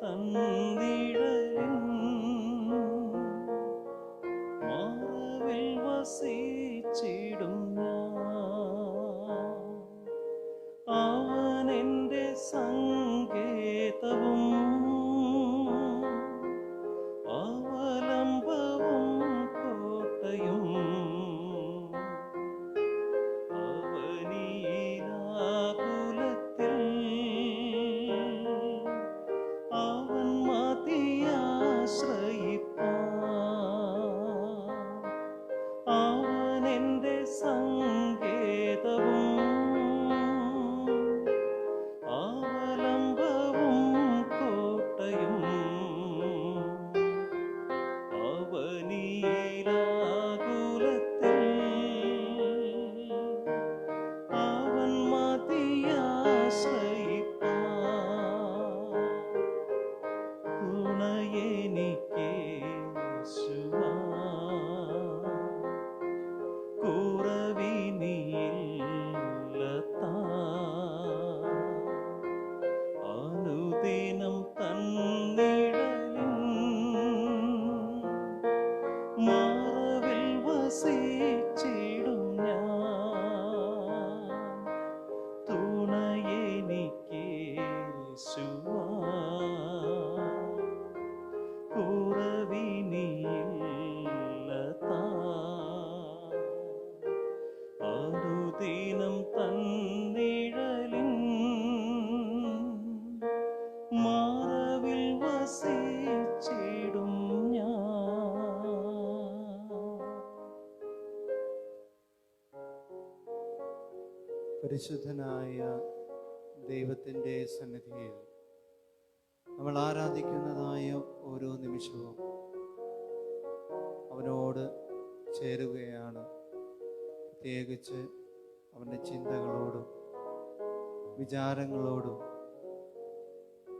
തന്നിഴലിൻ മാറവിൽ വസിച്ചിടും അവനെന്റെ സങ്കേതവും അവലംബവും കോട്ടയും അവനീലാകുലത്തിൽ അവൻ മതിയാശ്രയിപ്പാൻ അവനെന്റെ സങ്കേതവും അവലംബവും കോട്ടയും അവനീലാകുലത്തിൽ അവൻ മതിയാശ്രയിപ്പാൻ തുണയെനിക്കേശുവാ അനുദിനം തന്നിഴലിൻ മാറവിൽ വസിച്ചിടും ഞാൻ തുണയെനിക്കേശുവാ അനുദിനം തന്നിഴലിൻ മാറവിൽ വസിച്ചിടും ഞാൻ. പരിശുദ്ധനായ ദൈവത്തിൻ്റെ സന്നിധിയിൽ നമ്മൾ ആരാധിക്കുന്നതായ ഓരോ നിമിഷവും അവനോട് ചേരുകയാണ്. പ്രത്യേകിച്ച് അവൻ്റെ ചിന്തകളോടും വിചാരങ്ങളോടും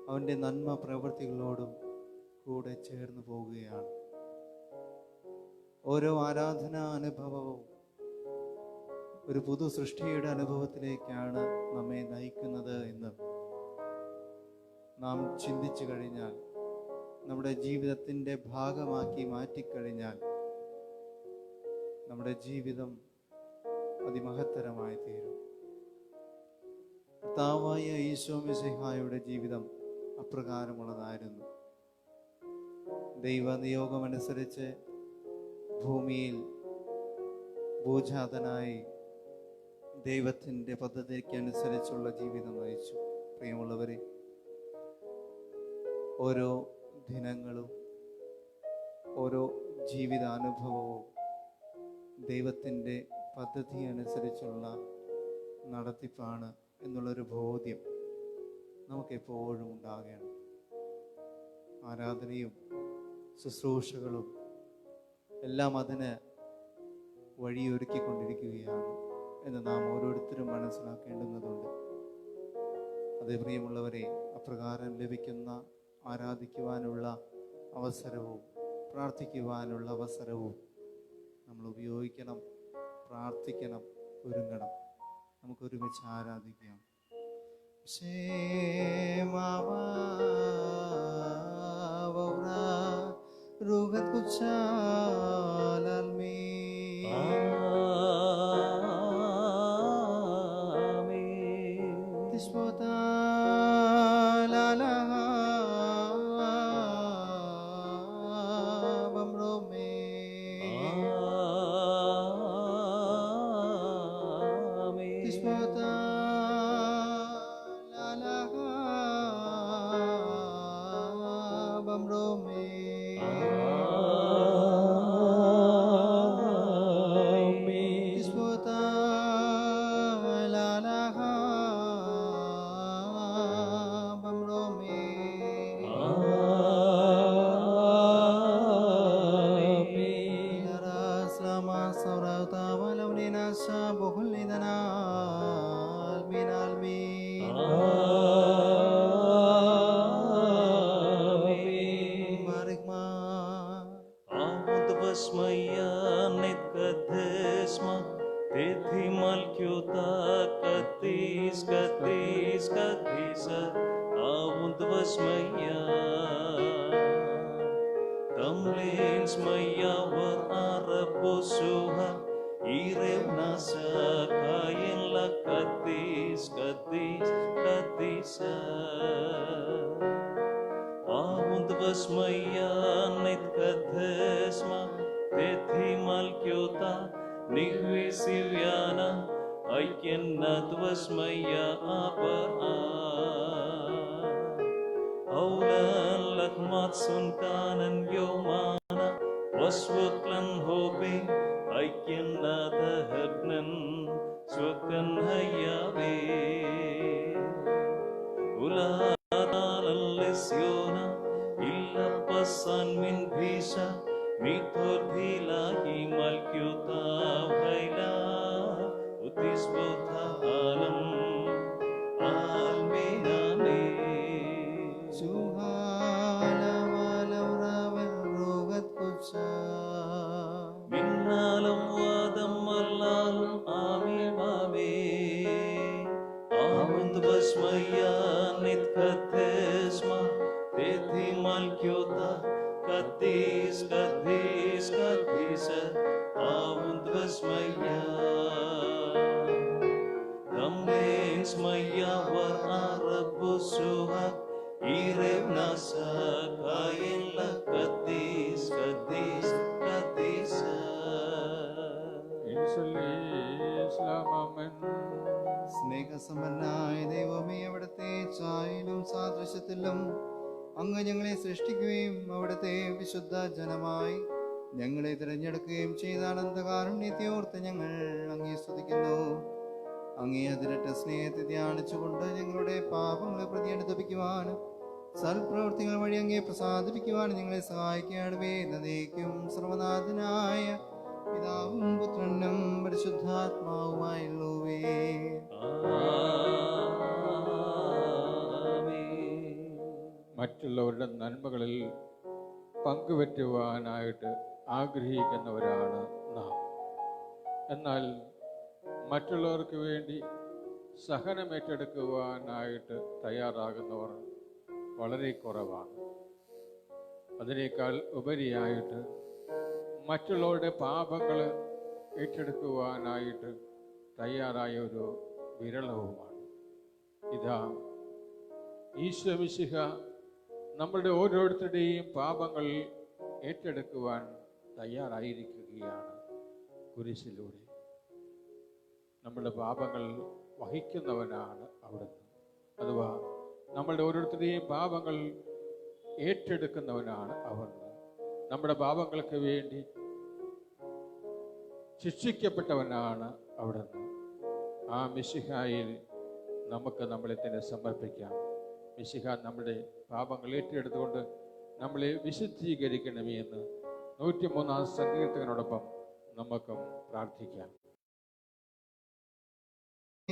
അവൻ്റെ നന്മ പ്രവൃത്തികളോടും കൂടെ ചേർന്ന് പോവുകയാണ്. ഓരോ ആരാധനാ അനുഭവവും ഒരു പുതു സൃഷ്ടിയുടെ അനുഭവത്തിലേക്കാണ് നമ്മെ നയിക്കുന്നത് എന്ന് നാം ചിന്തിച്ചു കഴിഞ്ഞാൽ, നമ്മുടെ ജീവിതത്തിൻ്റെ ഭാഗമാക്കി മാറ്റിക്കഴിഞ്ഞാൽ നമ്മുടെ ജീവിതം അതിമഹത്തരമായി തീരും. കർത്താവായ ഈശോ മിശിഹായുടെ ജീവിതം അപ്രകാരമുള്ളതായിരുന്നു. ദൈവനിയോഗമനുസരിച്ച് ഭൂമിയിൽ ഭൂജാതനായി ദൈവത്തിൻ്റെ പദ്ധതിക്കനുസരിച്ചുള്ള ജീവിതം നയിച്ചു. പ്രിയമുള്ളവരെ, ഓരോ ദിനങ്ങളും ഓരോ ജീവിതാനുഭവവും ദൈവത്തിൻ്റെ പദ്ധതി അനുസരിച്ചുള്ള നടത്തിപ്പാണ് എന്നുള്ളൊരു ബോധ്യം നമുക്കെപ്പോഴും ഉണ്ടാകണം. ആരാധനയും ശുശ്രൂഷകളും എല്ലാം അതിന് വഴിയൊരുക്കിക്കൊണ്ടിരിക്കുകയാണ് എന്ന് നാം ഓരോരുത്തരും മനസ്സിലാക്കേണ്ടുന്നതുണ്ട്. അതേ പ്രിയമുള്ളവരെ, അപ്രകാരം ലഭിക്കുന്ന ആരാധിക്കുവാനുള്ള അവസരവും പ്രാർത്ഥിക്കുവാനുള്ള അവസരവും നമ്മൾ ഉപയോഗിക്കണം, പ്രാർത്ഥിക്കണം, ഒരുങ്ങണം. നമുക്കൊരുമിച്ച് ആരാധിക്കാം. Katis, Katisa, Avund Vasmaya. Gamlens mayavar arabosuha Irev nasa kayen la kadis kadis kadisa Ahund vasmayanit kadesma Tethi malkyota nihvisivyana Aikennat vasmaya apaa Aulan lakmat sunkanan yomana Waswaklan hobe Aikennat hagnan Swakan hayave Ulatalallisyona Illa pasan min bhisha Mithor dhilahi malkyuta bhaila Utisbodha alam almenane rogat kucha Minnalam vadam allalum amimame Ahund vasmayanit kathesma Tethi malkyota kadis kadis kadisa Ahund vasmaya Gamlens mayavar arabosuha Irev nasa kayen la kadis kadis kadisa സ്നേഹസമ്പന്നായ ദൈവമേ, അവിടുത്തെ ഛായയിലും സാദൃശ്യത്തിലും അങ്ങ് ഞങ്ങളെ സൃഷ്ടിക്കുകയും അവിടുത്തെ വിശുദ്ധ ജനമായി ഞങ്ങളെ തിരഞ്ഞെടുക്കുകയും ചെയ്ത അനന്തകാരുണ്യത്തെ ഓർത്ത് ഞങ്ങൾ അങ്ങേ സ്തുതിക്കുന്നു. അങ്ങേ അതിരട്ട സ്നേഹത്തെ ധ്യാനിച്ചുകൊണ്ട് ഞങ്ങളുടെ പാപങ്ങളെ പ്രതി അനുതപിക്കുവാനും സൽപ്രവൃത്തികൾ വഴി അങ്ങേ പ്രസാദിപ്പിക്കുവാനും ഞങ്ങളെ സഹായിക്കണമേ. എന്നേക്കും സർവ്വനാഥനായ പിതാവും പുത്രനും പരിശുദ്ധാത്മാവുമായുള്ളവേ. മറ്റുള്ളവരുടെ നന്മകളിൽ പങ്കുപറ്റുവാനായിട്ട് ആഗ്രഹിക്കുന്നവരാണ് നാം. എന്നാൽ മറ്റുള്ളവർക്ക് വേണ്ടി സഹനമേറ്റെടുക്കുവാനായിട്ട് തയ്യാറാകുന്നവർ വളരെ കുറവാണ്. അതിനേക്കാൾ ഉപരിയായിട്ട് മറ്റുള്ളവരുടെ പാപങ്ങൾ ഏറ്റെടുക്കുവാനായിട്ട് തയ്യാറായ ഒരു വിരളവുമാണ്. ഇതാ ഈശോ മിശിഹ നമ്മളുടെ ഓരോരുത്തരുടെയും പാപങ്ങൾ ഏറ്റെടുക്കുവാൻ തയ്യാറായിരിക്കുകയാണ്. കുരിശിലൂടെ നമ്മുടെ പാപങ്ങൾ വഹിക്കുന്നവനാണ് അവിടുന്ന്. അഥവാ നമ്മളുടെ ഓരോരുത്തരുടെയും പാപങ്ങൾ ഏറ്റെടുക്കുന്നവനാണ് അവിടുന്ന്. നമ്മുടെ പാപങ്ങൾക്ക് വേണ്ടി ശിക്ഷിക്കപ്പെട്ടവനാണ് അവിടുന്ന്. ആ മിശിഹായിൽ നമുക്ക് നമ്മളെ തന്നെ സമർപ്പിക്കാം. മിശിഹ നമ്മുടെ പാപങ്ങൾ ഏറ്റെടുത്തുകൊണ്ട് നമ്മളെ വിശുദ്ധീകരിക്കണമേ എന്ന് 103-ാം സങ്കീർത്തകനോടൊപ്പം നമുക്കും പ്രാർത്ഥിക്കാം.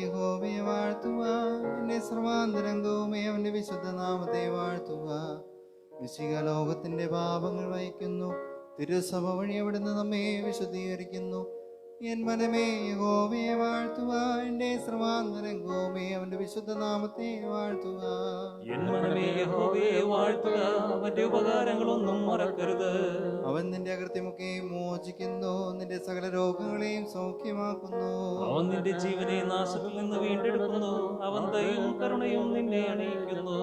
യഹോവയെ വാഴ്ത്തുക, എന്റെ സർവാന്തരംഗവുമേ അവന്റെ വിശുദ്ധ നാമത്തെ വാഴ്ത്തുക. മിശിഹ ലോകത്തിന്റെ പാപങ്ങൾ വഹിക്കുന്നു. തിരുസഭ വഴി അവിടുന്ന് നമ്മെ വിശുദ്ധീകരിക്കുന്നു. എൻ മനമേ യഹോവയെ വാഴ്ത്തുക, എന്റെ സർവാന്തരംഗവുമേ അവന്റെ വിശുദ്ധ നാമത്തെ വാഴ്ത്തുക. എൻ മനമേ യഹോവയെ വാഴ്ത്തുക, അവന്റെ ഉപകാരങ്ങളൊന്നും മറക്കരുത്. അവൻ നിന്റെ അകൃത്യമൊക്കെ മോചിക്കുന്നു, നിന്റെ സകല രോഗങ്ങളെയും സൗഖ്യമാക്കുന്നു. അവൻ നിന്റെ ജീവനെ നാശത്തിൽ നിന്ന് വീണ്ടെടുക്കുന്നു, അവൻ ദയയും കരുണയും നിന്നെ അണിയിക്കുന്നു.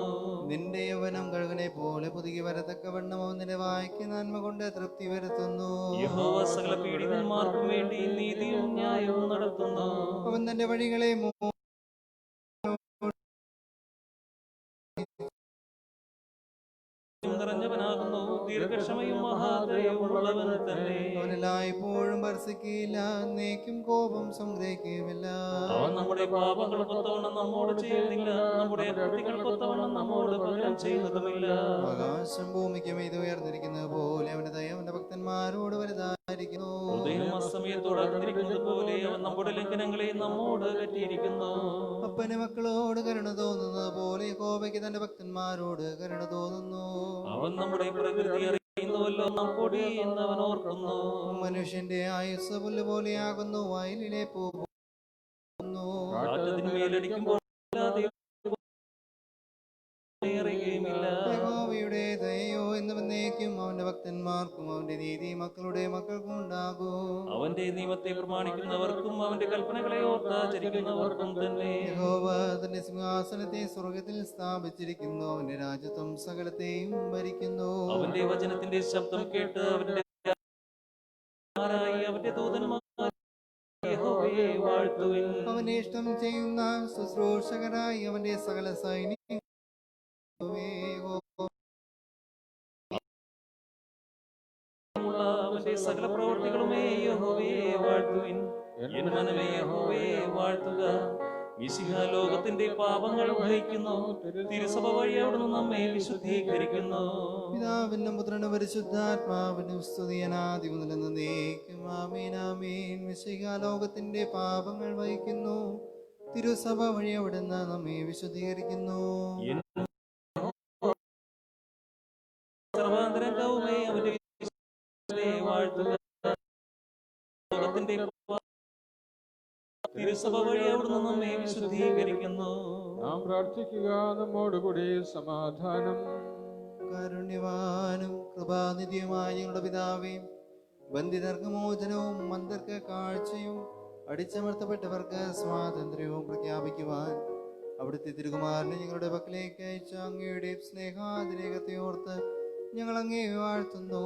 നിന്റെ യൗവനം കഴുകനെ പോലെ പുതുകി വരത്തക്കവണ്ണം അവൻ നിന്റെ വായ്ക്ക് നന്മ കൊണ്ട് തൃപ്തി വരുത്തുന്നു. യഹോവ സകല പീഡിതന്മാർക്കും വേണ്ടി നീതിയും ന്യായവും നടത്തുന്നു. അവൻ തന്റെ വഴികളെ നിറഞ്ഞവനാകുന്നു, ദീർഘക്ഷമയും മഹാദയവുമുള്ളവൻ തന്നെ. അവനെല്ലായ്പ്പോഴും ഭർസിക്കുകയില്ല, എന്നേക്കും കോപം സംഗ്രഹിക്കുകയുമില്ല. അവൻ നമ്മുടെ പാപങ്ങൾ കൊത്തവണ്ണം നമ്മോട് ചെയ്യുന്നില്ല, നമ്മുടെ അകൃത്യങ്ങൾ കൊത്തവണ്ണം നമ്മോട് പകരം ചെയ്യുന്നതുമില്ല. ആകാശം ഭൂമിക്ക് മീതെ ഉയർന്നിരിക്കുന്നത് പോലെ അവന്റെ ദയ അവന്റെ ഭക്തന്മാരോട് വലുതായിരിക്കുന്നു. ഉദയം അസ്തമയത്തോട് അകന്നിരിക്കുന്നത് പോലെ അവൻ നമ്മുടെ ലംഘനങ്ങളെ നമ്മോട് പറ്റിയിരിക്കുന്നു. അപ്പന് മക്കളോട് കരുണ തോന്നുന്നത് പോലെ യഹോവയ്ക്ക് തന്റെ ഭക്തന്മാരോട് കരുണ തോന്നുന്നു. അവൻ നമ്മുടെ പ്രകൃതി അറിയുന്നുവല്ലോ, നാം പൊടി എന്നവൻ ഓർക്കുന്നു. മനുഷ്യന്റെ ആയുസ് പുല്ല് പോലെയാകുന്നു, വയലിലെ പൂ പോകുന്നു. കാറ്റത്തിന്മേലടിക്കുമ്പോൾ അറിയുകയുമില്ല. യഹോവയുടെ ദയയോ എന്നും എന്നേക്കും അവന്റെ ഭക്തന്മാർക്കും അവന്റെ നീതി മക്കളുടെ മക്കൾക്കും ഉണ്ടാകൂ. അവന്റെ നിയമത്തെ പ്രമാണിക്കുന്നവർക്കും അവന്റെ കൽപ്പനകളെ ഓർത്താചരിക്കുന്നവർക്കും തന്നെ. യഹോവ തന്റെ സിംഹാസനത്തെ സ്വർഗത്തിൽ സ്ഥാപിച്ചിരിക്കുന്നു, അവന്റെ രാജ്യത്വം സകലത്തെയും ഭരിക്കുന്നു. അവന്റെ വചനത്തിന്റെ ശബ്ദം കേട്ട് അവന്റെ അവന്റെ ദൂതന്മാർ യഹോവയെ വാഴ്ത്തുവിൻ. അവന്റെ ഇഷ്ടം ചെയ്യുന്ന ശുശ്രൂഷകരായി അവന്റെ സകല സൈന്യം അവന്റെ സകല പ്രവൃത്തികളുമേ യഹോവയെ വാഴ്ത്തുവിൻ. എൻ മനമേ യഹോവയെ വാഴ്ത്തുക. മിശിഹ ലോകത്തിന്റെ പാപങ്ങൾ വഹിക്കുന്നു, തിരുസഭ വഴി അവിടുന്ന് നമ്മെ വിശുദ്ധീകരിക്കുന്നു. പിതാവിനും പുത്രനും പരിശുദ്ധാത്മാവിനും സ്തുതി അനാദി മുതൽ എന്നേക്കും. ആമേൻ ആമേൻ. മിശിഹ ലോകത്തിന്റെ പാപങ്ങൾ വഹിക്കുന്നു, തിരുസഭ വഴി അവിടുന്ന് നമ്മെ വിശുദ്ധീകരിക്കുന്നു. സർവാന്തരംഗവുമേ അവന്റെ വാഴ്ത്തുക. ലോകത്തിന്റെ തിരുസഭ വഴി അവിടുന്ന് നമ്മെ വിശുദ്ധീകരിക്കുന്നു. നാം പ്രാർത്ഥിക്കുക. നമ്മോടുകൂടി സമാധാനം. കാരുണ്യവാനും കൃപാനിധിയുമായ ഞങ്ങളുടെ പിതാവേ, ബന്ധിതർക്ക് മോചനവും മന്ദർക്ക് കാഴ്ചയും അടിച്ചമർത്തപ്പെട്ടവർക്ക് സ്വാതന്ത്ര്യവും പ്രഖ്യാപിക്കുവാൻ അവിടുത്തെ തിരുകുമാരനെ ഞങ്ങളുടെ പക്കലേക്ക് അയച്ച അങ്ങയുടെ സ്നേഹാതിരേകത്തെ ഓർത്ത് ഞങ്ങൾ അങ്ങേ വാഴ്ത്തുന്നു.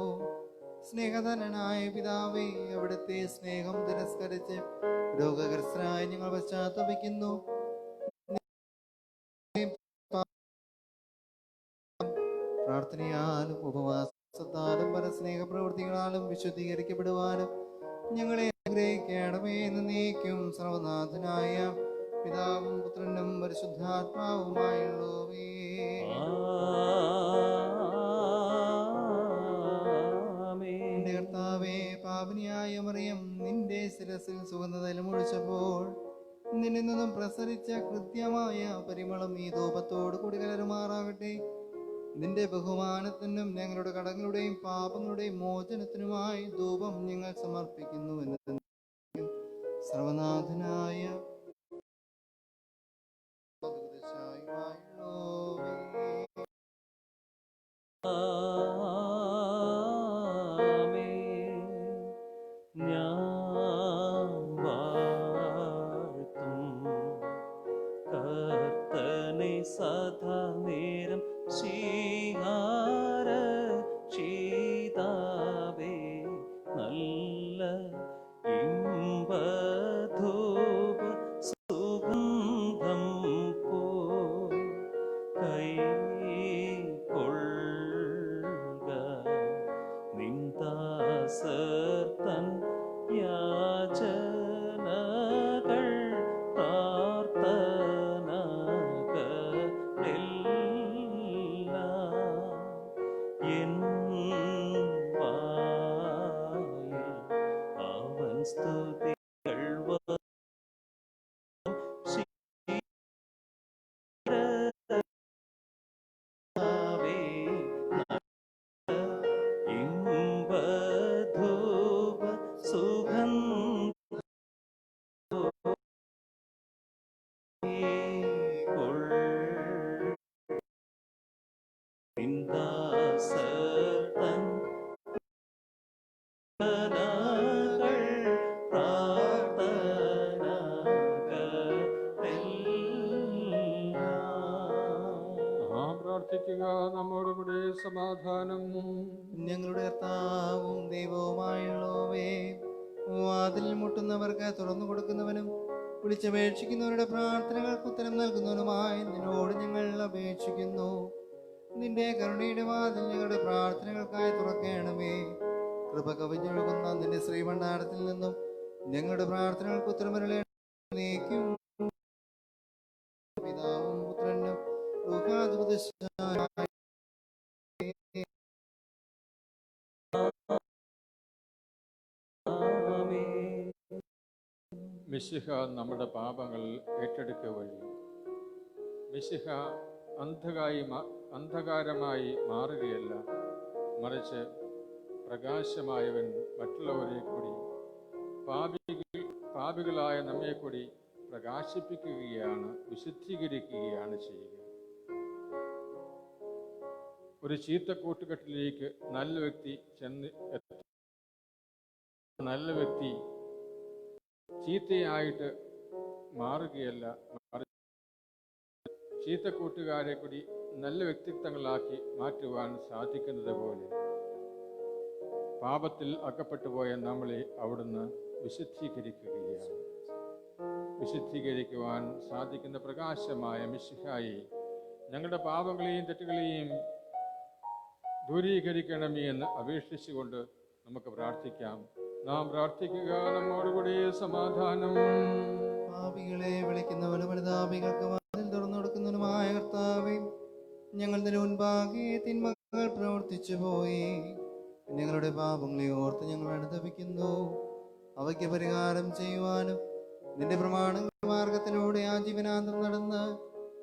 സ്നേഹധനനായ പിതാവേ, അവിടുത്തെ സ്നേഹം തിരസ്കരിച്ച് രോഗഗ്രസ്തരായി ഞങ്ങൾ പശ്ചാത്തപിക്കുന്നു. പ്രാർത്ഥനയാലും ഉപവാസത്താലും പരസ്നേഹ പ്രവൃത്തികളാലും വിശുദ്ധീകരിക്കപ്പെടുവാനും ഞങ്ങളെ അനുഗ്രഹിക്കണമേ. എന്നേക്കും സർവനാഥനായ പിതാവും പുത്രനും പരിശുദ്ധാത്മാവുമായുള്ളവേ. എന്റെ കർത്താവേ, പാപിനിയായ മറിയം നിന്റെ ശിരസിൽ സുഗന്ധതൈലം ഒഴിച്ചപ്പോൾ നിന്നിൽ നിന്നും പ്രസരിച്ച കൃത്യമായ പരിമളം ഈ ധൂപത്തോടു കൂടി കലരുമാറാകട്ടെ. നിന്റെ ബഹുമാനത്തിനും ഞങ്ങളുടെ കടങ്ങളുടെയും പാപങ്ങളുടെയും മോചനത്തിനുമായി ധൂപം ഞങ്ങൾ സമർപ്പിക്കുന്നു എന്ന് സർവനാഥനായ സദാ നേരം ശീഹാര ചീതാവേ നല്ല ഇമ്പധൂപ സുഗന്ധം പോ കൈക്കൊള്ളുക നിന്ദാസർത്തൻ യാചനകൾ നമ്മോടുകൂടി സമാധാനം. ഞങ്ങളുടെ കർത്താവും ദൈവവുമായുള്ളവേ, വാതിൽ മുട്ടുന്നവർക്ക് തുറന്നു കൊടുക്കുന്നവനും വിളിച്ചപേക്ഷിക്കുന്നവരുടെ പ്രാർത്ഥനകൾക്ക് ഉത്തരം നൽകുന്നവനുമായി നിന്നോട് ഞങ്ങൾ അപേക്ഷിക്കുന്നു. നിന്റെ കരുണയുടെ വാതിൽ ഞങ്ങളുടെ പ്രാർത്ഥനകൾക്കായി തുറക്കണമേ. കൃപ കവിഞ്ഞൊഴുകുന്ന നിന്റെ ശ്രീഭണ്ഡാരത്തിൽ നിന്നും ഞങ്ങളുടെ പ്രാർത്ഥനകൾക്ക് ഉത്തരമരുളേക്കും. പിതാവും പുത്രനും മിശിഹ നമ്മുടെ പാപങ്ങൾ ഏറ്റെടുക്കുക വഴി മിശിഹ അന്ധകാരമായി മാറുകയല്ല, മറിച്ച് പ്രകാശമായവൻ മറ്റുള്ളവരെ കൂടി പാപികളായ നമ്മെ കൂടി പ്രകാശിപ്പിക്കുകയാണ്, വിശുദ്ധീകരിക്കുകയാണ് ചെയ്യുക. ഒരു ചീത്ത കൂട്ടുകെട്ടിലേക്ക് നല്ല വ്യക്തി ചെന്ന് എത്തും. നല്ല വ്യക്തി ചീത്തയായിട്ട് മാറുകയല്ല, ചീത്ത കൂട്ടുകാരെ കൂടി നല്ല വ്യക്തിത്വങ്ങളാക്കി മാറ്റുവാൻ സാധിക്കുന്നത് പോലെ പാപത്തിൽ അകപ്പെട്ടു പോയ നമ്മളെ അവിടുന്ന് വിശുദ്ധീകരിക്കുകയാണ്. വിശുദ്ധീകരിക്കുവാൻ സാധിക്കുന്ന പ്രകാശമായ മിശിഹായി ഞങ്ങളുടെ പാപങ്ങളെയും തെറ്റുകളെയും ദൂരീകരിക്കണമേ എന്ന് അപേക്ഷിച്ചുകൊണ്ട് നമുക്ക് പ്രാർത്ഥിക്കാം. നാം പ്രാർത്ഥിക്കുക. നമ്മോടുകൂടി സമാധാനം. പാപികളെ വിളിക്കുന്നവനും പരിതാപികൾക്ക് വാതിൽ തുറന്നു കൊടുക്കുന്നവനുമായ കർത്താവേ, ഞങ്ങളുടെ മുൻപാകെ തിന്മകൾ പ്രവർത്തിച്ചു പോയി. ഞങ്ങളുടെ പാപങ്ങളെ ഓർത്ത് ഞങ്ങൾ അനുതപിക്കുന്നു. അവയ്ക്ക് പരിഹാരം ചെയ്യുവാനും നിന്റെ പ്രമാണ മാർഗത്തിലൂടെ ആജീവനാന്തം നടന്ന്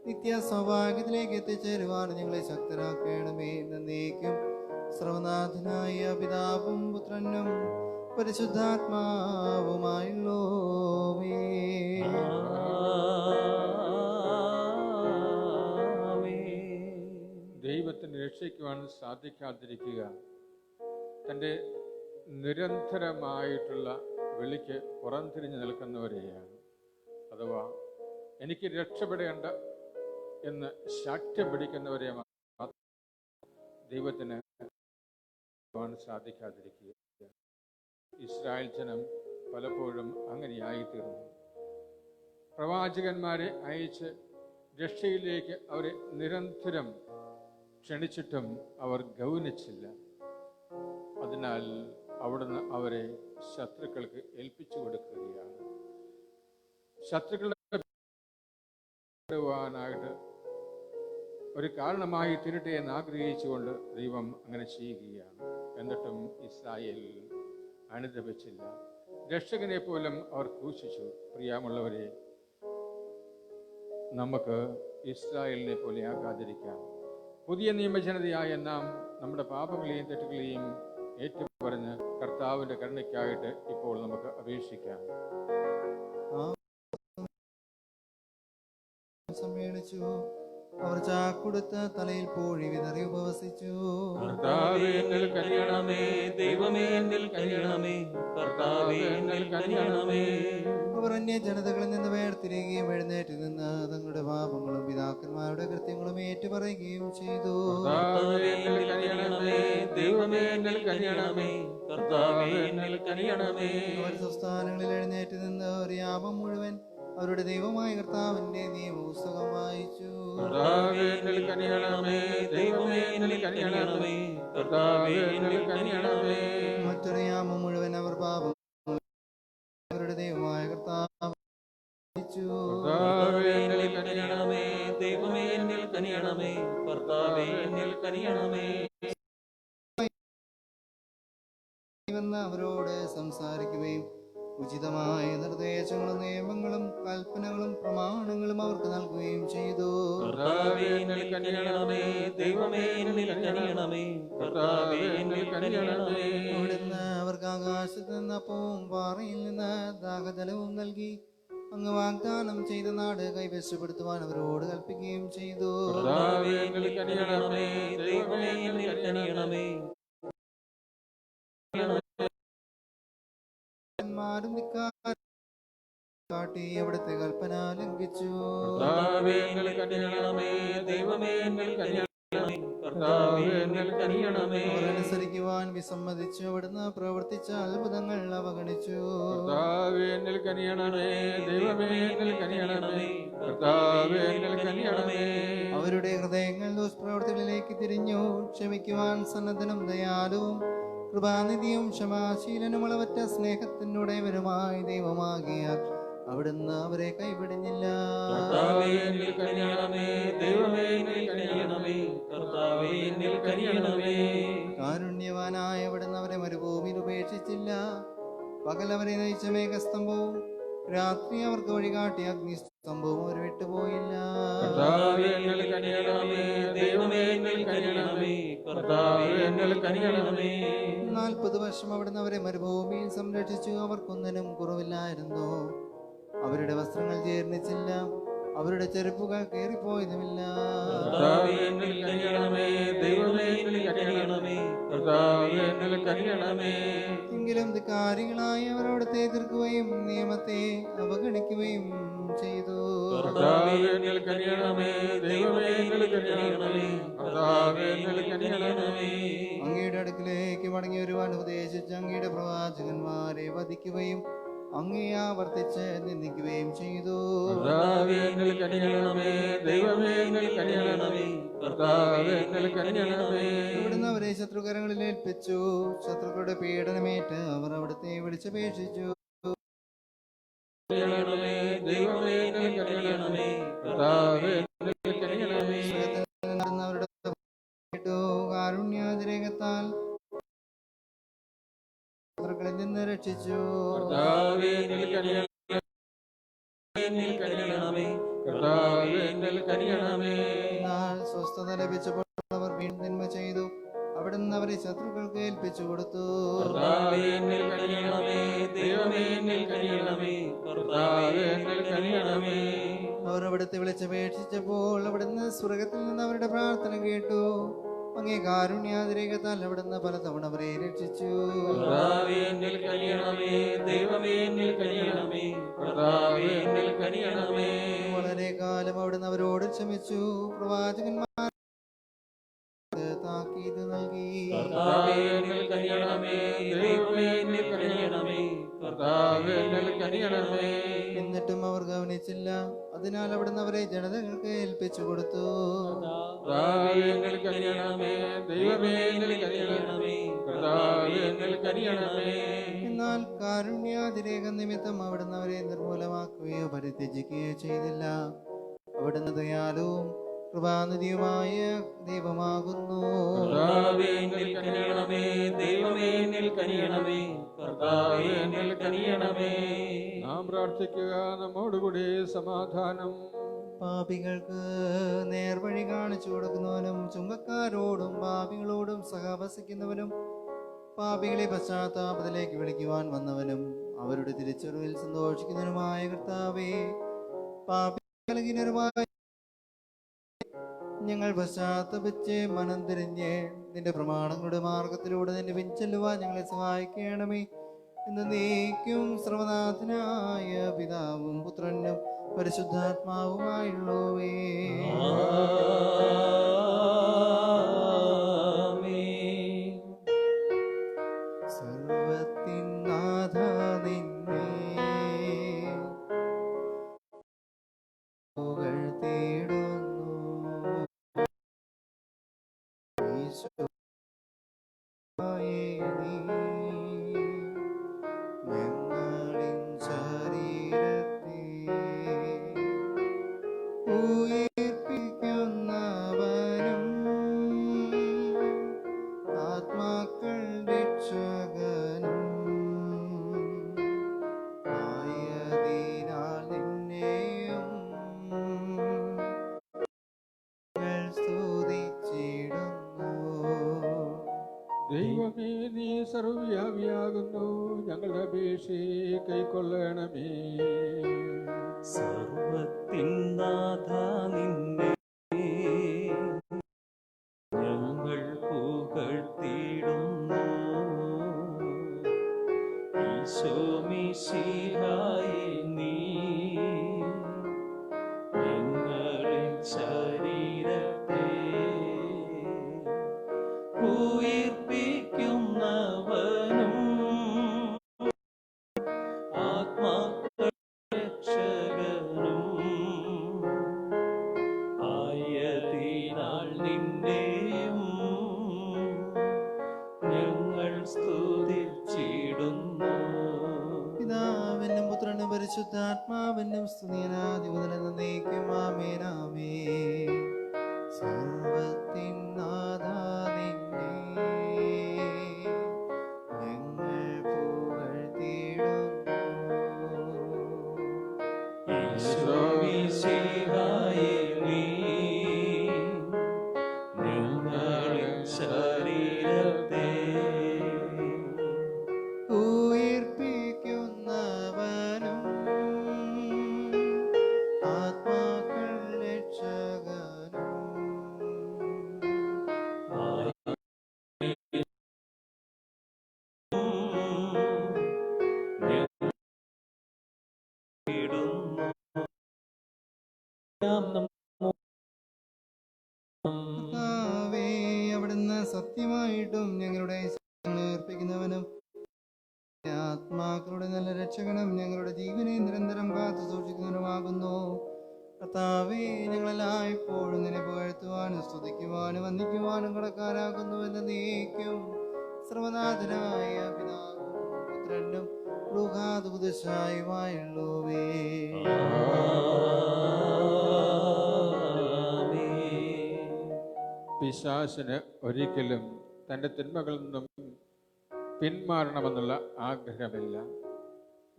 നിത്യ സൗഭാഗ്യത്തിലേക്ക് എത്തിച്ചേരുവാനും ഞങ്ങളെ ശക്തരാക്കണമേ. എന്നേക്കും സർവനാഥനായ പിതാവും പുത്രനും പരിശുദ്ധാത്മാവുമായുള്ളോവേ. ദൈവത്തിന് രക്ഷിക്കുവാൻ സാധിക്കാതിരിക്കുക തൻ്റെ നിരന്തരമായിട്ടുള്ള വിളിക്ക് പുറംതിരിഞ്ഞു നിൽക്കുന്നവരെയാണ്. അഥവാ എനിക്ക് രക്ഷപ്പെടേണ്ട എന്ന് ശാഠ്യം പിടിക്കുന്നവരെ ദൈവത്തിന് സാധിക്കാതിരിക്കുക. ഇസ്രായേൽ ജനം പലപ്പോഴും അങ്ങനെയായിത്തീർന്നു. പ്രവാചകന്മാരെ അയച്ച് രക്ഷയിലേക്ക് അവരെ നിരന്തരം ക്ഷണിച്ചിട്ടും അവർ ഗൗനിച്ചില്ല. അതിനാൽ അവിടുന്ന് അവരെ ശത്രുക്കൾക്ക് ഏൽപ്പിച്ചു കൊടുക്കുകയാണ്. ശത്രുക്കളുടെ ഒരു കാരണമായി തീരട്ടെ എന്ന് ആഗ്രഹിച്ചുകൊണ്ട് ദൈവം അങ്ങനെ ചെയ്യുകയാണ്. എന്നിട്ടും ഇസ്രായേൽ അനുദപിച്ചില്ല. രക്ഷകനെ പോലും അവർ ക്രൂശിച്ചു. പ്രിയമുള്ളവരെ, നമുക്ക് ഇസ്രായേലിനെ പോലെ ആകാതിരിക്കാം. പുതിയ നിയമജനതയായ നാം നമ്മുടെ പാപങ്ങളെയും തെറ്റുകളെയും ഏറ്റുപറഞ്ഞ് കർത്താവിൻ്റെ കരുണയ്ക്കായിട്ട് ഇപ്പോൾ നമുക്ക് അപേക്ഷിക്കാം. സമ്മേളിച്ചു. അവർ ചാക്കൊടുത്ത് തലയിൽ പൂഴി വിതറി ഉപവസിച്ചു. കർത്താവേ എന്നിൽ കനിയണമേ, ദൈവമേ എന്നിൽ കനിയണമേ, കർത്താവേ എന്നിൽ കനിയണമേ. അവർ അന്യ ജനതകളിൽ നിന്ന് വേർതിരികുകയും എഴുന്നേറ്റ് നിന്ന് തങ്ങളുടെ പാപങ്ങളും പിതാക്കന്മാരുടെ കൃത്യങ്ങളും ഏറ്റുപറയുകയും ചെയ്തു. കർത്താവേ എന്നിൽ കനിയണമേ, ദൈവമേ എന്നിൽ കനിയണമേ, കർത്താവേ എന്നിൽ കനിയണമേ. അവർ സംസ്ഥാനങ്ങളിൽ എഴുന്നേറ്റ് നിന്ന് ഒരു യാമം മുഴുവൻ അവരുടെ ദൈവമായ കർത്താവിന്റെ നിയമപുസ്തകം വായിച്ചു. കർത്താവേ എന്നിൽ കനിയണമേ, ദൈവമേ എന്നിൽ കനിയണമേ, കർത്താവേ എന്നിൽ കനിയണമേ. മറ്റൊരു യാമം മുഴുവൻ അവർ പാപം അവരുടെ ദൈവമായ കർത്താവ് വായിച്ചു. കർത്താവേ എന്നിൽ കനിയണമേ, ദൈവമേ എന്നിൽ കനിയണമേ, കർത്താവേ എന്നിൽ കനിയണമേ. വന്ന് അവരോട് സംസാരിക്കുകയും ഉചിതമായ നിർദ്ദേശങ്ങളും നിയമങ്ങളും കൽപ്പനകളും പ്രമാണങ്ങളും അവർക്ക് നൽകുകയും ചെയ്തു. കർത്താവേ എന്നിൽ കനിയണമേ, ദൈവമേ എന്നിൽ കനിയണമേ, കർത്താവേ എന്നിൽ കനിയണമേ. അവിടുന്ന് അവർക്ക് ആകാശത്ത് നിന്ന് അപ്പവും പാറയിൽ നിന്ന് ദാഹജലവും നൽകി അങ്ങ് വാഗ്ദാനം ചെയ്ത നാട് കൈവശപ്പെടുത്തുവാൻ അവരോട് കൽപ്പിക്കുകയും ചെയ്തു. കർത്താവേ എന്നിൽ കനിയണമേ, ദൈവമേ എന്നിൽ കനിയണമേ. കാട്ടി അവിടുത്തെ കൽപ്പന ലംഘിച്ചു. കർത്താവേ എന്നിൽ കനിയണമേ, ദൈവമേ എന്നിൽ കനിയണമേ, കർത്താവേ എന്നിൽ കനിയണമേ. അവർ അനുസരിക്കുവാൻ വിസമ്മതിച്ചു. അവിടുന്ന് പ്രവർത്തിച്ച അത്ഭുതങ്ങൾ അവഗണിച്ചു. കർത്താവേ എന്നിൽ കനിയണമേ, ദൈവമേ എന്നിൽ കനിയണമേ, കർത്താവേ എന്നിൽ കനിയണമേ. അവരുടെ ഹൃദയങ്ങൾ ദുഷ്പ്രവൃത്തികളിലേക്ക് തിരിഞ്ഞു. ക്ഷമിക്കുവാൻ സന്നദ്ധനും ദയാലുവും കൃപാനിധിയും ക്ഷമാശീലനും അളവറ്റ സ്നേഹത്തിനുടയവരുമായ ദൈവമാകിയാൽ അവിടുന്ന് അവരെ കൈവിടുന്നില്ല. കർത്താവേ എന്നിൽ കനിയണമേ, ദൈവമേ എന്നിൽ കനിയണമേ, കർത്താവേ എന്നിൽ കനിയണമേ. കാരുണ്യവാനായ അവിടുന്ന് അവരെ മരുഭൂമിയിൽ ഉപേക്ഷിച്ചില്ല. പകൽ അവരെ നയിച്ച മേഘസ്തംഭവും രാത്രി അവർക്ക് വഴികാട്ടിയ അഗ്നിസ്തംഭവും അവർ വിട്ടുപോയില്ല. കർത്താവേ എന്നിൽ കനിയണമേ, ദൈവമേ എന്നിൽ കനിയണമേ, കർത്താവേ എന്നിൽ കനിയണമേ. 40 വർഷം അവിടുന്ന് അവരെ മരുഭൂമിയിൽ സംരക്ഷിച്ചു. അവർക്കൊന്നിനും കുറവില്ലായിരുന്നു. അവരുടെ വസ്ത്രങ്ങൾ ജീർണിച്ചില്ല. അവരുടെ ചെരുപ്പുകൾ കീറിപ്പോയതുമില്ല. കർത്താവേ, എന്നിൽ കനിയണമേ. ദൈവമേ, എന്നിൽ കനിയണമേ. കർത്താവേ, എന്നിൽ കനിയണമേ. എങ്കിലും ധിക്കാരികളായി അവർ അവിടുത്തെ എതിർക്കുകയും നിയമത്തെ അവഗണിക്കുകയും ചെയ്തു. കർത്താവേ, എന്നിൽ കനിയണമേ. ദൈവമേ, എന്നിൽ കനിയണമേ. കർത്താവേ, എന്നിൽ കനിയണമേ. അങ്ങയുടെ അടുക്കിലേക്ക് മടങ്ങി വരുവാൻ ഉപദേശിച്ച് അങ്ങയുടെ പ്രവാചകന്മാരെ വധിക്കുകയും അങ്ങേ ആവർത്തിച്ച് നിന്ദിക്കുകയും ചെയ്തു. കർത്താവേ, എന്നിൽ കനിയണമേ. ദൈവമേ, എന്നിൽ കനിയണമേ. കർത്താവേ, എന്നിൽ കനിയണമേ. ഇവിടുന്ന് അവരെ ശത്രുകരങ്ങളിൽ ഏൽപ്പിച്ചു. ശത്രുക്കളുടെ പീഡനമേറ്റ് അവർ അവിടുത്തെ വിളിച്ചപേക്ഷിച്ചു. കനിയണമേ. ദൈവമേ, എന്നിൽ കനിയണമേ. കർത്താവേ, എന്നിൽ കനിയണമേ. അവരുടെ കാരുണ്യാതിരേകത്താൽ ശത്രുക്കളിൽ നിന്ന് രക്ഷിച്ചു. കർത്താവേ, എന്നിൽ കനിയണമേ. എന്നിൽ കനിയണമേ. കർത്താവേ, എന്നിൽ കനിയണമേ. എന്നാൽ സ്വസ്ഥത ലഭിച്ചപ്പോൾ അവർ വീണ്ടും തിന്മ ചെയ്തു. അവിടുന്ന് അവരെ ശത്രുക്കൾക്ക് ഏൽപ്പിച്ചു കൊടുത്തു. കർത്താവേ, എന്നിൽ കനിയണമേ. ദൈവമേ, എന്നിൽ കനിയണമേ. കർത്താവേ, എന്നിൽ കനിയണമേ. അവർ അവിടുത്തെ വിളിച്ചപേക്ഷിച്ചപ്പോൾ അവിടുന്ന് സ്വർഗത്തിൽ നിന്ന് അവരുടെ പ്രാർത്ഥന കേട്ടു. അങ്ങേ കാരുണ്യാതിരേകത്താൽ അവിടുന്ന് പലതവണ അവരെ രക്ഷിച്ചു. കർത്താവേ, എന്നിൽ കനിയണമേ. ദൈവമേ, എന്നിൽ കനിയണമേ. കർത്താവേ, എന്നിൽ കനിയണമേ. വളരെ കാലം അവിടുന്ന് അവരോട് ക്ഷമിച്ചു. പ്രവാചകന്മാർ താക്കീത് നൽകി. കർത്താവേ, എന്നിൽ കനിയണമേ. ദൈവമേ, എന്നിൽ കനിയണമേ. കർത്താവേ, എന്നിൽ കനിയണമേ. എന്നിട്ടും അവർ ഗവനിച്ചില്ല. അതിനാൽ അവിടുന്ന് അവരെ ജനതകൾക്ക് ഏൽപ്പിച്ചു കൊടുത്തു. കർത്താവേ, എന്നിൽ കനിയണമേ. ദൈവമേ, എന്നിൽ കനിയണമേ. കർത്താവേ, എന്നിൽ കനിയണമേ. എന്നാൽ കാരുണ്യാതിരേക നിമിത്തം അവിടുന്ന് അവരെ നിർമൂലമാക്കുകയോ പരിത്യജിക്കുകയോ ചെയ്തില്ല. അവിടുന്ന് ദയാലുവും കൃപാനിധിയുമായ ദൈവമാകുന്നു. കർത്താവേ, എന്നിൽ കനിയണമേ. ദൈവമേ, എന്നിൽ കനിയണമേ. കർത്താവേ, എന്നിൽ കനിയണമേ. നാം പ്രാർത്ഥിക്കുക. നമ്മോടുകൂടി സമാധാനം. പാപികൾക്ക് നേർവഴി കാണിച്ചു കൊടുക്കുന്നവനും ചുങ്കക്കാരോടും പാപികളോടും സഹവസിക്കുന്നവനും പാപികളെ പശ്ചാത്താപത്തിലേക്ക് വിളിക്കുവാൻ വന്നവനും അവരുടെ തിരിച്ചറിവിൽ സന്തോഷിക്കുന്നവനുമായ കർത്താവേ, പാപികളുമായ ഞങ്ങൾ പശ്ചാത്തപിച്ച് മനം തിരിഞ്ഞ് നിന്റെ പ്രമാണങ്ങളുടെ മാർഗത്തിലൂടെ നിന്റെ പിൻചെല്ലുവാൻ ഞങ്ങളെ സഹായിക്കണമേ. എന്ന് നീക്കും സർവനാഥനായ പിതാവും പുത്രനും പരിശുദ്ധാത്മാവുമായുള്ളവേ. സർവത്തിൻ നാഥ നിന്നെ പുകഴ്ത്തിയിടുന്നു. ഈശോയേ, നീ ഞങ്ങളിൻ ശരീരത്തെ ഉയിർപ്പിക്കുന്നവനും ആത്മാക്കൾ രക്ഷകനും ആയതിനാൽ നിന്നെയും ഞങ്ങൾ സ്തുതിച്ചിടുന്നു. ദൈവമേ, നീ സർവ്വവ്യാപിയാകുന്നു. ഞങ്ങളുടെ അപേക്ഷയെ കൈക്കൊള്ളണമേ. സർവത്തിൻ നാഥ നിന്നെ ഞങ്ങൾ പുകഴ്ത്തിയിടുന്നു. ഈശോ മിശിഹായേ, നീ ഞങ്ങളിൽ ശരീരത്തെ ഉയിർപ്പിക്കുന്നവനും ആത്മാക്കൾ രക്ഷകനും ആയതിനാൽ നിന്നെയും ഞങ്ങൾ സ്തുതിച്ചിടുന്നു. പിതാവിനും പുത്രനും പരിശുദ്ധാത്മാവിനും സ്തുതിയാദി മുതൽ എന്നേക്കും ആമേൻ ആമേൻ. സർവത്തിൻ നാഥ നിന്നെ ഞങ്ങൾ പുകഴ്ത്തിയിടുന്നു. ഈശോ മിശിഹായേ, നീ ഞങ്ങളിൽ ശരീരത്തെ ഉയിർപ്പിക്കുന്നവനും ആത്മാക്കൾ കർത്താവേ, അവിടുന്ന് സത്യമായിട്ടും ഞങ്ങളുടെ ഏർപ്പിക്കുന്നവനും ആത്മാക്കളുടെ നല്ല രക്ഷകനും ഞങ്ങളുടെ ജീവനെ നിരന്തരം കാത്തു സൂക്ഷിക്കുന്നവനുമാകുന്നു. കർത്താവേ, ഞങ്ങളെല്ലായ്പ്പോഴും നിന്നെ പുകഴ്ത്തുവാനും സ്തുതിക്കുവാനും വന്ദിക്കുവാനും കടക്കാരാകുന്നു എന്ന് നീക്കും. സർവനാഥനായ പിതാവും പുത്രനും ുമായുള്ളവേ. പിശാചിന് ഒരിക്കലും തൻ്റെ തിന്മകളിൽ നിന്നും പിന്മാറണമെന്നുള്ള ആഗ്രഹമില്ല.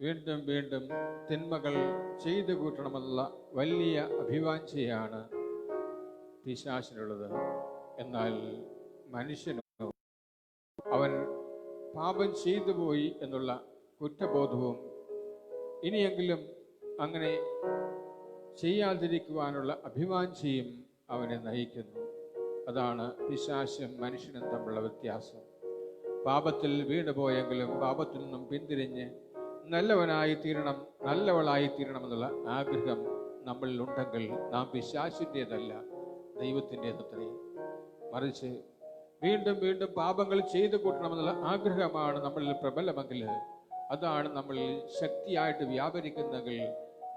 വീണ്ടും വീണ്ടും തിന്മകൾ ചെയ്തു കൂട്ടണമെന്നുള്ള വലിയ അഭിവാഞ്ചയാണ് പിശാചിനുള്ളത്. എന്നാൽ മനുഷ്യനോ അവൻ പാപം ചെയ്തു പോയി എന്നുള്ള കുറ്റബോധവും ഇനിയെങ്കിലും അങ്ങനെ ചെയ്യാതിരിക്കുവാനുള്ള അഭിവാഞ്ചയും അവനെ നയിക്കുന്നു. അതാണ് പിശാചും മനുഷ്യനും തമ്മിലുള്ള വ്യത്യാസം. പാപത്തിൽ വീണുപോയെങ്കിലും പാപത്തിൽ നിന്നും പിന്തിരിഞ്ഞ് നല്ലവനായി തീരണം, നല്ലവളായി തീരണമെന്നുള്ള ആഗ്രഹം നമ്മളിൽ ഉണ്ടെങ്കിൽ നാം പിശാചിൻ്റേതല്ല, ദൈവത്തിൻ്റേതത്രേ. മറിച്ച് വീണ്ടും വീണ്ടും പാപങ്ങൾ ചെയ്തു കൂട്ടണമെന്നുള്ള ആഗ്രഹമാണ് നമ്മളിൽ പ്രബലമെങ്കിൽ, അതാണ് നമ്മളിൽ ശക്തിയായിട്ട് വ്യാപരിക്കുന്നെങ്കിൽ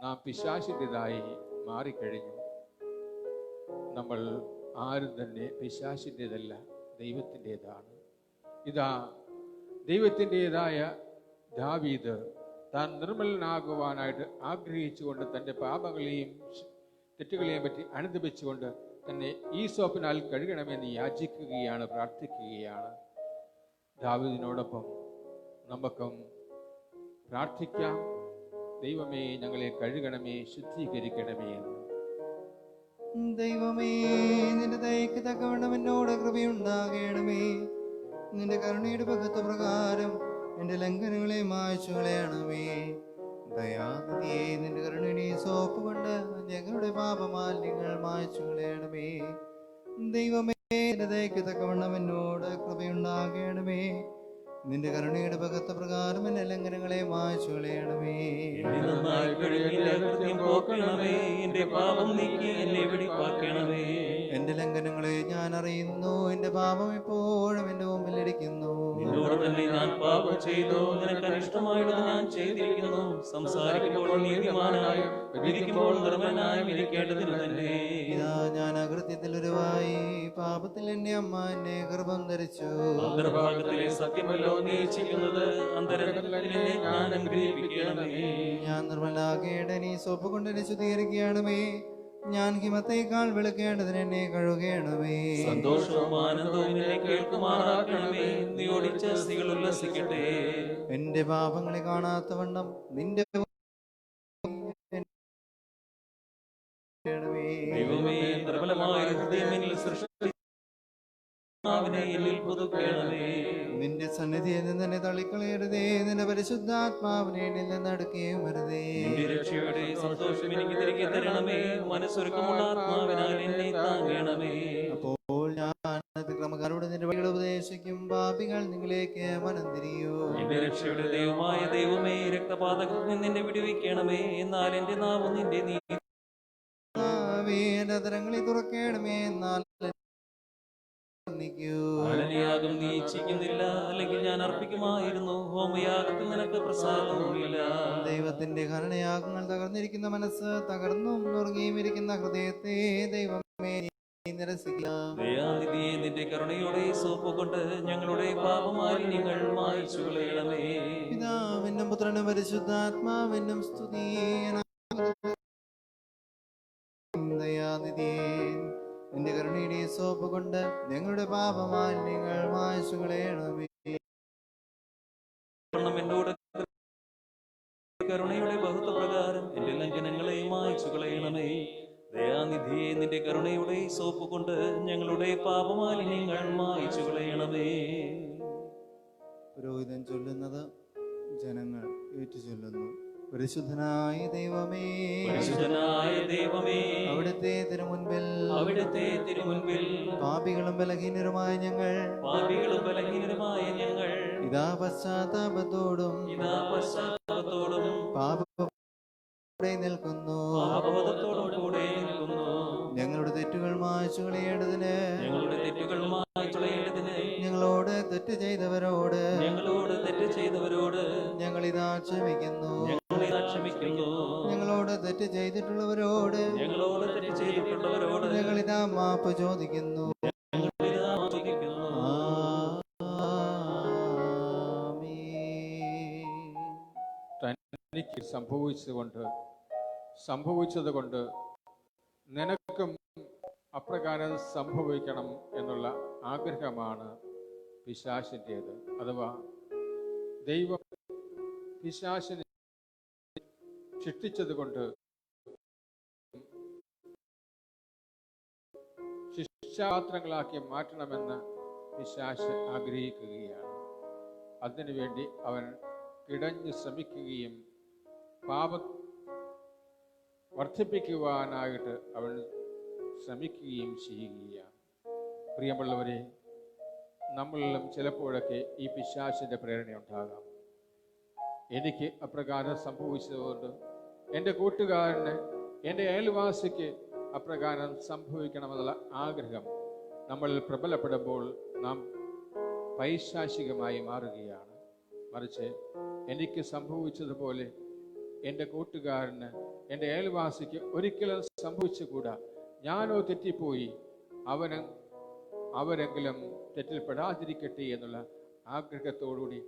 നാം പിശാചിൻ്റെതായി മാറിക്കഴിഞ്ഞു. നമ്മൾ ആരും തന്നെ പിശാചിൻ്റേതല്ല, ദൈവത്തിൻ്റെതാണ്. ഇതാ ദൈവത്തിൻ്റെതായ ദാവീദ് താൻ നിർമ്മലനാകുവാനായിട്ട് ആഗ്രഹിച്ചുകൊണ്ട് തൻ്റെ പാപങ്ങളെയും തെറ്റുകളെയും പറ്റി അനുദപിച്ചുകൊണ്ട് തന്നെ ഈസോപ്പിനാൽ കഴുകണമെന്ന് യാചിക്കുകയാണ്, പ്രാർത്ഥിക്കുകയാണ്. ദാവീദിനോടൊപ്പം നമുക്കും പ്രാർത്ഥിക്കാം, ദൈവമേ ഞങ്ങളെ കഴുകണമേ, ശുദ്ധീകരിക്കണമേ എന്ന്. ദൈവമേ, നിന്റെ ദയക്ക് തക്കവണ്ണം എന്നോട് കൃപയുണ്ടാകണമേ. നിന്റെ കരുണയുടെ ഭക്ത പ്രകാരം എന്റെ ലംഘനങ്ങളെ മായ്ച്ചു കളയണമേ. ദയാനിധിയെ, നിന്റെ കരുണയുടെ സോപ്പ് കൊണ്ട് ഞങ്ങളുടെ പാപമാലിന്യങ്ങൾ മായ്ച്ചു കളയണമേ. ദൈവമേ, നിന്റെ ദയക്ക് തക്കവണ്ണം എന്നോട് കൃപയുണ്ടാകണമേ. നിന്റെ കരുണയുടെ ഭക്ത പ്രകാരം എന്റെ ലംഘനങ്ങളെ മായ്ച്ചു കളയണമേ. എന്റെ ലംഘനങ്ങളെ ഞാൻ അറിയുന്നു, എന്റെ പാപം എപ്പോഴും എന്റെ മുമ്പിൽ ഇരിക്കുന്നു. ഞാൻ പാപം ചെയ്തു, നിനക്ക് അനിഷ്ടമായത് ഞാൻ ചെയ്തിരിക്കുന്നു. സംസാരിക്കുമ്പോൾ നീതിമാനായും വിധിക്കുമ്പോൾ നിർമ്മലനായും ഇരിക്കേണ്ടതിന് തന്നെ. ഇതാ ഞാൻ അകൃത്യത്തിൽ ഉരുവായി, പാപത്തിൽ എന്റെ അമ്മ എന്നെ ഗർഭം ധരിച്ചു. അന്തർഭാഗത്തിലെ സത്യമല്ലോ നീ ഇച്ഛിക്കുന്നത്, അന്തരംഗത്തിലെ ഞാൻ അനുഗ്രഹിപ്പിക്കണമേ. ഞാൻ നിർമ്മലാകേണ്ട നീ സോപ്പ് കൊണ്ട് എന്നെ ശുദ്ധീകരിക്കണമേ. ഞാൻ ഹിമത്തേക്കാൾ വെളുക്കേണ്ടതിന് എന്നെ കഴുകണമേ. സന്തോഷവും ആനന്ദവും എന്നെ കേൾക്കുമാറാക്കണമേ. നീ ഓടിച്ച സ്ത്രീകൾ ഉല്ലസിക്കട്ടെ. എന്റെ പാപങ്ങളെ കാണാത്തവണ്ണം നിന്റെ ദൈവമേ, നിർമ്മലമായ ഹൃദയം എന്നിൽ സൃഷ്ടി, എന്നിൽ പുതുക്കണമേ. നിന്റെ സന്നിധിയിൽ നിന്ന് തന്നെ തള്ളിക്കളയരുതേ. നിന്റെ പരിശുദ്ധാത്മാവിനെ എന്നിൽ നിന്ന് അടുക്കുകയും വരുതേ. രക്ഷയുടെ സന്തോഷം എനിക്ക് തിരികെ തരണമേ. മനസ്സൊരുക്കമുള്ള ആത്മാവിനാൽ എന്നെ താങ്ങണമേ. അപ്പോൾ ഞാൻ അതിക്രമക്കാരോട് നിന്റെ വഴികൾ ഉപദേശിക്കും, പാപികൾ നിങ്ങളിലേക്ക് മനം തിരിയൂ. എന്റെ രക്ഷയുടെ ദൈവമായ ദൈവമേ, രക്തപാതകത്തിൽ നിന്ന് എന്നെ വിടുവിക്കണമേ. എന്നാൽ എന്റെ നാവ് നിന്റെ അതരങ്ങളെ തുറക്കണമേ. എന്നാൽ യാഗം നീ ഇച്ഛിക്കുന്നില്ല, അല്ലെങ്കിൽ ഞാൻ അർപ്പിക്കുമായിരുന്നു. ഹോമയാഗത്തിൽ നിനക്ക് പ്രസാദവുമില്ല. ദൈവത്തിന്റെ കരുണയാഗങ്ങൾ തകർന്നിരിക്കുന്ന മനസ്സ്, തകർന്നും നുറുങ്ങിയും ഇരിക്കുന്ന ഹൃദയത്തെ ദൈവമേ ദയാനിധിയെ, നിന്റെ കരുണയോടെ സോപ്പ് കൊണ്ട് ഞങ്ങളുടെ പാപമാലിന്യങ്ങൾ മായ്ച്ചു കളയണമേ. പിതാവിനും പുത്രനും പരിശുദ്ധാത്മാവിനും സ്തുതി. ദയാനിധിയെ, നിന്റെ കരുണയുടെ സോപ്പ് കൊണ്ട് ഞങ്ങളുടെ പാപമാലിന്യങ്ങൾ മായ്ച്ചു കളയണമേ. എന്നോട് കരുണയുടെ ബഹുത്വപ്രകാരം എന്റെ ലംഘനങ്ങളെ മായ്ച്ചു കളയണമേ. ദയാനിധിയെ, നിന്റെ കരുണയുടെ സോപ്പ് കൊണ്ട് ഞങ്ങളുടെ പാപമാലിന്യങ്ങൾ മായ്ച്ചു കളയണമേ. പുരോഹിതൻ ചൊല്ലുന്നത് ജനങ്ങൾ ഏറ്റു ചൊല്ലുന്നു. പരിശുദ്ധനായ ദൈവമേ, പരിശുദ്ധനായ ദൈവമേ, അവിടുത്തെ തിരുമുൻപിൽ പാപികളും ബലഹീനരുമായ ഞങ്ങൾ ഇതാ പശ്ചാത്താപത്തോടും പാപ കൂടെ നിൽക്കുന്നു. പാപബോധത്തോടും കൂടെ നിൽക്കുന്നു. ഞങ്ങളുടെ തെറ്റുകൾ മായ്ച്ചു കളയേണ്ടതിന് ഞങ്ങളുടെ തെറ്റുകൾ മായ്ച്ചു കളയേണ്ടതിന് ഞങ്ങളോട് തെറ്റ് ചെയ്തവരോട് ഞങ്ങളിതാ ക്ഷമിക്കുന്നു. ക്ഷമിക്കുന്നു. ഞങ്ങളോട് തെറ്റ് ചെയ്തിട്ടുള്ളവരോട് ഞങ്ങളിതാ മാപ്പ് ചോദിക്കുന്നു. തനിക്ക് സംഭവിച്ചത് കൊണ്ട് നിനക്കും അപ്രകാരം സംഭവിക്കണം എന്നുള്ള ആഗ്രഹമാണ് പിശാചിൻ്റേത്. അഥവാ ദൈവം പിശാചിനെ സൃഷ്ടിച്ചത് കൊണ്ട് ശിക്ഷാപാത്രങ്ങളാക്കി മാറ്റണമെന്ന് പിശാച് ആഗ്രഹിക്കുകയാണ്. അതിനുവേണ്ടി അവൻ കിടഞ്ഞു ശ്രമിക്കുകയും പാപം വർദ്ധിപ്പിക്കുവാനായിട്ട് അവൻ ശ്രമിക്കുകയും ചെയ്യുകയാണ്. പ്രിയമുള്ളവരെ, നമ്മളിലും ചിലപ്പോഴൊക്കെ ഈ പിശാചിൻ്റെ പ്രേരണയുണ്ടാകാം. എനിക്ക് അപ്രകാരം സംഭവിച്ചതുകൊണ്ട് എൻ്റെ കൂട്ടുകാരന്, എൻ്റെ അയൽവാസിക്ക് അപ്രകാരം സംഭവിക്കണമെന്നുള്ള ആഗ്രഹം നമ്മളിൽ പ്രബലപ്പെടുമ്പോൾ നാം പൈശാചികമായി മാറുകയാണ്. മറിച്ച് എനിക്ക് സംഭവിച്ചതുപോലെ എൻ്റെ കൂട്ടുകാരന്, എൻ്റെ അയൽവാസിക്ക് ഒരിക്കലും സംഭവിച്ചുകൂടാ, ഞാനോ തെറ്റിപ്പോയി, അവരെങ്കിലും തെറ്റിൽപ്പെടാതിരിക്കട്ടെ എന്നുള്ള ആഗ്രഹത്തോടുകൂടി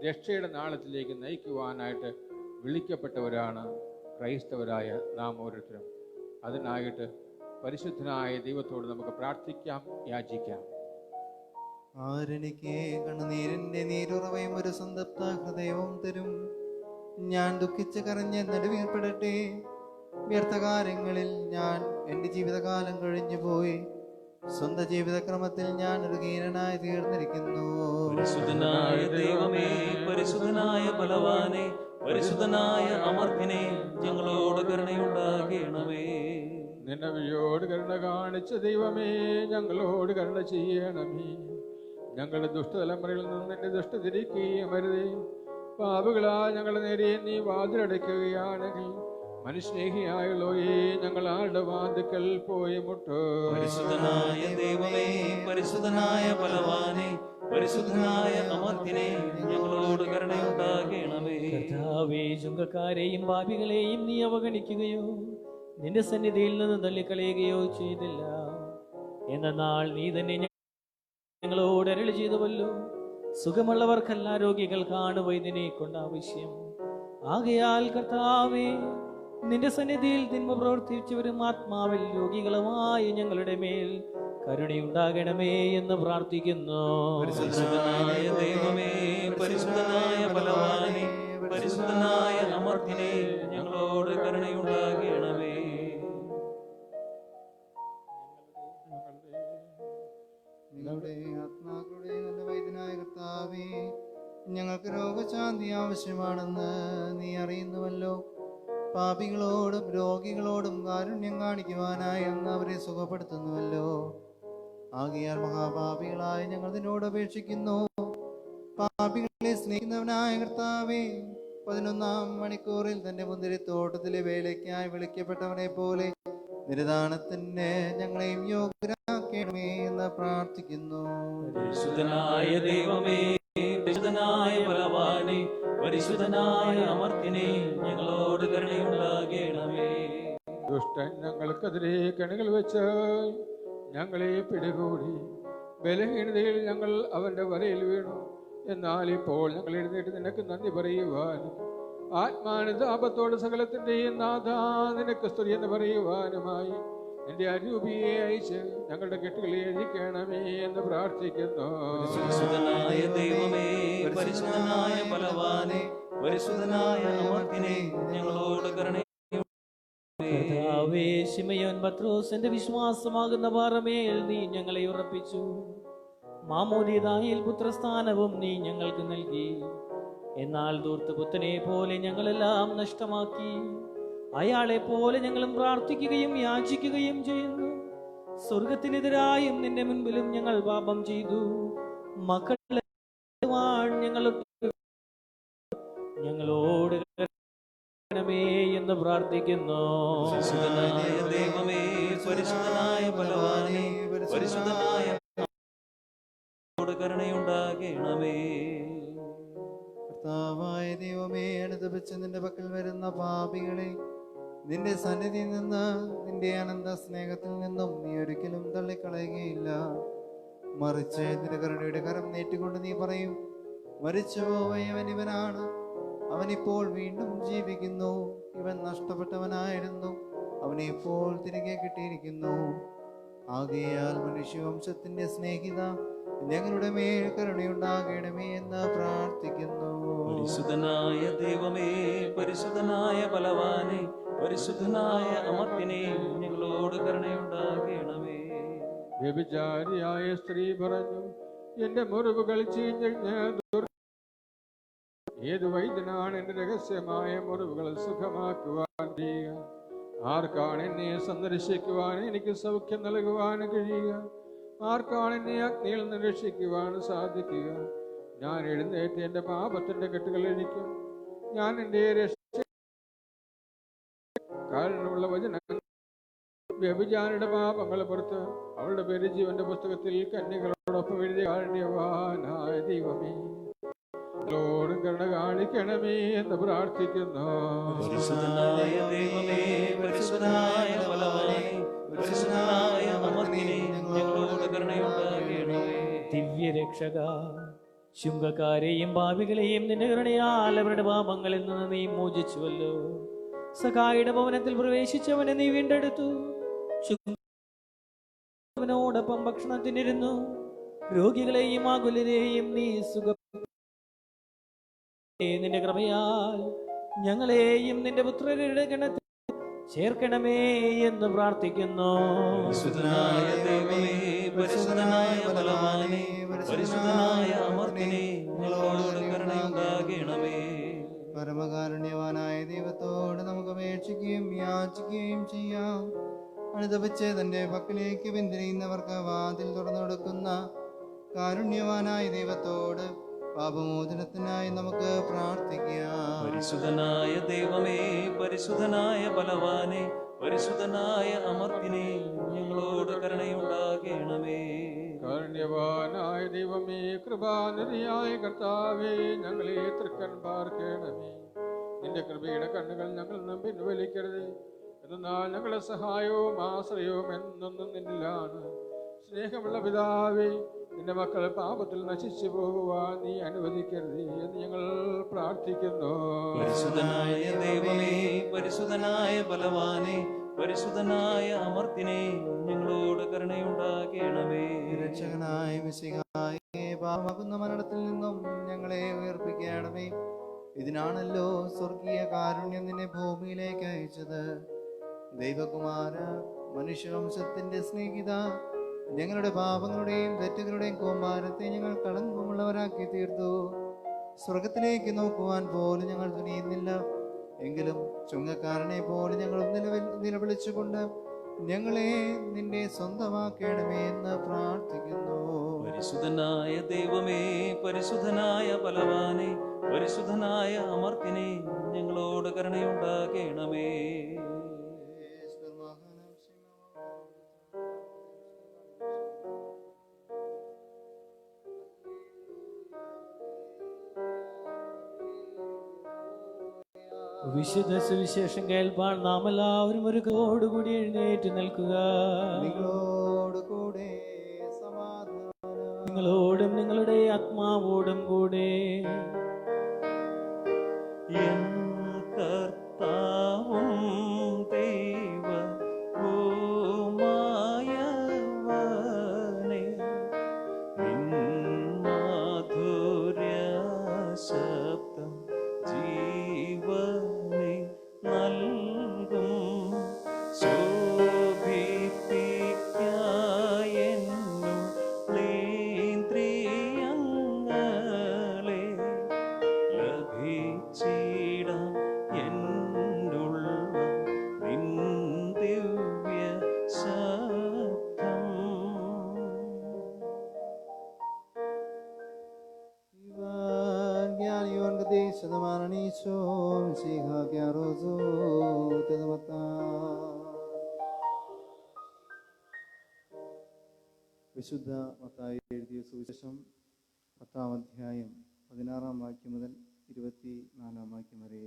രക്ഷയുടെ നാളത്തിലേക്ക് നയിക്കുവാനായിട്ട് വിളിക്കപ്പെട്ടവരാണ് ക്രൈസ്തവരായ നാം ഓരോരുത്തരും. അതിനായിട്ട് പരിശുദ്ധനായ ദൈവത്തോട് നമുക്ക് പ്രാർത്ഥിക്കാം, യാചിക്കാം. ആരെനിക്ക് കണ്ണുനീരിന്റെ നീരുറവയും ഒരു സന്തപ്ത ഹൃദയവും തരും. ഞാൻ ദുഃഖിച്ച് കരഞ്ഞ് നെടുവീർപ്പെടട്ടെ. വ്യർത്ഥകാര്യങ്ങളിൽ ഞാൻ എൻ്റെ ജീവിതകാലം കഴിഞ്ഞുപോയി. സ്വന്തം ജീവിതക്രമത്തിൽ ഞാൻ ഒരു ഹീനനായി തീർന്നിരിക്കുന്നു. പരിശുദ്ധനായ ദൈവമേ, പരിശുദ്ധനായ ബലവാനെ, പരിശുദ്ധനായ അമർത്തിനെ, ഞങ്ങളോട് കരുണയുണ്ടാകണമേ. നിന്നവിയോട് കരുണ കാണിച്ച ദൈവമേ, ഞങ്ങളോട് കരുണ ചെയ്യണമേ. ഞങ്ങളുടെ ദുഷ്ടതലമുറയിൽ നിന്ന് നിന്റെ ദുഷ്ട തിരിക്കുകയും അരുതേ. പാപികളാ ഞങ്ങളുടെ നേരെ നീ വാതിലടയ്ക്കുകയാണെങ്കിൽ മനുഷ്യേഹിയായുള്ളോയെ ഞങ്ങൾ ആരുടെ വാതിക്കൽ പോയി മുട്ടോ. പരിശുദ്ധനായ ദൈവമേ, പരിശുദ്ധനായ ബലവാനെ, പരിശുദ്ധനായ അമർത്തിനെ, ഞങ്ങളോട് കരുണയുണ്ടാകണമേ. കർത്താവേ, ചുങ്കക്കാരെയും പാപികളെയും നീ അവഗണിക്കുകയോ നിന്റെ സന്നിധിയിൽ നിന്ന് തള്ളിക്കളയുകയോ ചെയ്തില്ല. എന്നാൽ നീ തന്നെ ഞങ്ങളോട് അരുളി ചെയ്തുവല്ലോ, സുഖമുള്ളവർക്കല്ല രോഗികൾക്കാണ് വൈദ്യനെ കൊണ്ട് ആവശ്യം. ആകയാൽ കർത്താവേ, നിന്റെ സന്നിധിയിൽ തിന്മ പ്രവർത്തിച്ചവരും ആത്മാവിൽ രോഗികളുമായ ഞങ്ങളുടെ മേൽ കരുണയുണ്ടാകണമേ എന്ന് പ്രാർത്ഥിക്കുന്നു. പരിശുദ്ധനായ ദൈവമേ, പരിശുദ്ധനായ ബലവാനെ, പരിശുദ്ധനായ അമർത്തിനെ, ഞങ്ങളോട് കരുണയുണ്ടാകണമേ. നിങ്ങളുടെ ആത്മാക്കളുടെ നല്ല വൈദ്യനായ കർത്താവേ, ഞങ്ങൾക്ക് രോഗശാന്തി ആവശ്യമാണെന്ന് നീ അറിയുന്നുവല്ലോ. പാപികളോടും രോഗികളോടും കാരുണ്യം കാണിക്കുവാനായി അങ്ങ് അവരെ സുഖപ്പെടുത്തുന്നുവല്ലോ. ആകയാൽ മഹാപാപികളായ ഞങ്ങൾ നിന്നോട് അപേക്ഷിക്കുന്നു. പാപികളെ സ്നേഹിക്കുന്നവനായ കർത്താവേ, 11-ാം മണിക്കൂറിൽ തന്റെ മുന്തിരിത്തോട്ടത്തിലെ വേലയ്ക്കായി വിളിക്കപ്പെട്ടവനെ പോലെ നിരുദാനത്തിന് ഞങ്ങളെയും യോഗ്യരാക്കണമേ എന്ന് പ്രാർത്ഥിക്കുന്നു. പരിശുദ്ധനായ ദൈവമേ, പരിശുദ്ധനായ ബലവാനെ, പരിശുദ്ധനായ അമർത്തിനെ, ഞങ്ങളോട് കരുണയുണ്ടാകണമേ. ദുഷ്ടൻ ഞങ്ങൾക്കെതിരെ കണികൾ വെച്ച് ഞങ്ങളെ പിടികൂടി. ബലഹീനതയിൽ ഞങ്ങൾ അവന്റെ വലയിൽ വീണു. എന്നാൽ ഇപ്പോൾ ഞങ്ങൾ എഴുന്നേറ്റ് നിനക്ക് നന്ദി പറയുവാനും ആത്മാനുതാപത്തോട് സകലത്തിന്റെയും നാഥ നിനക്ക് സ്തുതി എന്ന് പറയുവാനുമായി എന്റെ അരൂപിയെ അയച്ച് ഞങ്ങളുടെ കെട്ടുകളെ എഴുതിക്കണമേ എന്ന് പ്രാർത്ഥിക്കുന്നു. പരിശുദ്ധനായ ദൈവമേ, പരിശുദ്ധനായ ബലവാനെ, പരിശുദ്ധനായ അമർത്തിനെ, ഞങ്ങളോട് കരുണയുണ്ടാകണമേ. കർത്താവേ, ശിമയോൻ പത്രോസിന്റെ വിശ്വാസമാകുന്ന പാറമേൽ നീ ഞങ്ങളെ ഉറപ്പിച്ചു. മാമോദീദായിൽ പുത്രസ്ഥാനവും നീ ഞങ്ങൾക്ക് നൽകി. എന്നാൽ ധൂർത്തപുത്രനെ പോലെ ഞങ്ങളെല്ലാം നഷ്ടമാക്കി. അയാളെ പോലെ ഞങ്ങളും പ്രാർത്ഥിക്കുകയും യാചിക്കുകയും ചെയ്യുന്നു. സ്വർഗത്തിനെതിരായും നിന്റെ മുൻപിലും ഞങ്ങൾ പാപം ചെയ്തു. മക്കളെ ഞങ്ങളോട് എന്ന് പ്രാർത്ഥിക്കുന്നു. പരിശുദ്ധനായ ദൈവമേ, പരിശുദ്ധനായ ബലവാനേ, പരിശുദ്ധനായ കരുണയുണ്ടാകണമേ. കർത്താവായ ദൈവമേ, അനുതപിച്ച് നിന്റെ പക്കൽ വരുന്ന പാപികളെ നിന്റെ സന്നിധിയിൽ നിന്ന്, നിന്റെ അനന്ത സ്നേഹത്തിൽ നിന്നും നീ ഒരിക്കലും തള്ളിക്കളയുകയില്ല. മറിച്ച് നിന്റെ കരുണയുടെ കരം നീട്ടിക്കൊണ്ട് നീ പറയും, മരിച്ചുപോയവൻ ഇവനാണ്, അവനിപ്പോൾ വീണ്ടും ജീവിക്കുന്നു. ഇവൻ നഷ്ടപ്പെട്ടവനായിരുന്നു, അവനെ ഇപ്പോൾ തിരികെ കിട്ടിയിരിക്കുന്നു. ആകയാൽ മനുഷ്യവംശത്തിന്റെ സ്നേഹിത, ഞങ്ങളുടെ മേൽ കരുണയുണ്ടാകണമേ എന്ന് പ്രാർത്ഥിക്കുന്നു. പരിശുദ്ധനായ ദൈവമേ, പരിശുദ്ധനായ ബലവാനേ, പരിശുദ്ധനായ അമർത്തിനെ, ഞങ്ങളോട് കരുണയുണ്ടാകണമേ. വ്യഭിചാരിയായ സ്ത്രീ പറഞ്ഞു, എന്റെ മുറിവുകൾ ചീഞ്ഞ് ഏത് വൈദ്യനാണ് എന്റെ രഹസ്യമായ മുറിവുകൾ സുഖമാക്കുവാൻ കഴിയുക? ആർക്കാണ് എന്നെ സന്ദർശിക്കുവാൻ എനിക്ക് സൗഖ്യം നൽകുവാൻ കഴിയുക? ആർക്കാണ് എന്നെ അഗ്നിയിൽ നിന്ന് രക്ഷിക്കുവാൻ സാധിക്കുക? ഞാൻ എഴുന്നേറ്റ് എന്റെ പാപത്തിന്റെ കെട്ടുകൾ അഴിക്കും. ഞാൻ എന്റെ കാരണമുള്ള വചനങ്ങൾ വ്യഭിചാരിയുടെ പാപങ്ങൾ പുറത്ത് അവളുടെ പേര് ജീവന്റെ പുസ്തകത്തിൽ കന്യകളോടൊപ്പം എഴുതിയ കാരുണ്യവാനായ ദൈവമേ, ോടും കരുണ കാണിക്കണമേ എന്ന് പ്രാർത്ഥിക്കുന്നു. പരിശുദ്ധനായ ദൈവമേ, പരിശുദ്ധനായ ബലവാനേ, പരിശുദ്ധനായ അമർത്തിനെ, ഞങ്ങളോട് കരുണയുണ്ടാകണമേ. ദിവ്യരക്ഷക, ശുംഭക്കാരെയും പാപികളെയും നിന്റെ കരുണയാൽ അവരുടെ പാപങ്ങളിൽ നിന്ന് നീ മോചിച്ചുവല്ലോ. സഖായിയുടെ ഭവനത്തിൽ പ്രവേശിച്ചവനെ നീ വീണ്ടെടുത്തു. അവനോടൊപ്പം ഭക്ഷണത്തിനിരുന്നു. രോഗികളെയും ആകുലരെയും നീ നിന്റെ കൃപയാൽ ഞങ്ങളെയും നിന്റെ പുത്രരുടെ ഗണത്തിൽ ചേർക്കണമേ എന്ന് പ്രാർത്ഥിക്കുന്നു. പരിശുദ്ധനായ ദൈവമേ, പരിശുദ്ധനായ ബലവാനേ, പരിശുദ്ധനായ അമർത്തിനെ, ഞങ്ങളോട് കരുണയുണ്ടാകണമേ. പരമകാരുണ്യവാനായ ദൈവത്തോട് നമുക്ക് അപേക്ഷിക്കുകയും യാചിക്കുകയും ചെയ്യാം. അനുതപിച്ച് തന്റെ പക്കലേക്ക് പിന്തിരിയുന്നവർക്ക് വാതിൽ തുറന്നു കൊടുക്കുന്ന കാരുണ്യവാനായ ദൈവത്തോട് പാപമോചനത്തിനായി നമുക്ക് പ്രാർത്ഥിക്കാം. പരിശുദ്ധനായ ദൈവമേ, പരിശുദ്ധനായ ബലവാനേ, പരിശുദ്ധനായ അമർത്തിനെ, ഞങ്ങളോട് കരുണയുണ്ടാകണമേ. കാരുണ്യവാനായ ദൈവമേ, കൃപാനിധിയായ കർത്താവേ, ഞങ്ങളെ തൃക്കൺ പാർക്കണമേ. നിന്റെ കൃപയുടെ കണ്ണുകൾ ഞങ്ങൾ പിൻവലിക്കരുത്. എന്നാൽ ഞങ്ങളുടെ സഹായവും ആശ്രയവും എന്നൊന്നും നിന്നിലാണ്. സ്നേഹമുള്ള പിതാവേ, നിന്റെ മക്കൾ പാപത്തിൽ നശിച്ചു പോകുവാൻ നീ അനുവദിക്കരുത് എന്ന് ഞങ്ങൾ പ്രാർത്ഥിക്കുന്നു. പരിശുദ്ധനായ ദൈവമേ, പരിശുദ്ധനായ ബലവാനേ, പരിശുദ്ധനായ അമർത്തിനെ, ഞങ്ങളോട് കരുണയുണ്ടാകണമേ. രക്ഷകനായ മിശിഹായേ, പാപമാകുന്ന മരണത്തിൽ നിന്നും ഞങ്ങളെ ഉയർപ്പിക്കണമേ. ഇതിനാണല്ലോ സ്വർഗീയ കാരുണ്യം നിന്നെ ഭൂമിയിലേക്ക് അയച്ചത്. ദൈവകുമാര, മനുഷ്യവംശത്തിന്റെ സ്നേഹിത, ഞങ്ങളുടെ പാപങ്ങളുടെയും തെറ്റുകളുടെയും കൂമ്പാരത്തെ ഞങ്ങൾ കളങ്കമുള്ളവരാക്കി തീർത്തു. സ്വർഗത്തിലേക്ക് നോക്കുവാൻ പോലും ഞങ്ങൾ തുനിയുന്നില്ല. എങ്കിലും ചുങ്കക്കാരനെ പോലെ ഞങ്ങൾ നിലവിളിച്ചുകൊണ്ട് ഞങ്ങളെ നിന്റെ സ്വന്തമാക്കണമേ എന്ന് പ്രാർത്ഥിക്കുന്നു. പരിശുദ്ധനായ ദൈവമേ, പരിശുദ്ധനായ ബലവാനേ, പരിശുദ്ധനായ അമർത്തിനെ, ഞങ്ങളോട് കരുണയുണ്ടാകണമേ. വിശുദ്ധ സുവിശേഷം കേൾപ്പാൻ നാം എല്ലാവരും ഒരു കോടുകൂടി എഴുന്നേറ്റ് നിൽക്കുക. നിങ്ങളോടുകൂടെ സമാധാനം, നിങ്ങളോടും നിങ്ങളുടെ ആത്മാവോടും കൂടെ. എൻ കർത്താവും ദൈവവുമായവനേ, നിൻ മാധുര്യ ശബ്ദം ജീവനെ നൽകും. ശോഭിപ്പിക്കായെന്നുള്ളേന്ദ്രിയങ്ങളെ ലഭിച്ചിട വിശുദ്ധ മത്തായി എഴുതിയ സുവിശേഷം 10-ാം അധ്യായം 16-ാം വാക്യം മുതൽ 24-ാം വാക്യം വരെ.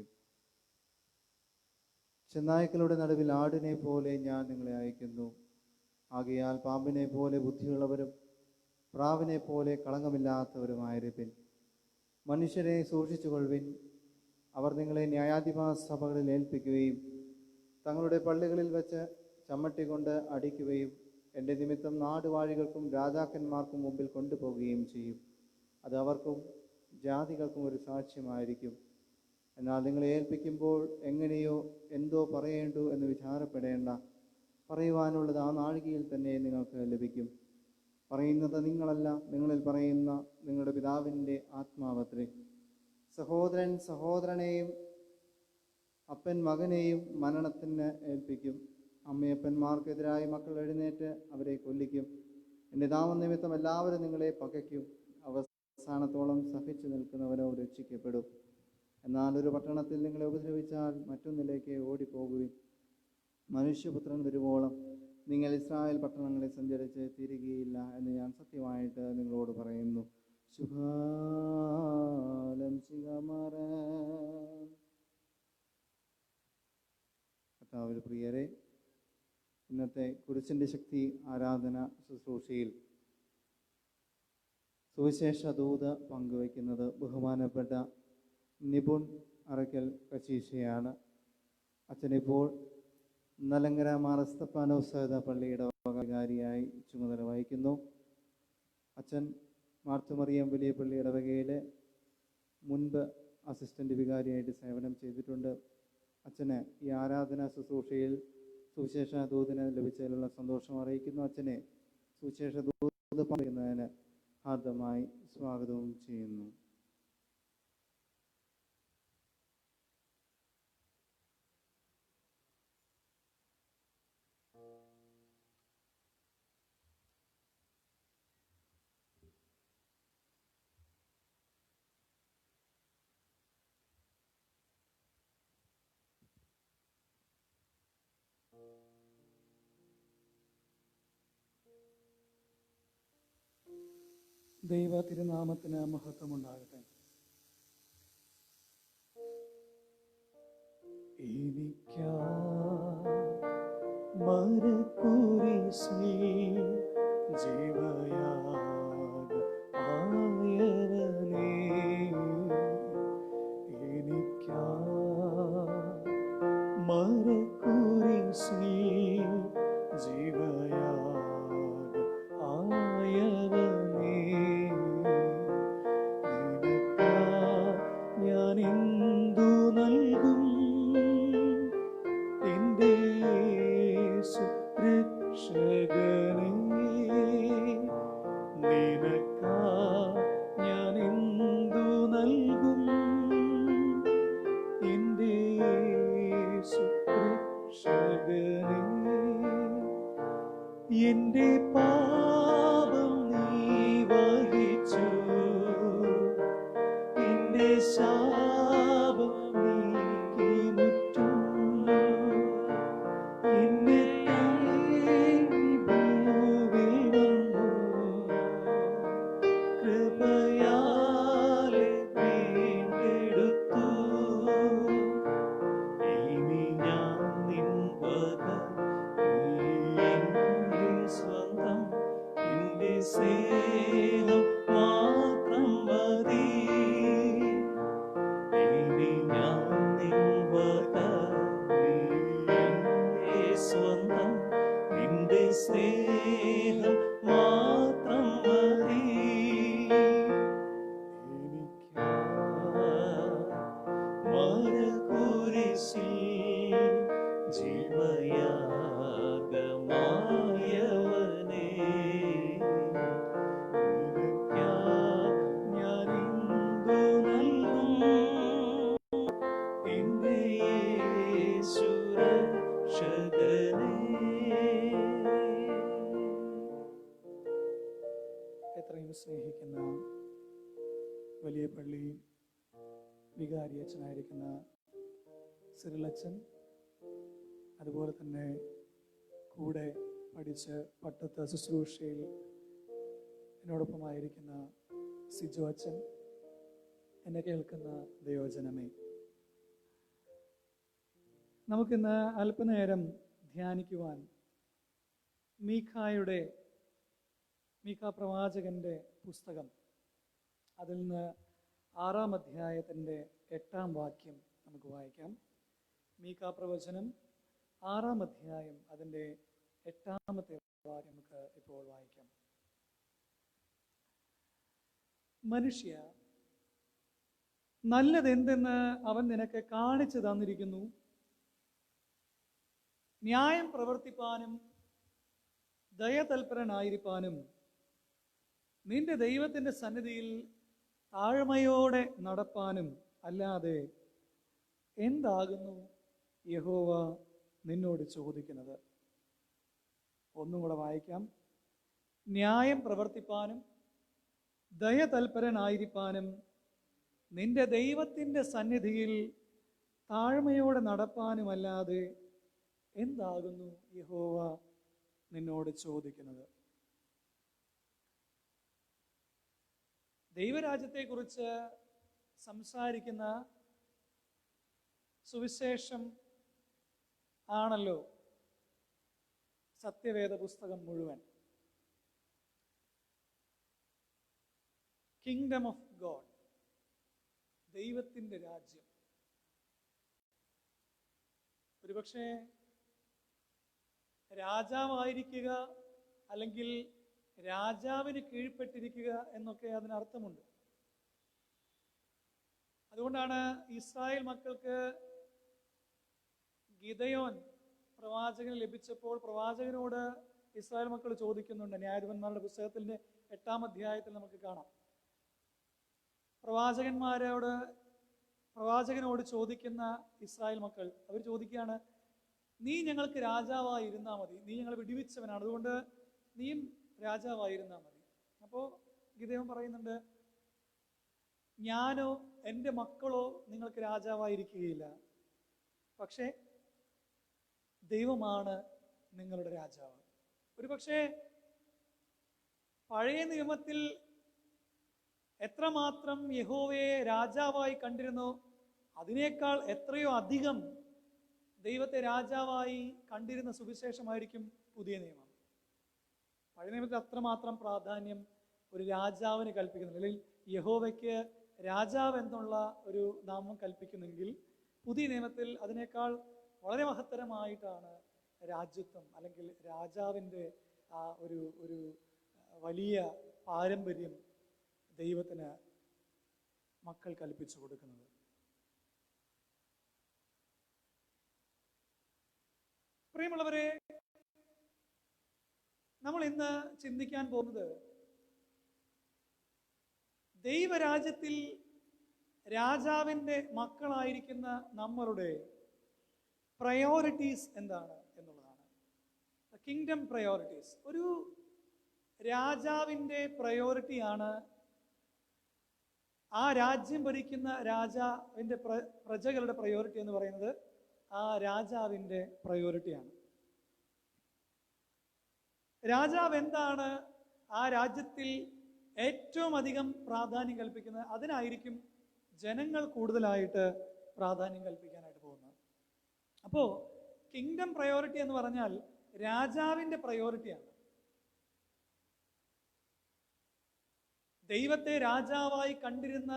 ചെന്നായ്ക്കളുടെ നടുവിൽ ആടിനെ പോലെ ഞാൻ നിങ്ങളെ അയക്കുന്നു. ആകയാൽ പാമ്പിനെ പോലെ ബുദ്ധിയുള്ളവരും പ്രാവിനെ പോലെ കളങ്കമില്ലാത്തവരുമായിരിപ്പിൻ. മനുഷ്യരെ സൂക്ഷിച്ചുകൊള്ളുവിൻ. അവർ നിങ്ങളെ ന്യായാധിപ സഭകളിൽ ഏൽപ്പിക്കുകയും തങ്ങളുടെ പള്ളികളിൽ വെച്ച് ചമ്മട്ടി കൊണ്ട് അടിക്കുകയും എൻ്റെ നിമിത്തം നാടുവാഴികൾക്കും രാജാക്കന്മാർക്കും മുമ്പിൽ കൊണ്ടുപോവുകയും ചെയ്യും. അത് അവർക്കും ജാതികൾക്കും ഒരു സാക്ഷ്യമായിരിക്കും. എന്നാൽ നിങ്ങളെ ഏൽപ്പിക്കുമ്പോൾ എങ്ങനെയോ എന്തോ പറയേണ്ടു എന്ന് വിചാരപ്പെടേണ്ട. പറയുവാനുള്ളത് ആ നാഴികയിൽ തന്നെ നിങ്ങൾക്ക് ലഭിക്കും. പറയുന്നത് നിങ്ങളല്ല, നിങ്ങളിൽ പറയുന്ന നിങ്ങളുടെ പിതാവിൻ്റെ ആത്മാവത്രേ. സഹോദരൻ സഹോദരനെയും അപ്പൻ മകനെയും മരണത്തിന് ഏൽപ്പിക്കും. അമ്മയപ്പന്മാർക്കെതിരായി മക്കൾ എഴുന്നേറ്റ് അവരെ കൊല്ലിക്കും. എൻ്റെ നാമനിമിത്തം എല്ലാവരും നിങ്ങളെ പകയ്ക്കും. അവസാനത്തോളം സഹിച്ചു നിൽക്കുന്നവരോ രക്ഷിക്കപ്പെടും. എന്നാൽ ഒരു പട്ടണത്തിൽ നിങ്ങളെ ഉപദ്രവിച്ചാൽ മറ്റൊന്നിലേക്ക് ഓടിപ്പോകുവിൻ. മനുഷ്യപുത്രൻ വരുവോളം നിങ്ങൾ ഇസ്രായേൽ പട്ടണങ്ങളെ സഞ്ചരിച്ച് തിരികെയില്ല എന്ന് ഞാൻ സത്യമായിട്ട് നിങ്ങളോട് പറയുന്നു. ശുഭാലം ശിവമര. കർത്താവിൽ പ്രിയരെ, ഇന്നത്തെ കുരിശിൻ്റെ ശക്തി ആരാധന ശുശ്രൂഷയിൽ സുവിശേഷ ദൂത് പങ്കുവയ്ക്കുന്നത് ബഹുമാനപ്പെട്ട നിപുൺ അറക്കൽ കച്ചീശയാണ്. അച്ഛനിപ്പോൾ നലങ്കര മാറസ്തപ്പാനോസേത പള്ളിയുടെ വികാരിയായി ചുമതല വഹിക്കുന്നു. അച്ഛൻ മാർത്തുമറിയം വലിയ പള്ളി ഇടവകയിലെ മുൻപ് അസിസ്റ്റൻ്റ് വികാരിയായിട്ട് സേവനം ചെയ്തിട്ടുണ്ട്. അച്ഛന് ഈ ആരാധനാ ശുശ്രൂഷയിൽ സുവിശേഷ ദൂതിന് ലഭിച്ചതിലുള്ള സന്തോഷം അറിയിക്കുന്നു. അച്ഛനെ സുവിശേഷ ദൂത് പറയുന്നതിന് ഹാർദമായി സ്വാഗതവും ചെയ്യുന്നു. ദൈവ തിരുനാമത്തിന് മഹത്വമുണ്ടാകട്ടെ. എന്റെ പാപം നീ വഹിച്ചു, എന്റെ ശാപം നീക്കി മുറ്റും, എന്നെ തേടി ഭൂവിൽ വന്നു, കൃപയാലെ വീണ്ടെടുത്തു. ഇനി ഞാൻ നിൻ വക, സ്വന്തം എന്റെ സ്നേഹം മാത്രം മതി. ഇനി ഞാൻ നിൻ വക, എന്റെ സ്വന്തം എന്റെ സ്നേഹം മാത്രം മതി. മരക്കുരിശിൽ ജീവയാഗമായവനേ, ഞാനെന്തു നൽകും എന്റെ യേശുരക്ഷകനേ. എത്രയും സ്നേഹിക്കുന്ന വലിയ പള്ളി വികാരി അച്ഛനായിരിക്കുന്ന സിറിലച്ചൻ, അതുപോലെ തന്നെ കൂടെ പഠിച്ച് പട്ടത്ത് ശുശ്രൂഷയിൽ എന്നോടൊപ്പമായിരിക്കുന്ന സിജോ അച്ഛൻ, എന്നെ കേൾക്കുന്ന ദൈവജനമേ, നമുക്കിന്ന് അല്പനേരം ധ്യാനിക്കുവാൻ മീഖ പ്രവാചകന്റെ പുസ്തകം, അതിൽ നിന്ന് 6-ാം അധ്യായത്തിൻ്റെ 8-ാം വാക്യം നമുക്ക് വായിക്കാം. മീഖ പ്രവചനം 6-ാം അധ്യായം അതിൻ്റെ 8-ാമത്തെ വാക്യം നമുക്ക് ഇപ്പോൾ വായിക്കാം. മനുഷ്യ, നല്ലതെന്തെന്ന് അവൻ നിനക്ക് കാണിച്ചു തന്നിരിക്കുന്നു. ന്യായം പ്രവർത്തിപ്പാനും ദയതൽപരനായിരിക്കാനും നിന്റെ ദൈവത്തിൻ്റെ സന്നിധിയിൽ താഴ്മയോടെ നടപ്പാനും അല്ലാതെ എന്താകുന്നു യഹോവ നിന്നോട് ചോദിക്കുന്നത്? ഒന്നും കൂടെ വായിക്കാം. ന്യായം പ്രവർത്തിപ്പാനും ദയതൽപരനായിരിക്കാനും നിന്റെ ദൈവത്തിൻ്റെ സന്നിധിയിൽ താഴ്മയോടെ നടപ്പാനുമല്ലാതെ എന്താകുന്നു യഹോവ നിന്നോട് ചോദിക്കുന്നത്? ദൈവരാജ്യത്തെക്കുറിച്ച് സംസാരിക്കുന്ന സുവിശേഷം ആണല്ലോ സത്യവേദ പുസ്തകം മുഴുവൻ. കിങ്ഡം ഓഫ് ഗോഡ്, ദൈവത്തിൻ്റെ രാജ്യം. ഒരുപക്ഷെ രാജാവായിരിക്കുക അല്ലെങ്കിൽ രാജാവിന് കീഴ്പ്പെട്ടിരിക്കുക എന്നൊക്കെ അതിനർത്ഥമുണ്ട്. അതുകൊണ്ടാണ് ഇസ്രായേൽ മക്കൾക്ക് ഗിദയോൻ പ്രവാചകൻ ലഭിച്ചപ്പോൾ പ്രവാചകനോട് ഇസ്രായേൽ മക്കൾ ചോദിക്കുന്നുണ്ട്. ന്യായാധിപന്മാരുടെ പുസ്തകത്തിൻ്റെ 8-ാം അധ്യായത്തിൽ നമുക്ക് കാണാം. പ്രവാചകനോട് ചോദിക്കുന്ന ഇസ്രായേൽ മക്കൾ, അവർ ചോദിക്കുകയാണ്, നീ ഞങ്ങൾക്ക് രാജാവായിരുന്നാൽ മതി, നീ ഞങ്ങളെ വിടുവിച്ചവനാണ്, അതുകൊണ്ട് നീയും രാജാവായിരുന്നാൽ മതി. അപ്പോൾ ഗിദയോൻ പറയുന്നുണ്ട്, ഞാനോ എൻ്റെ മക്കളോ നിങ്ങൾക്ക് രാജാവായിരിക്കുകയില്ല, പക്ഷേ ദൈവമാണ് നിങ്ങളുടെ രാജാവ്. ഒരു പക്ഷേ പഴയ നിയമത്തിൽ എത്രമാത്രം യഹോവയെ രാജാവായി കണ്ടിരുന്നോ അതിനേക്കാൾ എത്രയോ അധികം ദൈവത്തെ രാജാവായി കണ്ടിരുന്ന സുവിശേഷമായിരിക്കും പുതിയ നിയമം. പഴയ നിയമത്തിൽ അത്രമാത്രം പ്രാധാന്യം ഒരു രാജാവിന് കൽപ്പിക്കുന്നില്ല, അല്ലെങ്കിൽ യഹോവയ്ക്ക് രാജാവ് എന്നുള്ള ഒരു നാമം കൽപ്പിക്കുന്നെങ്കിൽ പുതിയ നിയമത്തിൽ അതിനേക്കാൾ വളരെ മഹത്തരമായിട്ടാണ് രാജ്യത്വം അല്ലെങ്കിൽ രാജാവിൻ്റെ ആ ഒരു വലിയ പാരമ്പര്യം ദൈവത്തിന് മക്കൾ കൽപ്പിച്ചു കൊടുക്കുന്നത്. പ്രിയമുള്ളവരെ, നമ്മൾ ഇന്ന് ചിന്തിക്കാൻ പോകുന്നത് ദൈവരാജ്യത്തിൽ രാജാവിൻ്റെ മക്കളായിരിക്കുന്ന നമ്മളുടെ പ്രയോറിറ്റീസ് എന്താണ് എന്നുള്ളതാണ്. Kingdom priorities. ഒരു രാജാവിൻ്റെ പ്രയോറിറ്റിയാണ് ആ രാജ്യം ഭരിക്കുന്ന രാജാവിൻ്റെ പ്രജകളുടെ പ്രയോറിറ്റി എന്ന് പറയുന്നത് ആ രാജാവിൻ്റെ പ്രയോറിറ്റിയാണ്. രാജാവ് എന്താണ് ആ രാജ്യത്തിൽ ഏറ്റവും അധികം പ്രാധാന്യം കൽപ്പിക്കുന്നത്, അതിനായിരിക്കും ജനങ്ങൾ കൂടുതലായിട്ട് പ്രാധാന്യം കൽപ്പിക്കാനായിട്ട് പോകുന്നത്. അപ്പോൾ കിങ്ഡം പ്രയോറിറ്റി എന്ന് പറഞ്ഞാൽ രാജാവിൻ്റെ പ്രയോറിറ്റിയാണ്. ദൈവത്തെ രാജാവായി കണ്ടിരുന്ന,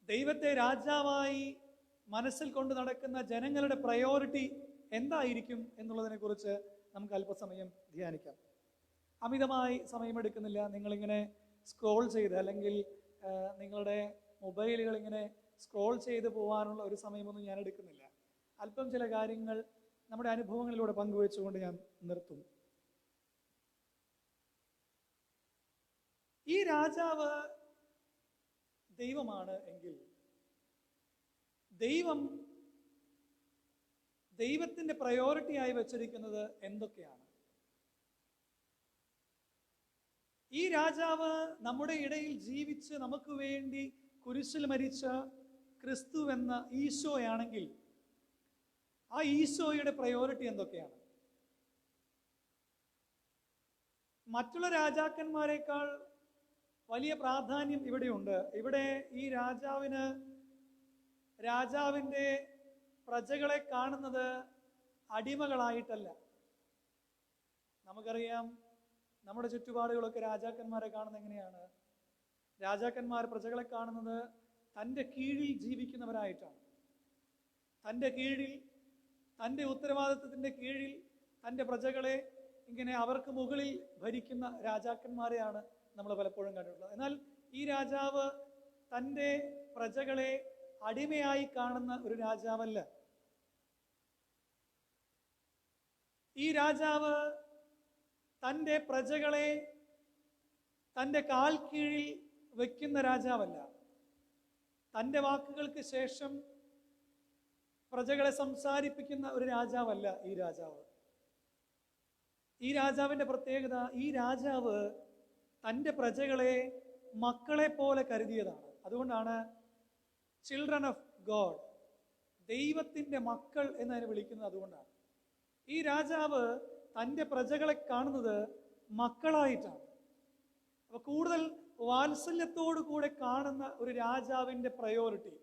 ദൈവത്തെ രാജാവായി മനസ്സിൽ കൊണ്ട് നടക്കുന്ന ജനങ്ങളുടെ പ്രയോറിറ്റി എന്തായിരിക്കും എന്നുള്ളതിനെ കുറിച്ച് നമുക്ക് അല്പസമയം ധ്യാനിക്കാം. അമിതമായി സമയമെടുക്കുന്നില്ല. നിങ്ങളിങ്ങനെ സ്ക്രോൾ ചെയ്ത് അല്ലെങ്കിൽ നിങ്ങളുടെ മൊബൈലുകൾ ഇങ്ങനെ സ്ക്രോൾ ചെയ്ത് പോകാനുള്ള ഒരു സമയമൊന്നും ഞാൻ എടുക്കുന്നില്ല. അല്പം ചില കാര്യങ്ങൾ നമ്മുടെ അനുഭവങ്ങളിലൂടെ പങ്കുവെച്ചുകൊണ്ട് ഞാൻ നിർത്തും. ഈ രാജാവ് ദൈവമാണ് എങ്കിൽ ദൈവത്തിന്റെ പ്രയോറിറ്റിയായി വെച്ചിരിക്കുന്നത് എന്തൊക്കെയാണ്? ഈ രാജാവ് നമ്മുടെ ഇടയിൽ ജീവിച്ച് നമുക്ക് വേണ്ടി കുരിശിൽ മരിച്ച ക്രിസ്തു എന്ന ഈശോയാണെങ്കിൽ ആ ഈശോയുടെ പ്രയോറിറ്റി എന്തൊക്കെയാണ്? മറ്റുള്ള രാജാക്കന്മാരെക്കാൾ വലിയ പ്രാധാന്യം ഇവിടെയുണ്ട്. ഇവിടെ ഈ രാജാവിൻ്റെ പ്രജകളെ കാണുന്നത് അടിമകളായിട്ടല്ല. നമുക്കറിയാം, നമ്മുടെ ചുറ്റുപാടുകളൊക്കെ രാജാക്കന്മാരെ കാണുന്നത് എങ്ങനെയാണ്? രാജാക്കന്മാർ പ്രജകളെ കാണുന്നത് തൻ്റെ കീഴിൽ ജീവിക്കുന്നവരായിട്ടാണ്. തൻ്റെ കീഴിൽ, തൻ്റെ ഉത്തരവാദിത്വത്തിൻ്റെ കീഴിൽ തൻ്റെ പ്രജകളെ ഇങ്ങനെ അവർക്ക് മുകളിൽ ഭരിക്കുന്ന രാജാക്കന്മാരെയാണ് നമ്മൾ പലപ്പോഴും കണ്ടിട്ടുള്ളത്. എന്നാൽ ഈ രാജാവ് തൻ്റെ പ്രജകളെ അടിമയായി കാണുന്ന ഒരു രാജാവല്ല. ഈ രാജാവ് തൻ്റെ പ്രജകളെ തൻ്റെ കാൽ കീഴിൽ വയ്ക്കുന്ന രാജാവല്ല. തൻ്റെ വാക്കുകൾക്ക് ശേഷം പ്രജകളെ സംസാരിപ്പിക്കുന്ന ഒരു രാജാവല്ല ഈ രാജാവ്. ഈ രാജാവിൻ്റെ പ്രത്യേകത, ഈ രാജാവ് തൻ്റെ പ്രജകളെ മക്കളെ പോലെ കരുതിയതാണ്. അതുകൊണ്ടാണ് ചിൽഡ്രൻ ഓഫ് ഗോഡ്, ദൈവത്തിൻ്റെ മക്കൾ എന്നതിനെ വിളിക്കുന്നത്. അതുകൊണ്ടാണ് ഈ രാജാവ് തൻ്റെ പ്രജകളെ കാണുന്നത് മക്കളായിട്ടാണ്. അപ്പൊ കൂടുതൽ വാത്സല്യത്തോടു കൂടെ കാണുന്ന ഒരു രാജാവിൻ്റെ പ്രയോറിറ്റി,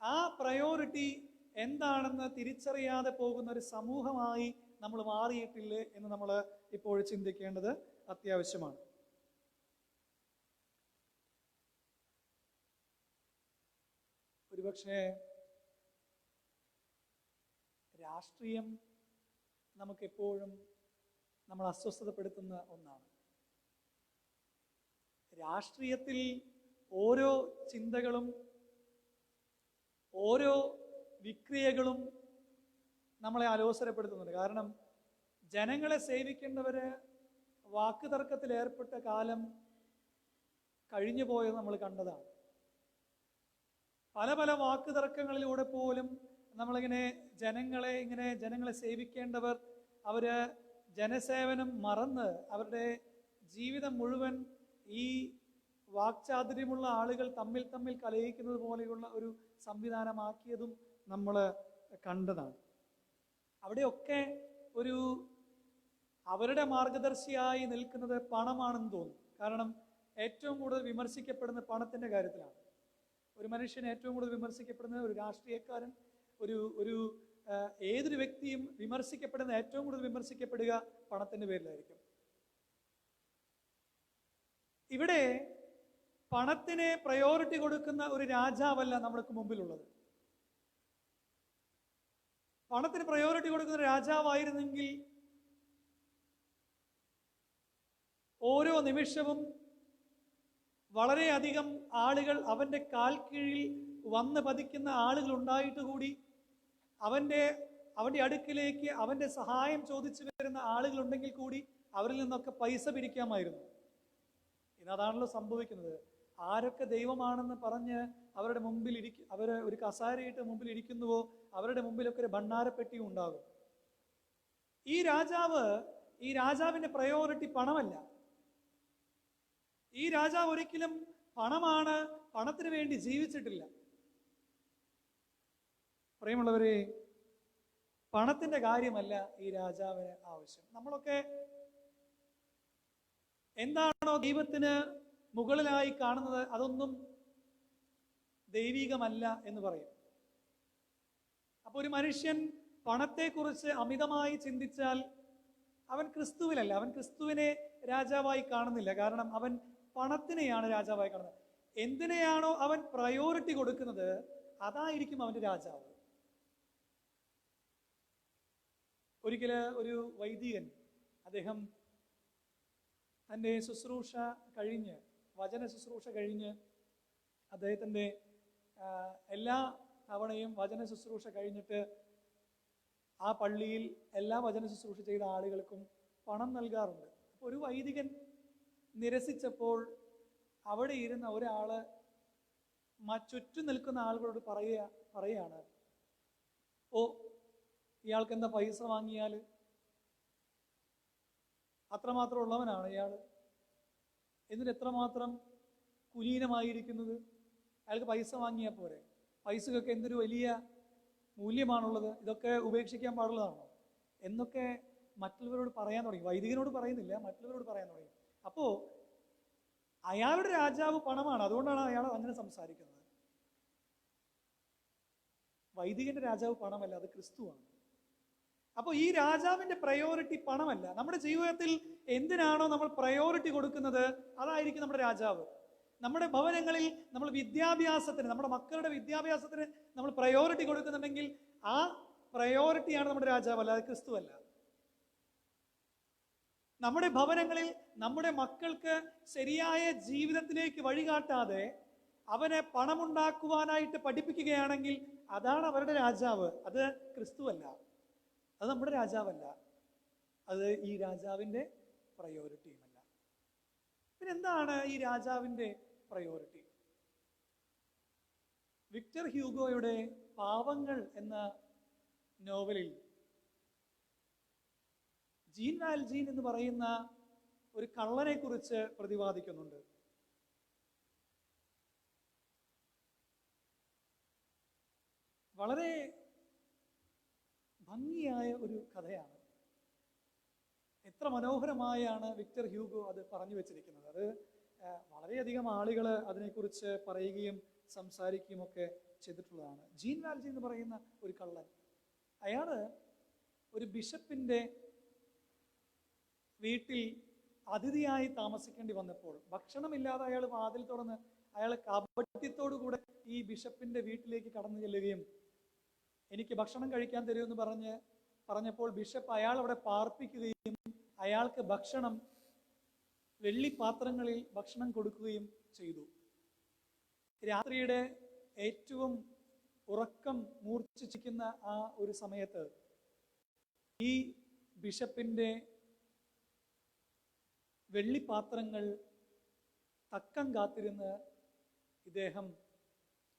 ആ പ്രയോറിറ്റി എന്താണെന്ന് തിരിച്ചറിയാതെ പോകുന്ന ഒരു സമൂഹമായി നമ്മൾ മാറിയിട്ടില്ലേ എന്ന് നമ്മൾ ഇപ്പോൾ ചിന്തിക്കേണ്ടത് അത്യാവശ്യമാണ്. ഒരുപക്ഷെ രാഷ്ട്രീയം നമുക്കെപ്പോഴും നമ്മൾ അസ്വസ്ഥതപ്പെടുത്തുന്ന ഒന്നാണ്. രാഷ്ട്രീയത്തിൽ ഓരോ ചിന്തകളും ഓരോ വിക്രിയകളും നമ്മളെ അലോസരപ്പെടുത്തുന്നുണ്ട്. കാരണം ജനങ്ങളെ സേവിക്കേണ്ടവര് വാക്കുതർക്കത്തിൽ ഏർപ്പെട്ട കാലം കഴിഞ്ഞു പോയത് നമ്മൾ കണ്ടതാണ്. പല പല വാക്കുതർക്കങ്ങളിലൂടെ പോലും നമ്മളിങ്ങനെ ജനങ്ങളെ സേവിക്കേണ്ടവർ അവര് ജനസേവനം മറന്ന് അവരുടെ ജീവിതം മുഴുവൻ ഈ വാക്ചാതുര്യമുള്ള ആളുകൾ തമ്മിൽ കലഹിക്കുന്നത് പോലെയുള്ള ഒരു സംവിധാനമാക്കിയതും നമ്മൾ കണ്ടതാണ്. അവിടെയൊക്കെ അവരുടെ മാർഗദർശിയായി നിൽക്കുന്നത് പണമാണെന്ന് തോന്നും. കാരണം ഏറ്റവും കൂടുതൽ വിമർശിക്കപ്പെടുന്നത് പണത്തിന്റെ കാര്യത്തിലാണ്. ഒരു മനുഷ്യൻ ഏറ്റവും കൂടുതൽ വിമർശിക്കപ്പെടുന്നത്, ഒരു രാഷ്ട്രീയക്കാരൻ, ഏതൊരു വ്യക്തിയും ഏറ്റവും കൂടുതൽ വിമർശിക്കപ്പെടുക പണത്തിന്റെ പേരിലായിരിക്കും. ഇവിടെ പണത്തിന് പ്രയോറിറ്റി കൊടുക്കുന്ന ഒരു രാജാവല്ല നമ്മൾക്ക് മുമ്പിലുള്ളത്. പണത്തിന് പ്രയോറിറ്റി കൊടുക്കുന്ന രാജാവായിരുന്നെങ്കിൽ ഓരോ നിമിഷവും വളരെയധികം ആളുകൾ അവന്റെ കാൽ കീഴിൽ വന്ന് പതിക്കുന്ന ആളുകൾ ഉണ്ടായിട്ട് കൂടി അവന്റെ അടുക്കിലേക്ക് അവന്റെ സഹായം ചോദിച്ചു വരുന്ന ആളുകൾ ഉണ്ടെങ്കിൽ കൂടി അവരിൽ നിന്നൊക്കെ പൈസ പിരിക്കാമായിരുന്നു. ഇന്നതാണല്ലോ സംഭവിക്കുന്നത്. ആരൊക്കെ ദൈവമാണെന്ന് പറഞ്ഞ് അവരുടെ മുമ്പിൽ അവർ ഒരു കസാരയിട്ട് മുമ്പിൽ ഇരിക്കുന്നുവോ അവരുടെ മുമ്പിലൊക്കെ ഒരു ഭണ്ഡാരപ്പെട്ടിയും ഉണ്ടാകും. ഈ രാജാവിന്റെ പ്രയോറിറ്റി പണമല്ല. ഈ രാജാവ് ഒരിക്കലും പണത്തിന് വേണ്ടി ജീവിച്ചിട്ടില്ല. പ്രിയമുള്ളവരെ, പണത്തിന്റെ കാര്യമല്ല ഈ രാജാവിന് ആവശ്യം. നമ്മളൊക്കെ എന്താണോ ദൈവത്തിന് മുകളിലായി കാണുന്നത് അതൊന്നും ദൈവികമല്ല എന്ന് പറയും. അപ്പൊ ഒരു മനുഷ്യൻ പണത്തെക്കുറിച്ച് അമിതമായി ചിന്തിച്ചാൽ അവൻ ക്രിസ്തുവിലല്ല, അവൻ ക്രിസ്തുവിനെ രാജാവായി കാണുന്നില്ല. കാരണം അവൻ പണത്തിനെയാണ് രാജാവായി കാണുന്നത്. എന്തിനെയാണോ അവൻ പ്രയോറിറ്റി കൊടുക്കുന്നത് അതായിരിക്കും അവന്റെ രാജാവ്. ഒരിക്കല് ഒരു വൈദികൻ, അദ്ദേഹം തൻ്റെ വചന ശുശ്രൂഷ കഴിഞ്ഞ് അദ്ദേഹത്തിൻ്റെ എല്ലാ തവണയും വചന ശുശ്രൂഷ കഴിഞ്ഞിട്ട് ആ പള്ളിയിൽ എല്ലാ വചന ശുശ്രൂഷ ചെയ്ത ആളുകൾക്കും പണം നൽകാറുണ്ട്. അപ്പോൾ ഒരു വൈദികൻ നിരസിച്ചപ്പോൾ അവിടെ ഇരുന്ന ഒരാള് ചുറ്റും നിൽക്കുന്ന ആളുകളോട് പറയാണ്, ഓ ഇയാൾക്ക് എന്താ പൈസ വാങ്ങിയാൽ അത്രമാത്രം ഉള്ളവനാണ് ഇയാള്, എന്നിട്ട് എത്രമാത്രം കുലീനമായിരിക്കുന്നത്, അയാൾക്ക് പൈസ വാങ്ങിയാൽ പോരെ? പൈസക്കൊക്കെ എന്തൊരു വലിയ മൂല്യമാണുള്ളത്, ഇതൊക്കെ ഉപേക്ഷിക്കാൻ പാടുള്ളതാണോ എന്നൊക്കെ മറ്റുള്ളവരോട് പറയാൻ തുടങ്ങി. വൈദികനോട് പറയുന്നില്ല, മറ്റുള്ളവരോട് പറയാൻ തുടങ്ങി. അപ്പോൾ അയാളുടെ രാജാവ് പണമാണ്, അതുകൊണ്ടാണ് അയാൾ അങ്ങനെ സംസാരിക്കുന്നത്. വൈദികന്റെ രാജാവ് പണമല്ല, അത് ക്രിസ്തുവാണ്. അപ്പോൾ ഈ രാജാവിന്റെ പ്രയോറിറ്റി പണമല്ല. നമ്മുടെ ജീവിതത്തിൽ എന്തിനാണോ നമ്മൾ പ്രയോറിറ്റി കൊടുക്കുന്നത്, അതായിരിക്കും നമ്മുടെ രാജാവ്. നമ്മുടെ ഭവനങ്ങളിൽ നമ്മൾ വിദ്യാഭ്യാസത്തിന്, നമ്മുടെ മക്കളുടെ വിദ്യാഭ്യാസത്തിന് നമ്മൾ പ്രയോറിറ്റി കൊടുക്കുന്നുണ്ടെങ്കിൽ ആ പ്രയോറിറ്റിയാണ് നമ്മുടെ രാജാവ്, അല്ലാതെ ക്രിസ്തുവല്ല. നമ്മുടെ ഭവനങ്ങളിൽ നമ്മുടെ മക്കൾക്ക് ശരിയായ ജീവിതത്തിലേക്ക് വഴികാട്ടാതെ അവനെ പണമുണ്ടാക്കുവാനായിട്ട് പഠിപ്പിക്കുകയാണെങ്കിൽ അതാണ് അവരുടെ രാജാവ്, അത് ക്രിസ്തുവല്ല, അത് നമ്മുടെ രാജാവല്ല, അത് ഈ രാജാവിൻ്റെ പ്രയോറിറ്റിയുമല്ല. പിന്നെ എന്താണ് ഈ രാജാവിൻ്റെ പ്രയോറിറ്റി? വിക്ടർ ഹ്യൂഗോയുടെ പാവങ്ങൾ എന്ന നോവലിൽ ജീൻ വാൽജീൻ എന്ന് പറയുന്ന ഒരു കള്ളനെ കുറിച്ച് പ്രതിപാദിക്കുന്നുണ്ട്. വളരെ ഭംഗിയായ ഒരു കഥയാണ്. എത്ര മനോഹരമായാണ് വിക്ടർ ഹ്യൂഗോ അത് പറഞ്ഞു വെച്ചിരിക്കുന്നത്. അത് വളരെയധികം ആളുകൾ അതിനെക്കുറിച്ച് പറയുകയും സംസാരിക്കുകയും ഒക്കെ ചെയ്തിട്ടുള്ളതാണ്. ജീൻ വാൽജീൻ എന്ന് പറയുന്ന ഒരു കള്ളൻ, അയാൾ ഒരു ബിഷപ്പിൻ്റെ വീട്ടിൽ അതിഥിയായി താമസിക്കേണ്ടി വന്നപ്പോൾ ഭക്ഷണമില്ലാതെ അയാൾ വാതിൽ തുറന്ന് അയാൾ കാപട്യത്തോടു കൂടെ ഈ ബിഷപ്പിന്റെ വീട്ടിലേക്ക് കടന്നു ചെല്ലുകയും എനിക്ക് ഭക്ഷണം കഴിക്കാൻ തരുമെന്ന് പറഞ്ഞപ്പോൾ ബിഷപ്പ് അയാൾ അവിടെ പാർപ്പിക്കുകയും അയാൾക്ക് ഭക്ഷണം വെള്ളിപ്പാത്രങ്ങളിൽ ഭക്ഷണം കൊടുക്കുകയും ചെയ്തു. രാത്രിയുടെ ഏറ്റവും ഉറക്കം മൂർച്ഛിച്ചിരിക്കുന്ന ആ ഒരു സമയത്ത് ഈ ബിഷപ്പിന്റെ വെള്ളിപ്പാത്രങ്ങൾ തക്കം കാത്തിരുന്ന് ഇദ്ദേഹം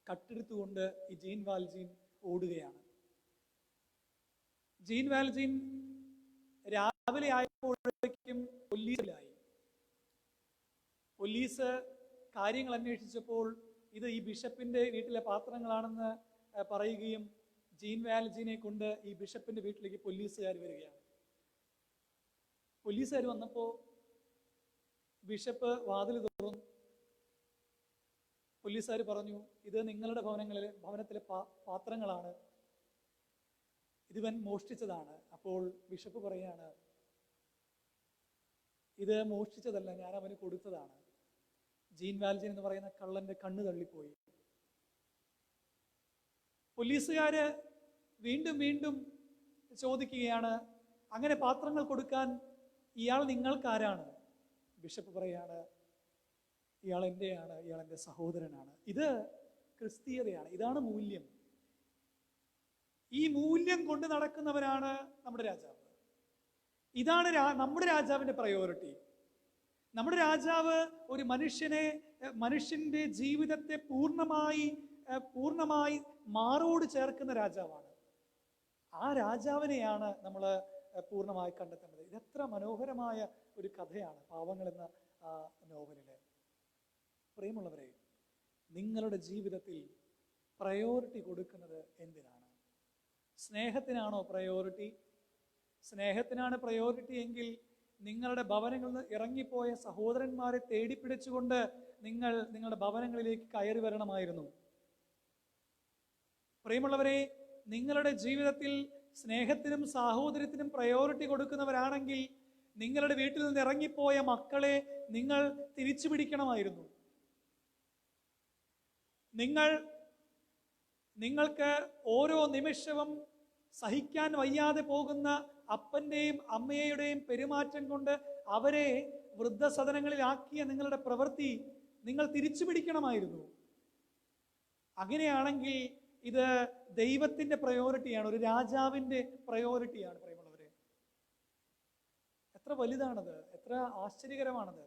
കട്ടെടുത്തുകൊണ്ട് ഈ ജീൻ വാൽജീൻ ഓടുകയാണ്. ജീൻ വാൽജീൻ രാവിലെ ആയപ്പോഴേക്കും പോലീസിലായി. പോലീസ് കാര്യങ്ങൾ അന്വേഷിച്ചപ്പോൾ ഇത് ഈ ബിഷപ്പിന്റെ വീട്ടിലെ പാത്രങ്ങളാണെന്ന് പറയുകയും ജീൻ വാൽജീനെ കൊണ്ട് ഈ ബിഷപ്പിന്റെ വീട്ടിലേക്ക് പോലീസുകാർ വരികയാണ്. പോലീസുകാർ വന്നപ്പോൾ ബിഷപ്പ് വാതിൽ തുറന്നു. പോലീസുകാർ പറഞ്ഞു, ഇത് നിങ്ങളുടെ ഭവനത്തിലെ പാത്രങ്ങളാണ്, ഇതിവൻ മോഷ്ടിച്ചതാണ്. അപ്പോൾ ബിഷപ്പ് പറയാണ്, ഇത് മോഷ്ടിച്ചതല്ല, ഞാൻ അവന് കൊടുത്തതാണ്. ജീൻ വാൽജീൻ എന്ന് പറയുന്ന കള്ളന്റെ കണ്ണ് തള്ളിപ്പോയി. പോലീസുകാര് വീണ്ടും വീണ്ടും ചോദിക്കുകയാണ്, അങ്ങനെ പാത്രങ്ങൾ കൊടുക്കാൻ ഇയാൾ നിങ്ങൾക്കാരാണ്? ബിഷപ്പ് പറയാണ്, ഇയാൾ എൻ്റെയാണ്, ഇയാൾ എൻ്റെ സഹോദരനാണ്. ഇത് ക്രിസ്തീയതയാണ്, ഇതാണ് മൂല്യം. ഈ മൂല്യം കൊണ്ട് നടക്കുന്നവരാണ് നമ്മുടെ രാജാവ്. ഇതാണ് നമ്മുടെ രാജാവിൻ്റെ പ്രയോറിറ്റി. നമ്മുടെ രാജാവ് ഒരു മനുഷ്യന്റെ ജീവിതത്തെ പൂർണ്ണമായി മാറോട് ചേർക്കുന്ന രാജാവാണ്. ആ രാജാവിനെയാണ് നമ്മൾ പൂർണ്ണമായി കണ്ടെത്തേണ്ടത്. ഇതെത്ര മനോഹരമായ ഒരു കഥയാണ് പാവങ്ങൾ എന്ന നോവലിലെ. പ്രിയമുള്ളവരെ, നിങ്ങളുടെ ജീവിതത്തിൽ പ്രയോറിറ്റി കൊടുക്കുന്നത് എന്തിനാണ്? സ്നേഹത്തിനാണോ പ്രയോറിറ്റി? സ്നേഹത്തിനാണ് പ്രയോറിറ്റി എങ്കിൽ നിങ്ങളുടെ ഭവനങ്ങളിൽ നിന്ന് ഇറങ്ങിപ്പോയ സഹോദരന്മാരെ തേടിപ്പിടിച്ചുകൊണ്ട് നിങ്ങളുടെ ഭവനങ്ങളിലേക്ക് കയറി വരണമായിരുന്നു. പ്രിയമുള്ളവരെ, നിങ്ങളുടെ ജീവിതത്തിൽ സ്നേഹത്തിനും സാഹോദര്യത്തിനും പ്രയോറിറ്റി കൊടുക്കുന്നവരാണെങ്കിൽ നിങ്ങളുടെ വീട്ടിൽ നിന്ന് ഇറങ്ങിപ്പോയ മക്കളെ നിങ്ങൾ തിരിച്ചു പിടിക്കണമായിരുന്നു. നിങ്ങൾക്ക് ഓരോ നിമിഷവും സഹിക്കാൻ വയ്യാതെ പോകുന്ന അപ്പന്റെയും അമ്മയുടെയും പെരുമാറ്റം കൊണ്ട് അവരെ വൃദ്ധസദനങ്ങളിലാക്കിയ നിങ്ങളുടെ പ്രവൃത്തി നിങ്ങൾ തിരിച്ചു പിടിക്കണമായിരുന്നു. അങ്ങനെയാണെങ്കിൽ ഇത് ദൈവത്തിന്റെ പ്രയോറിറ്റിയാണ്, ഒരു രാജാവിന്റെ പ്രയോറിറ്റിയാണ്. പ്രിയമുള്ളവരെ, എത്ര വലുതാണത്, എത്ര ആശ്ചര്യകരമാണത്.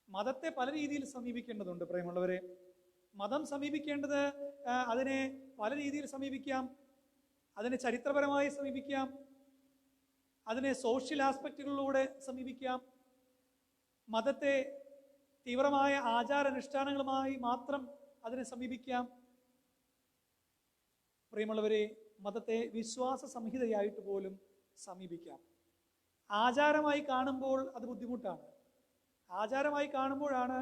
മതത്തെ പല രീതിയിൽ സമീപിക്കേണ്ടതുണ്ട്. പ്രിയമുള്ളവരെ, മതം സമീപിക്കേണ്ടത് അതിനെ പല രീതിയിൽ സമീപിക്കാം. അതിനെ ചരിത്രപരമായി സമീപിക്കാം, അതിനെ സോഷ്യൽ ആസ്പെക്റ്റുകളിലൂടെ സമീപിക്കാം. മതത്തെ തീവ്രമായ ആചാരാനുഷ്ഠാനങ്ങളുമായി മാത്രം അതിനെ സമീപിക്കാം. പ്രിയമുള്ളവരെ, മതത്തെ വിശ്വാസ സംഹിതയായിട്ട് പോലും സമീപിക്കാം. ആചാരമായി കാണുമ്പോൾ അത് ബുദ്ധിമുട്ടാണ്. ആചാരമായി കാണുമ്പോഴാണ്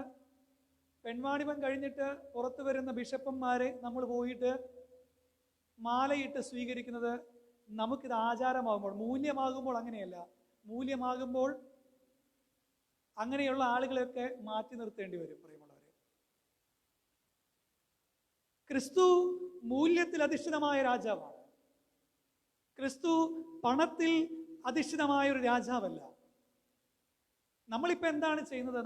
പെൺവാണിഭം കഴിഞ്ഞിട്ട് പുറത്തു വരുന്ന ബിഷപ്പന്മാരെ നമ്മൾ പോയിട്ട് മാലയിട്ട് സ്വീകരിക്കുന്നത്. നമുക്കിത് ആചാരമാകുമ്പോൾ, മൂല്യമാകുമ്പോൾ അങ്ങനെയല്ല. മൂല്യമാകുമ്പോൾ അങ്ങനെയുള്ള ആളുകളെയൊക്കെ മാറ്റി നിർത്തേണ്ടി വരും. പ്രിയമുള്ളവരെ, ക്രിസ്തു മൂല്യത്തിൽ അധിഷ്ഠിതമായ രാജാവാണ്. ക്രിസ്തു പണത്തിൽ അധിഷ്ഠിതമായ ഒരു രാജാവല്ല. നമ്മളിപ്പോൾ എന്താണ് ചെയ്യുന്നത്?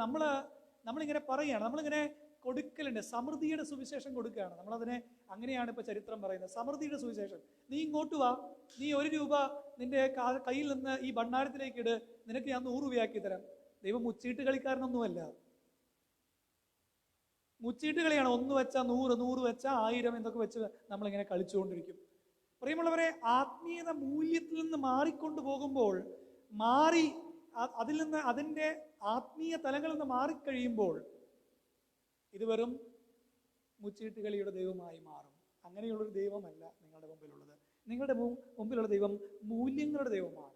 നമ്മളിങ്ങനെ പറയുകയാണ്, നമ്മളിങ്ങനെ കൊടുക്കലുണ്ട്, സമൃദ്ധിയുടെ സുവിശേഷം കൊടുക്കുകയാണ്. നമ്മളതിനെ അങ്ങനെയാണ് ഇപ്പോൾ ചരിത്രം പറയുന്നത്, സമൃദ്ധിയുടെ സുവിശേഷം. നീ ഇങ്ങോട്ട് വാ, നീ 1 രൂപ നിന്റെ കയ്യിൽ നിന്ന് ഈ ഭണ്ഡാരത്തിലേക്ക് ഇട്, നിനക്ക് ഞാൻ 100 രൂപയാക്കി തരാം. ദൈവം മുച്ചീട്ട് കളിക്കാരനൊന്നുമല്ല. മുച്ചീട്ട് കളിയാണ്. 1 വെച്ചാൽ 100, 100 വെച്ചാൽ 1000 എന്നൊക്കെ വെച്ച് നമ്മളിങ്ങനെ കളിച്ചുകൊണ്ടിരിക്കും. പ്രിയമുള്ളവരെ, ആത്മീയത മൂല്യത്തിൽ നിന്ന് മാറിക്കൊണ്ടു പോകുമ്പോൾ, അതിൽ നിന്ന് അതിൻ്റെ ആത്മീയ തലങ്ങളിൽ നിന്ന് മാറിക്കഴിയുമ്പോൾ ഇത് വെറും മുച്ചീട്ട് കളിയുടെ ദൈവമായി മാറും. അങ്ങനെയുള്ളൊരു ദൈവമല്ല നിങ്ങളുടെ മുമ്പിലുള്ളത്. നിങ്ങളുടെ മുമ്പിലുള്ള ദൈവം മൂല്യങ്ങളുടെ ദൈവമാണ്.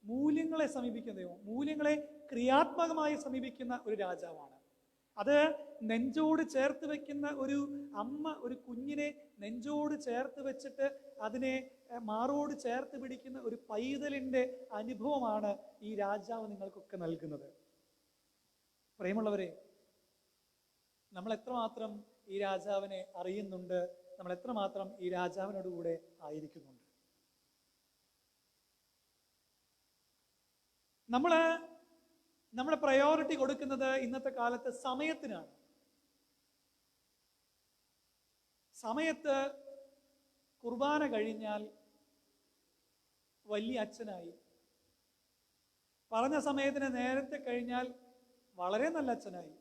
മൂല്യങ്ങളെ സമീപിക്കുന്ന ദൈവം, മൂല്യങ്ങളെ ക്രിയാത്മകമായി സമീപിക്കുന്ന ഒരു രാജാവാണ്. അത് നെഞ്ചോട് ചേർത്ത് വെക്കുന്ന ഒരു അമ്മ ഒരു കുഞ്ഞിനെ നെഞ്ചോട് ചേർത്ത് വെച്ചിട്ട് അതിനെ മാറോട് ചേർത്ത് പിടിക്കുന്ന ഒരു പൈതലിൻ്റെ അനുഭവമാണ് ഈ രാജാവ് നിങ്ങൾക്കൊക്കെ നൽകുന്നത്. പ്രിയമുള്ളവരെ, നമ്മൾ എത്രമാത്രം ഈ രാജാവിനെ അറിയുന്നുണ്ട്? നമ്മൾ എത്രമാത്രം ഈ രാജാവിനോട് കൂടെ ആയിരിക്കുന്നുണ്ട്? നമ്മുടെ പ്രയോറിറ്റി കൊടുക്കുന്നത് ഇന്നത്തെ കാലത്ത് സമയത്തിനാണ്. സമയത്ത് കുർബാന കഴിഞ്ഞാൽ വലിയ അച്ഛനായി, പറഞ്ഞ സമയത്തിന് നേരത്തെ കഴിഞ്ഞാൽ വളരെ നല്ല അച്ഛനായി.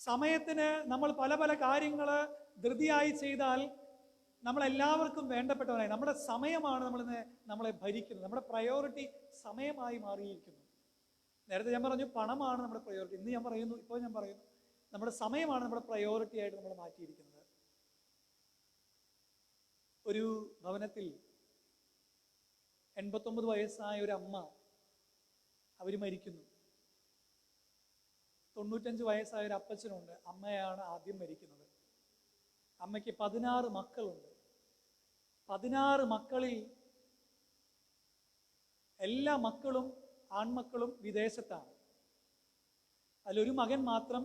സമയത്തിന് നമ്മൾ പല പല കാര്യങ്ങൾ ധൃതിയായി ചെയ്താൽ നമ്മളെല്ലാവർക്കും വേണ്ടപ്പെട്ടവനായി. നമ്മുടെ സമയമാണ് നമ്മളെ ഭരിക്കുന്നത്. നമ്മുടെ പ്രയോറിറ്റി സമയമായി മാറിയിരിക്കുന്നു. നേരത്തെ ഞാൻ പറഞ്ഞു പണമാണ് നമ്മുടെ പ്രയോറിറ്റി. ഇപ്പോൾ ഞാൻ പറയുന്നു നമ്മുടെ സമയമാണ് നമ്മുടെ പ്രയോറിറ്റി ആയിട്ട് നമ്മൾ മാറ്റിയിരിക്കുന്നത്. ഒരു ഭവനത്തിൽ 89 വയസ്സായ ഒരു അമ്മ, അവർ മരിക്കുന്നു. 95 വയസ്സായ ഒരു അപ്പച്ചനുണ്ട്. അമ്മയാണ് ആദ്യം മരിക്കുന്നത്. അമ്മയ്ക്ക് 16 മക്കളുണ്ട്. 16 മക്കളിൽ എല്ലാ മക്കളും ആൺമക്കളും വിദേശത്താണ്. അതിലൊരു മകൻ മാത്രം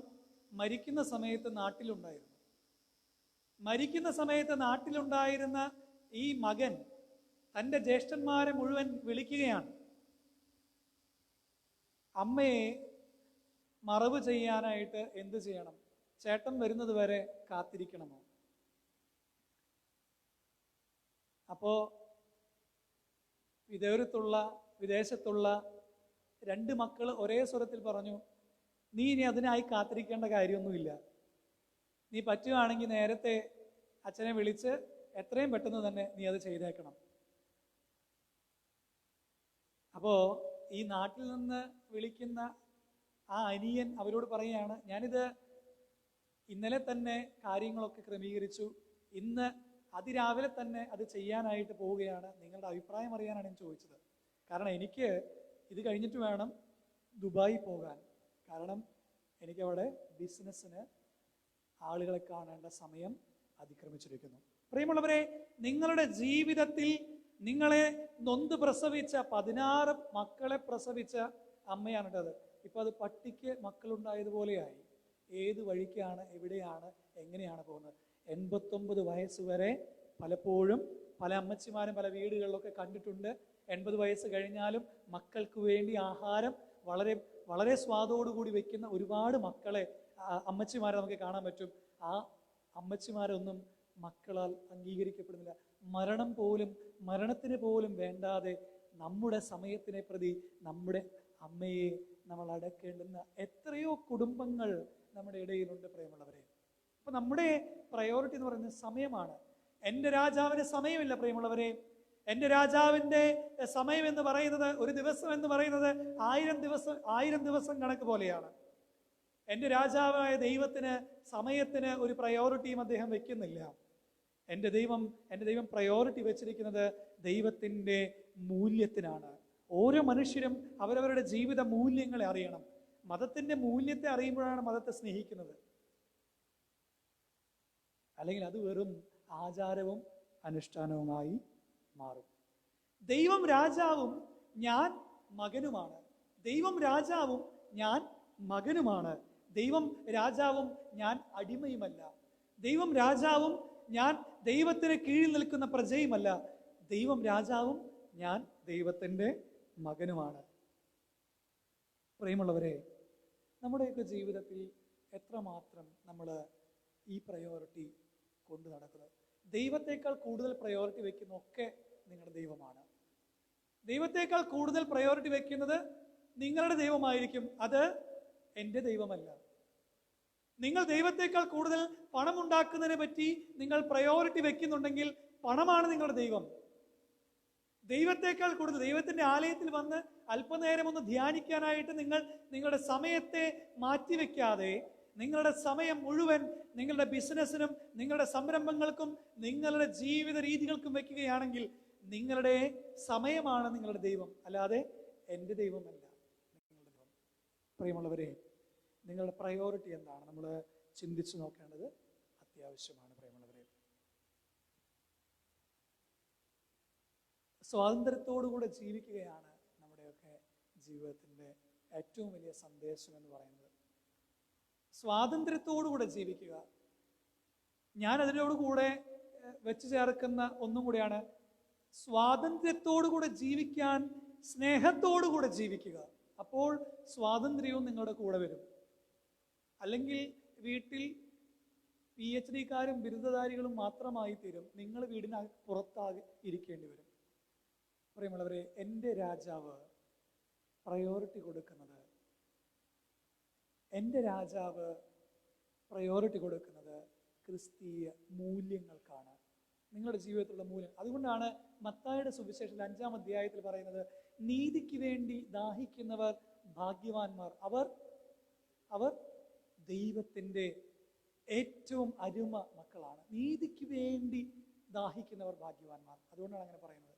മരിക്കുന്ന സമയത്ത് നാട്ടിലുണ്ടായിരുന്നു. മരിക്കുന്ന സമയത്ത് നാട്ടിലുണ്ടായിരുന്ന ഈ മകൻ തൻ്റെ ജ്യേഷ്ഠന്മാരെ മുഴുവൻ വിളിക്കുകയാണ്. അമ്മയെ മറവ് ചെയ്യാനായിട്ട് എന്ത് ചെയ്യണം? ചേട്ടൻ വരുന്നത് വരെ കാത്തിരിക്കണമോ? അപ്പോ വിദേശത്തുള്ള 2 മക്കൾ ഒരേ സ്വരത്തിൽ പറഞ്ഞു, നീ ഇനി അതിനായി കാത്തിരിക്കേണ്ട കാര്യമൊന്നുമില്ല. നീ പറ്റുകയാണെങ്കിൽ നേരത്തെ അച്ഛനെ വിളിച്ച് എത്രയും പെട്ടെന്ന് തന്നെ നീ അത് ചെയ്തേക്കണം. അപ്പോ ഈ നാട്ടിൽ നിന്ന് വിളിക്കുന്ന ആ അനിയൻ അവരോട് പറയുകയാണ്, ഞാനിത് ഇന്നലെ തന്നെ കാര്യങ്ങളൊക്കെ ക്രമീകരിച്ചു, ഇന്ന് അതിരാവിലെ തന്നെ അത് ചെയ്യാനായിട്ട് പോവുകയാണ്. നിങ്ങളുടെ അഭിപ്രായം അറിയാനാണ് ഞാൻ ചോദിച്ചത്. കാരണം എനിക്ക് ഇത് കഴിഞ്ഞിട്ട് വേണം ദുബായി പോകാൻ. കാരണം എനിക്കവിടെ ബിസിനസ്സിന് ആളുകളെ കാണേണ്ട സമയം അതിക്രമിച്ചിരിക്കുന്നു. പ്രിയമുള്ളവരെ, നിങ്ങളുടെ ജീവിതത്തിൽ നിങ്ങളെ നൊന്ത് പ്രസവിച്ച 16 മക്കളെ പ്രസവിച്ച അമ്മയാണ് അത്. ഇപ്പം അത് പട്ടിക്ക് മക്കളുണ്ടായതുപോലെയായി. ഏത് വഴിക്കാണ്, എവിടെയാണ്, എങ്ങനെയാണ് പോകുന്നത്? 89 വയസ്സ് വരെ പലപ്പോഴും പല അമ്മച്ചിമാരും പല വീടുകളിലൊക്കെ കണ്ടിട്ടുണ്ട്. 80 വയസ്സ് കഴിഞ്ഞാലും മക്കൾക്ക് വേണ്ടി ആഹാരം വളരെ വളരെ സ്വാദോടുകൂടി വെക്കുന്ന ഒരുപാട് മക്കളെ അമ്മച്ചിമാരെ നമുക്ക് കാണാൻ പറ്റും. ആ അമ്മച്ചിമാരൊന്നും മക്കളാൽ അംഗീകരിക്കപ്പെടുന്നില്ല. മരണത്തിന് പോലും വേണ്ടാതെ നമ്മുടെ സമയത്തിനെ പ്രതി നമ്മുടെ അമ്മയെ നമ്മൾ അടക്കേണ്ടുന്ന എത്രയോ കുടുംബങ്ങൾ നമ്മുടെ ഇടയിലുണ്ട്. പ്രിയമുള്ളവരെ, അപ്പൊ നമ്മുടെ പ്രയോറിറ്റി എന്ന് പറയുന്നത് സമയമാണ്. എൻ്റെ രാജാവിന് സമയമില്ല. പ്രിയമുള്ളവരെ, എൻ്റെ രാജാവിൻ്റെ സമയം എന്ന് പറയുന്നത്, ഒരു ദിവസം എന്ന് പറയുന്നത് 1000 ദിവസം കണക്ക് പോലെയാണ്. എൻ്റെ രാജാവായ ദൈവത്തിന് സമയത്തിന് ഒരു പ്രയോറിറ്റിയും അദ്ദേഹം വെക്കുന്നില്ല. എൻ്റെ ദൈവം പ്രയോറിറ്റി വെച്ചിരിക്കുന്നത് ദൈവത്തിൻ്റെ മൂല്യത്തിനാണ്. ഓരോ മനുഷ്യരും അവരവരുടെ ജീവിത മൂല്യങ്ങളെ അറിയണം. മതത്തിൻ്റെ മൂല്യത്തെ അറിയുമ്പോഴാണ് മതത്തെ സ്നേഹിക്കുന്നത്. അല്ലെങ്കിൽ അത് വെറും ആചാരവും അനുഷ്ഠാനവുമായി മാറും. ദൈവം രാജാവും ഞാൻ മകനുമാണ്. ദൈവം രാജാവും ഞാൻ മകനുമാണ്. ദൈവം രാജാവും ഞാൻ അടിമയുമല്ല. ദൈവം രാജാവും ഞാൻ ദൈവത്തിന് കീഴിൽ നിൽക്കുന്ന പ്രജയുമല്ല. ദൈവം രാജാവും ഞാൻ ദൈവത്തിൻ്റെ മകനുമാണ്. പ്രിയമുള്ളവരെ, നമ്മുടെയൊക്കെ ജീവിതത്തിൽ എത്രമാത്രം നമ്മൾ ഈ പ്രയോറിറ്റി കൊണ്ടു നടക്കുന്നത്? ദൈവത്തേക്കാൾ കൂടുതൽ പ്രയോറിറ്റി വെക്കുന്ന ഒക്കെ നിങ്ങളുടെ ദൈവമാണ്. ദൈവത്തേക്കാൾ കൂടുതൽ പ്രയോറിറ്റി വെക്കുന്നത് നിങ്ങളുടെ ദൈവമായിരിക്കും. അത് എൻ്റെ ദൈവമല്ല. നിങ്ങൾ ദൈവത്തേക്കാൾ കൂടുതൽ പണം ഉണ്ടാക്കുന്നതിനെ പറ്റി നിങ്ങൾ പ്രയോറിറ്റി വെക്കുന്നുണ്ടെങ്കിൽ പണമാണ് നിങ്ങളുടെ ദൈവം. ദൈവത്തേക്കാൾ കൂടുതൽ ദൈവത്തിന്റെ ആലയത്തിൽ വന്ന് അല്പനേരം ഒന്ന് ധ്യാനിക്കാനായിട്ട് നിങ്ങൾ നിങ്ങളുടെ സമയത്തെ മാറ്റിവെക്കാതെ നിങ്ങളുടെ സമയം മുഴുവൻ നിങ്ങളുടെ ബിസിനസ്സിനും നിങ്ങളുടെ സംരംഭങ്ങൾക്കും നിങ്ങളുടെ ജീവിത രീതികൾക്കും വെക്കുകയാണെങ്കിൽ നിങ്ങളുടെ സമയമാണ് നിങ്ങളുടെ ദൈവം, അല്ലാതെ എൻ്റെ ദൈവമല്ല നിങ്ങളുടെ ദൈവം. പ്രിയമുള്ളവരെ, നിങ്ങളുടെ പ്രയോറിറ്റി എന്താണ് നമ്മൾ ചിന്തിച്ചു നോക്കേണ്ടത് അത്യാവശ്യമാണ്. പ്രിയമുള്ളവരെ, സ്വാതന്ത്ര്യത്തോടുകൂടെ ജീവിക്കുകയാണ് നമ്മുടെയൊക്കെ ജീവിതത്തിൻ്റെ ഏറ്റവും വലിയ സന്ദേശം എന്ന് പറയുന്നത്. സ്വാതന്ത്ര്യത്തോടുകൂടെ ജീവിക്കുക. ഞാൻ അതിനോടുകൂടെ വെച്ച് ചേർക്കുന്ന ഒന്നും കൂടിയാണ്, സ്വാതന്ത്ര്യത്തോടുകൂടെ ജീവിക്കാൻ സ്നേഹത്തോടുകൂടെ ജീവിക്കുക. അപ്പോൾ സ്വാതന്ത്ര്യവും നിങ്ങളുടെ കൂടെ വരും. അല്ലെങ്കിൽ വീട്ടിൽ PhD കാരും ബിരുദധാരികളും മാത്രമായി തീരും. നിങ്ങൾ വീടിന് പുറത്താകെ ഇരിക്കേണ്ടി വരും. പ്രിയമുള്ളവരെ, എൻ്റെ രാജാവ് പ്രയോറിറ്റി കൊടുക്കുന്നത് ക്രിസ്തീയ മൂല്യങ്ങൾക്കാണ്, നിങ്ങളുടെ ജീവിതത്തിലുള്ള മൂല്യം. അതുകൊണ്ടാണ് മത്തായിയുടെ സുവിശേഷത്തിൽ 5-ാം അധ്യായത്തിൽ പറയുന്നത്, നീതിക്ക് വേണ്ടി ദാഹിക്കുന്നവർ ഭാഗ്യവാന്മാർ, അവർ ദൈവത്തിൻ്റെ ഏറ്റവും അരുമ മക്കളാണ്. നീതിക്ക് വേണ്ടി ദാഹിക്കുന്നവർ ഭാഗ്യവാന്മാർ. അതുകൊണ്ടാണ് അങ്ങനെ പറയുന്നത്.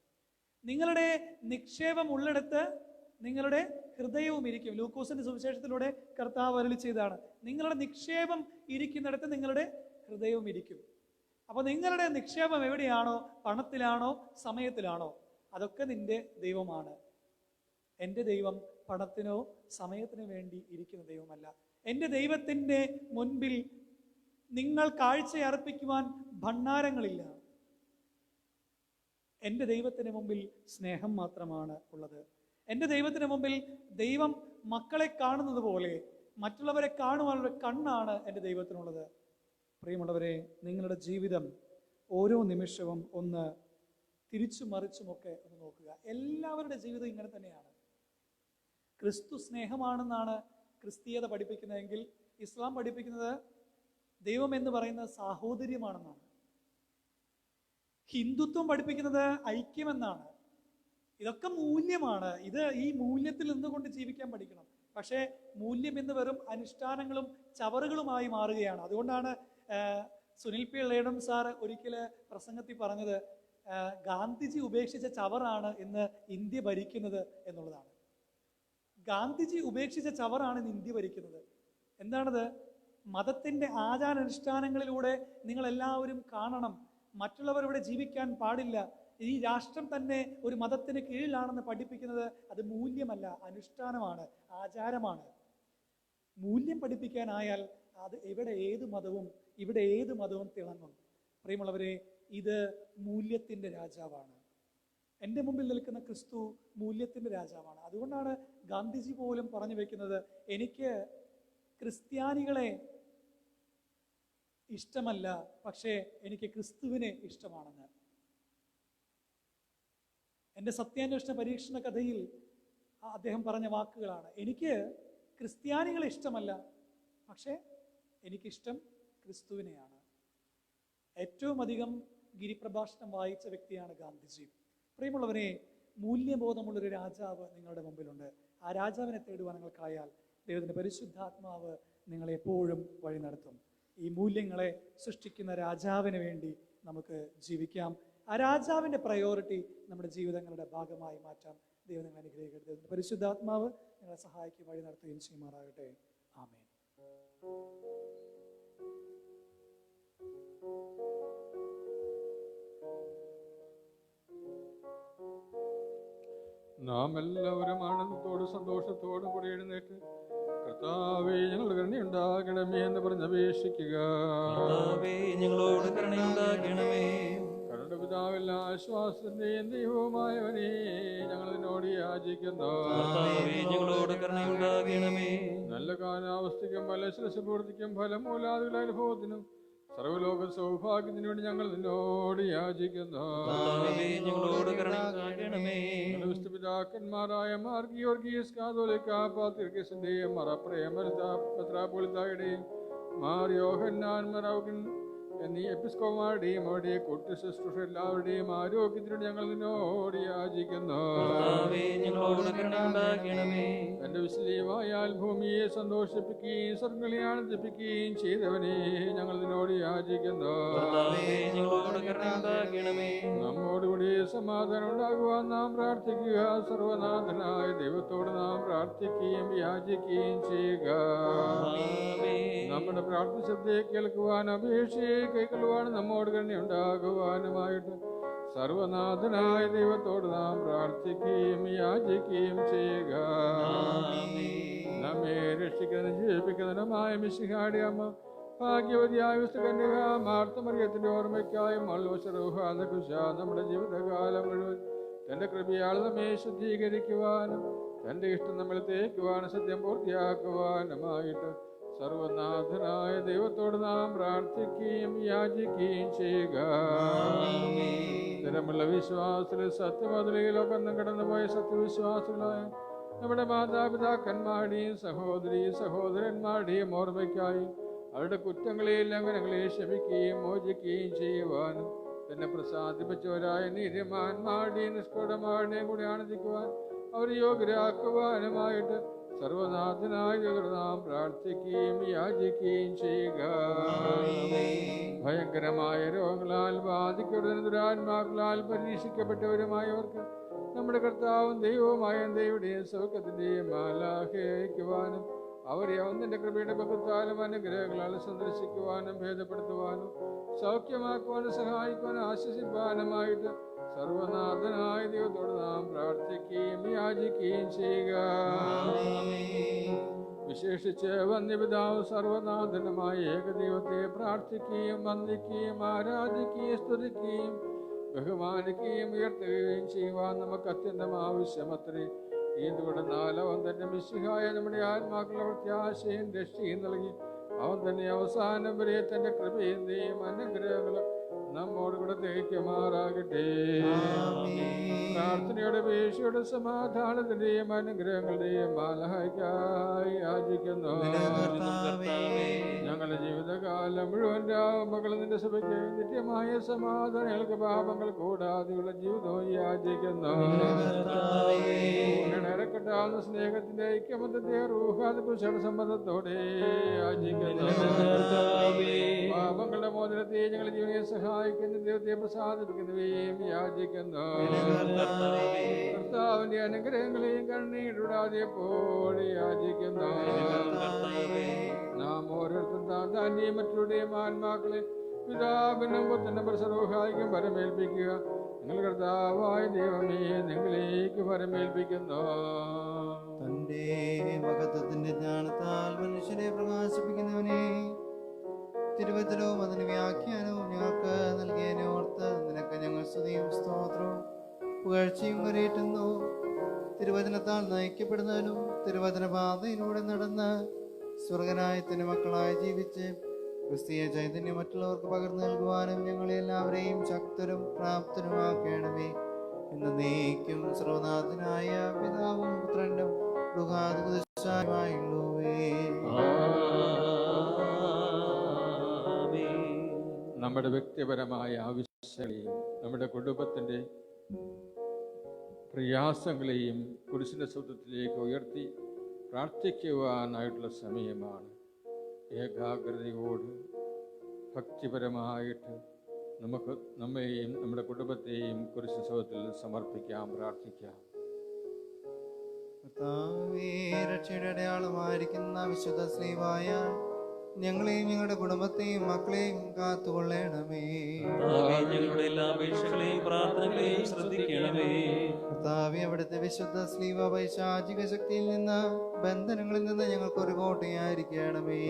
നിങ്ങളുടെ നിക്ഷേപം ഉള്ളിടത്ത് നിങ്ങളുടെ ഹൃദയവും ഇരിക്കും. ലൂക്കോസിന്റെ സുവിശേഷത്തിലൂടെ കർത്താവ് അരുളി ചെയ്തതാണ്, നിങ്ങളുടെ നിക്ഷേപം ഇരിക്കുന്നിടത്ത് നിങ്ങളുടെ ഹൃദയവും ഇരിക്കും. അപ്പൊ നിങ്ങളുടെ നിക്ഷേപം എവിടെയാണോ, പണത്തിലാണോ സമയത്തിലാണോ, അതൊക്കെ നിന്റെ ദൈവമാണ്. എൻ്റെ ദൈവം പണത്തിനോ സമയത്തിനോ വേണ്ടി ഇരിക്കുന്ന ദൈവമല്ല. എൻ്റെ ദൈവത്തിൻ്റെ മുൻപിൽ നിങ്ങൾ കാഴ്ചയർപ്പിക്കുവാൻ ഭണ്ഡാരങ്ങളില്ല. എൻ്റെ ദൈവത്തിന് മുമ്പിൽ സ്നേഹം മാത്രമാണ് ഉള്ളത്. എൻ്റെ ദൈവത്തിന് മുമ്പിൽ ദൈവം മക്കളെ കാണുന്നത് പോലെ മറ്റുള്ളവരെ കാണുവാനുള്ള കണ്ണാണ് എൻ്റെ ദൈവത്തിനുള്ളത്. പ്രിയമുള്ളവരെ, നിങ്ങളുടെ ജീവിതം ഓരോ നിമിഷവും ഒന്ന് തിരിച്ചും മറിച്ചുമൊക്കെ ഒന്ന് നോക്കുക. എല്ലാവരുടെ ജീവിതം ഇങ്ങനെ തന്നെയാണ്. ക്രിസ്തു സ്നേഹമാണെന്നാണ് ക്രിസ്തീയത പഠിപ്പിക്കുന്നതെങ്കിൽ ഇസ്ലാം പഠിപ്പിക്കുന്നത് ദൈവം എന്ന് പറയുന്നത് സാഹോദര്യമാണെന്നാണ്. ഹിന്ദുത്വം പഠിപ്പിക്കുന്നത് ഐക്യമെന്നാണ്. ഇതൊക്കെ മൂല്യമാണ്. ഈ മൂല്യത്തിൽ നിന്നുകൊണ്ട് ജീവിക്കാൻ പഠിക്കണം. പക്ഷേ മൂല്യം എന്ന് വെറും അനുഷ്ഠാനങ്ങളും ചവറുകളുമായി മാറുകയാണ്. അതുകൊണ്ടാണ് സുനിൽ പി ഇളയിടം സാറ് ഒരിക്കൽ പ്രസംഗത്തിൽ പറഞ്ഞത്, ഗാന്ധിജി ഉപേക്ഷിച്ച ചവറാണ് ഇന്ന് ഇന്ത്യ ഭരിക്കുന്നത് എന്നുള്ളതാണ്. ഗാന്ധിജി ഉപേക്ഷിച്ച ചവറാണ് ഇന്ന് ഇന്ത്യ ഭരിക്കുന്നത്. എന്താണത്? മതത്തിൻ്റെ ആചാരാനുഷ്ഠാനങ്ങളിലൂടെ നിങ്ങളെല്ലാവരും കാണണം, മറ്റുള്ളവർ ഇവിടെ ജീവിക്കാൻ പാടില്ല, ഈ രാഷ്ട്രം തന്നെ ഒരു മതത്തിന് കീഴിലാണെന്ന് പഠിപ്പിക്കുന്നത് അത് മൂല്യമല്ല, അനുഷ്ഠാനമാണ്, ആചാരമാണ്. മൂല്യം പഠിപ്പിക്കാനായാൽ അത് ഇവിടെ ഏത് മതവും തിളങ്ങും. പ്രിയമുള്ളവരെ, ഇത് മൂല്യത്തിൻ്റെ രാജാവാണ്. എൻ്റെ മുമ്പിൽ നിൽക്കുന്ന ക്രിസ്തു മൂല്യത്തിൻ്റെ രാജാവാണ്. അതുകൊണ്ടാണ് ഗാന്ധിജി പോലും പറഞ്ഞു വെക്കുന്നത്, എനിക്ക് ക്രിസ്ത്യാനികളെ ഇഷ്ടമല്ല, പക്ഷേ എനിക്ക് ക്രിസ്തുവിനെ ഇഷ്ടമാണെന്ന്. എൻ്റെ സത്യാന്വേഷണ പരീക്ഷണ കഥയിൽ അദ്ദേഹം പറഞ്ഞ വാക്കുകളാണ്, എനിക്ക് ക്രിസ്ത്യാനികളെ ഇഷ്ടമല്ല, പക്ഷേ എനിക്കിഷ്ടം ക്രിസ്തുവിനെയാണ്. ഏറ്റവും അധികം ഗിരിപ്രഭാഷണം വായിച്ച വ്യക്തിയാണ് ഗാന്ധിജി. പ്രിയമുള്ളവരെ, മൂല്യബോധമുള്ളൊരു രാജാവ് നിങ്ങളുടെ മുമ്പിലുണ്ട്. ആ രാജാവിനെ തേടുവാൻ നിങ്ങൾക്കായാൽ ദൈവത്തിൻ്റെ പരിശുദ്ധാത്മാവ് നിങ്ങളെ എപ്പോഴും വഴി നടത്തും. ഈ മൂല്യങ്ങളെ സൃഷ്ടിക്കുന്ന രാജാവിന് വേണ്ടി നമുക്ക് ജീവിക്കാം. ആ രാജാവിൻ്റെ പ്രയോറിറ്റി നമ്മുടെ ജീവിതങ്ങളുടെ ഭാഗമായി മാറ്റാം. ദൈവം നിങ്ങളെ അനുഗ്രഹിക്കട്ടെ. പരിശുദ്ധാത്മാവ് നിങ്ങളെ സഹായിക്കും, വഴി നടത്തുകയും ചെയ്യുമാറാകട്ടെ. ആമേൻ. നാം എല്ലാവരും ആനന്ദത്തോടും സന്തോഷത്തോടും കൂടി എഴുന്നേറ്റ് കർത്താവേ ഞങ്ങളുടെ കരുണയുണ്ടാകണമേ എന്ന് പറഞ്ഞപേക്ഷിക്കുക. കർത്താവേ ഞങ്ങളോട് കരുണയുണ്ടാകണമേ. കരുണ പിതാവെല്ലാ ആശ്വാസത്തിന്റെയും ദൈവവുമായവനെ ഞങ്ങൾ നിന്നോട് യാചിക്കുന്നു. കർത്താവേ ഞങ്ങളോട് കരുണയുണ്ടാകണമേ. നല്ല കാലാവസ്ഥയ്ക്കും ഫലശ്രസപൂർത്തിക്കും ഫലമൂലാദികളുടെ അനുഭവത്തിനും സർവ്വലോക സൗഭാഗ്യത്തിനു വേണ്ടി ഞങ്ങൾ നിന്നോട് യാചിക്കുന്നു. കർത്താവേ ഞങ്ങളോട് കരുണയുണ്ടാകണമേ. പിതാക്കന്മാരായ മാർ ഗിയോർഗീസ് കാതോലിക്ക പാത്രിർഗീസിന്റെയും മെത്രാപ്പൊലീത്തായുടെയും മാർ യോഹന്നാൻ മറൗഗൻ എന്നീ എപ്പിസ്കോപ്പുമാരുടെയും അവരുടെ കൂട്ടു ശുശ്രൂഷ എല്ലാവരുടെയും ആരോഗ്യത്തിനോട് ഞങ്ങൾ നിന്നോട് യാചിക്കുന്നു. എന്റെ വിശലീയമായാൽ ഭൂമിയെ സന്തോഷിപ്പിക്കുകയും സ്വർഗ്ഗങ്ങളെ ആനന്ദിപ്പിക്കുകയും ചെയ്തവനെ ഞങ്ങൾ നിന്നോട് യാചിക്കുന്നു. നമ്മോടുകൂടി സമാധാനം ഉണ്ടാകുവാൻ നാം പ്രാർത്ഥിക്കുക. സർവനാഥനായ ദൈവത്തോട് നാം പ്രാർത്ഥിക്കുകയും യാചിക്കുകയും ചെയ്യുക. നമ്മുടെ പ്രാർത്ഥന ശബ്ദത്തെ കേൾക്കുവാൻ അപേക്ഷയെ കൈക്കൊള്ളുവാൻ നമ്മോട് തന്നെ ഉണ്ടാകുവാനുമായിട്ട് സർവനാഥനായ ദൈവത്തോട് നാം പ്രാർത്ഥിക്കുകയും യാചിക്കുകയും ചെയ്യുക. നമ്മെ രക്ഷിക്കുന്നതിനും ജീവിപ്പിക്കുന്നതിനുമായ മിശിഹായുടെ അമ്മ ഭാഗ്യവതിയായ വിശുദ്ധകന്യക മാർത്തമറിയത്തിന്റെ ഓർമ്മയ്ക്കായി നമ്മുടെ ജീവിതകാലം മുഴുവൻ തന്റെ കൃപയാൽ നമ്മെ ശുദ്ധീകരിക്കുവാനും തന്റെ ഇഷ്ടം നമ്മിൽ തേക്കുവാനും സത്യം പൂർത്തിയാക്കുവാനുമായിട്ട് സർവനാഥനായ ദൈവത്തോട് നാം പ്രാർത്ഥിക്കുകയും യാചിക്കുകയും ചെയ്യുക. സ്ഥിരമുള്ള വിശ്വാസത്തിൽ സത്യമാതൃകയിലൊക്കെ കടന്നുപോയ സത്യവിശ്വാസികളായ നമ്മുടെ മാതാപിതാക്കന്മാരുടെയും സഹോദരന്മാരുടെയും ഓർമ്മയ്ക്കായി അവരുടെ കുറ്റങ്ങളെയും ലംഘനങ്ങളെ ക്ഷമിക്കുകയും മോചിക്കുകയും ചെയ്യുവാനും തന്നെ പ്രസാദിപ്പിച്ചവരായ നീതിമാന്മാരുടെയും നിഷ്കടന്മാരുടെയും കൂടി ആനന്ദിക്കുവാൻ അവർ യോഗ്യരാക്കുവാനുമായിട്ട് സർവനാഥനായ നാം പ്രാർത്ഥിക്കുകയും യാചിക്കുകയും ചെയ്യുക. ഭയങ്കരമായ രോഗങ്ങളാൽ ബാധിക്കപ്പെടുന്ന ദുരാത്മാക്കളാൽ പരീക്ഷിക്കപ്പെട്ടവരുമായവർക്ക് നമ്മുടെ കർത്താവും ദൈവവുമായ ദൈവയുടെയും സൗഖ്യത്തിന്റെയും മാലാഖയെ അയക്കുവാനും അവരെ അവന്റെ കൃപയുടെ ബഹുത്താലും അനുഗ്രഹങ്ങളാൽ സന്ദർശിക്കുവാനും ഭേദപ്പെടുത്തുവാനും സൗഖ്യമാക്കുവാനും സഹായിക്കുവാനും ആശ്വസിപ്പാനുമായിട്ട് സർവനാഥനായ ദൈവത്തോട് നാം പ്രാർത്ഥിക്കുകയും യാചിക്കുകയും ചെയ്യുക. വിശേഷിച്ച് വന്യപിതാവ് സർവനാഥനുമായ ഏകദൈവത്തെ പ്രാർത്ഥിക്കുകയും വന്ദിക്കുകയും ആരാധിക്കുകയും സ്തുതിക്കുകയും ബഹുമാനിക്കുകയും ഉയർത്തുകയും ചെയ്യുവാൻ നമുക്ക് അത്യന്തം ആവശ്യമത്രേ. ഈന്തുകൊണ്ടെന്നാൽ അവൻ തന്നെ മിശിഹായ നമ്മുടെ ആത്മാക്കളുടെ പ്രത്യാശയും രക്ഷയും നൽകി അവൻ തന്നെ അവസാനം വരെ തന്റെ കൃപയും അനുഗ്രഹങ്ങളും നമ്മോട് കൂടെ തേക്കുമാറാകട്ടെ. പ്രാർത്ഥനയുടെ പേശിയുടെ സമാധാനത്തിന്റെയും അനുഗ്രഹങ്ങളുടെയും മാലാഖയ്ക്കായി യാചിക്കുന്നു. ഞങ്ങളുടെ ജീവിതകാലം മുഴുവൻ രാമകൾ നിന്റെ സഭയ്ക്ക് നിത്യമായ സമാധാനങ്ങൾക്ക് പാപങ്ങൾ കൂടാതെയുള്ള ജീവിതവും യാചിക്കുന്നു. ഇറക്കട്ടാവുന്ന സ്നേഹത്തിന്റെ ഐക്യമതത്തെ റൂഹാദിപുഷയുടെ സമ്മതത്തോടെ യാചിക്കുന്നു. പാപങ്ങളുടെ മോചനത്തെ ഞങ്ങളുടെ ജീവനെ സഹായിക്കുന്ന ദൈവത്തെ പ്രസാദിപ്പിക്കുന്നവയും യാചിക്കുന്നു. കർത്താവിന്റെ അനുഗ്രഹങ്ങളെയും കണ്ണീരിടാതെ എപ്പോഴും യാചിക്കുന്നു. നാം ഓരോരുത്തരും താന്റെയും മറ്റുള്ളവരുടെയും ആത്മാക്കളെ പിതാവിനും പുത്രനും പരിസരഹായിക്കും പരമേൽപ്പിക്കുക. നിങ്ങൾ കർത്താവായ ദൈവമേ നിങ്ങളിലേക്ക് പരമേൽപ്പിക്കുന്നു. തന്റെ മഹത്വത്തിന്റെ ജ്ഞാനത്താൽ മനുഷ്യരെ പ്രകാശിപ്പിക്കുന്നവനെ തിരുവചനവും അതിന് വ്യാഖ്യാനവും ഞങ്ങൾക്ക് നൽകിയതിനെ ഓർത്ത് നിനക്ക് ഞങ്ങൾ സ്തുതിയും സ്തോത്രവും പുകഴ്ചയും കരയേറ്റുന്നു. തിരുവചനത്താൽ നയിക്കപ്പെടുന്നതിനും തിരുവചനപാതയിലൂടെ നടന്ന് സ്വർഗരാജ്യത്തിന് മക്കളായി ജീവിച്ച് ക്രിസ്തീയ ചൈതന്യം മറ്റുള്ളവർക്ക് പകർന്നു നൽകുവാനും ഞങ്ങളെ എല്ലാവരെയും ശക്തരും പ്രാപ്തരുമാക്കണമേ. എന്ന് നീക്കും സർവനാഥനായ പിതാവും പുത്രനും നമ്മുടെ വ്യക്തിപരമായ ആവശ്യങ്ങളെയും നമ്മുടെ കുടുംബത്തിൻ്റെ പ്രയാസങ്ങളെയും കുരിശിന്റെ ശബ്ദത്തിലേക്ക് ഉയർത്തി പ്രാർത്ഥിക്കുവാനായിട്ടുള്ള സമയമാണ്. ഏകാഗ്രതയോട് ഭക്തിപരമായിട്ട് നമുക്ക് നമ്മെയും നമ്മുടെ കുടുംബത്തെയും കുരിശുത്സവത്തിൽ സമർപ്പിക്കാം, പ്രാർത്ഥിക്കാം. കർത്താവേ, രക്ഷയുടെ അടയാളമായിരിക്കുന്ന വിശുദ്ധ ശ്ലീവായ ഞങ്ങളെയും ഞങ്ങളുടെ കുടുംബത്തെയും മക്കളെയും കാത്തുകൊള്ളണമേ. ഞങ്ങളുടെ എല്ലാ അപേക്ഷകളെയും പ്രാർത്ഥനകളെയും ശ്രദ്ധിക്കണമേ. കർത്താവേ, അവിടുത്തെ വിശുദ്ധ ശ്ലീവ പൈശാചിക ശക്തിയിൽ നിന്ന്, ബന്ധനങ്ങളിൽ നിന്ന് ഞങ്ങൾക്കൊരു കോട്ടയായിരിക്കണമേ.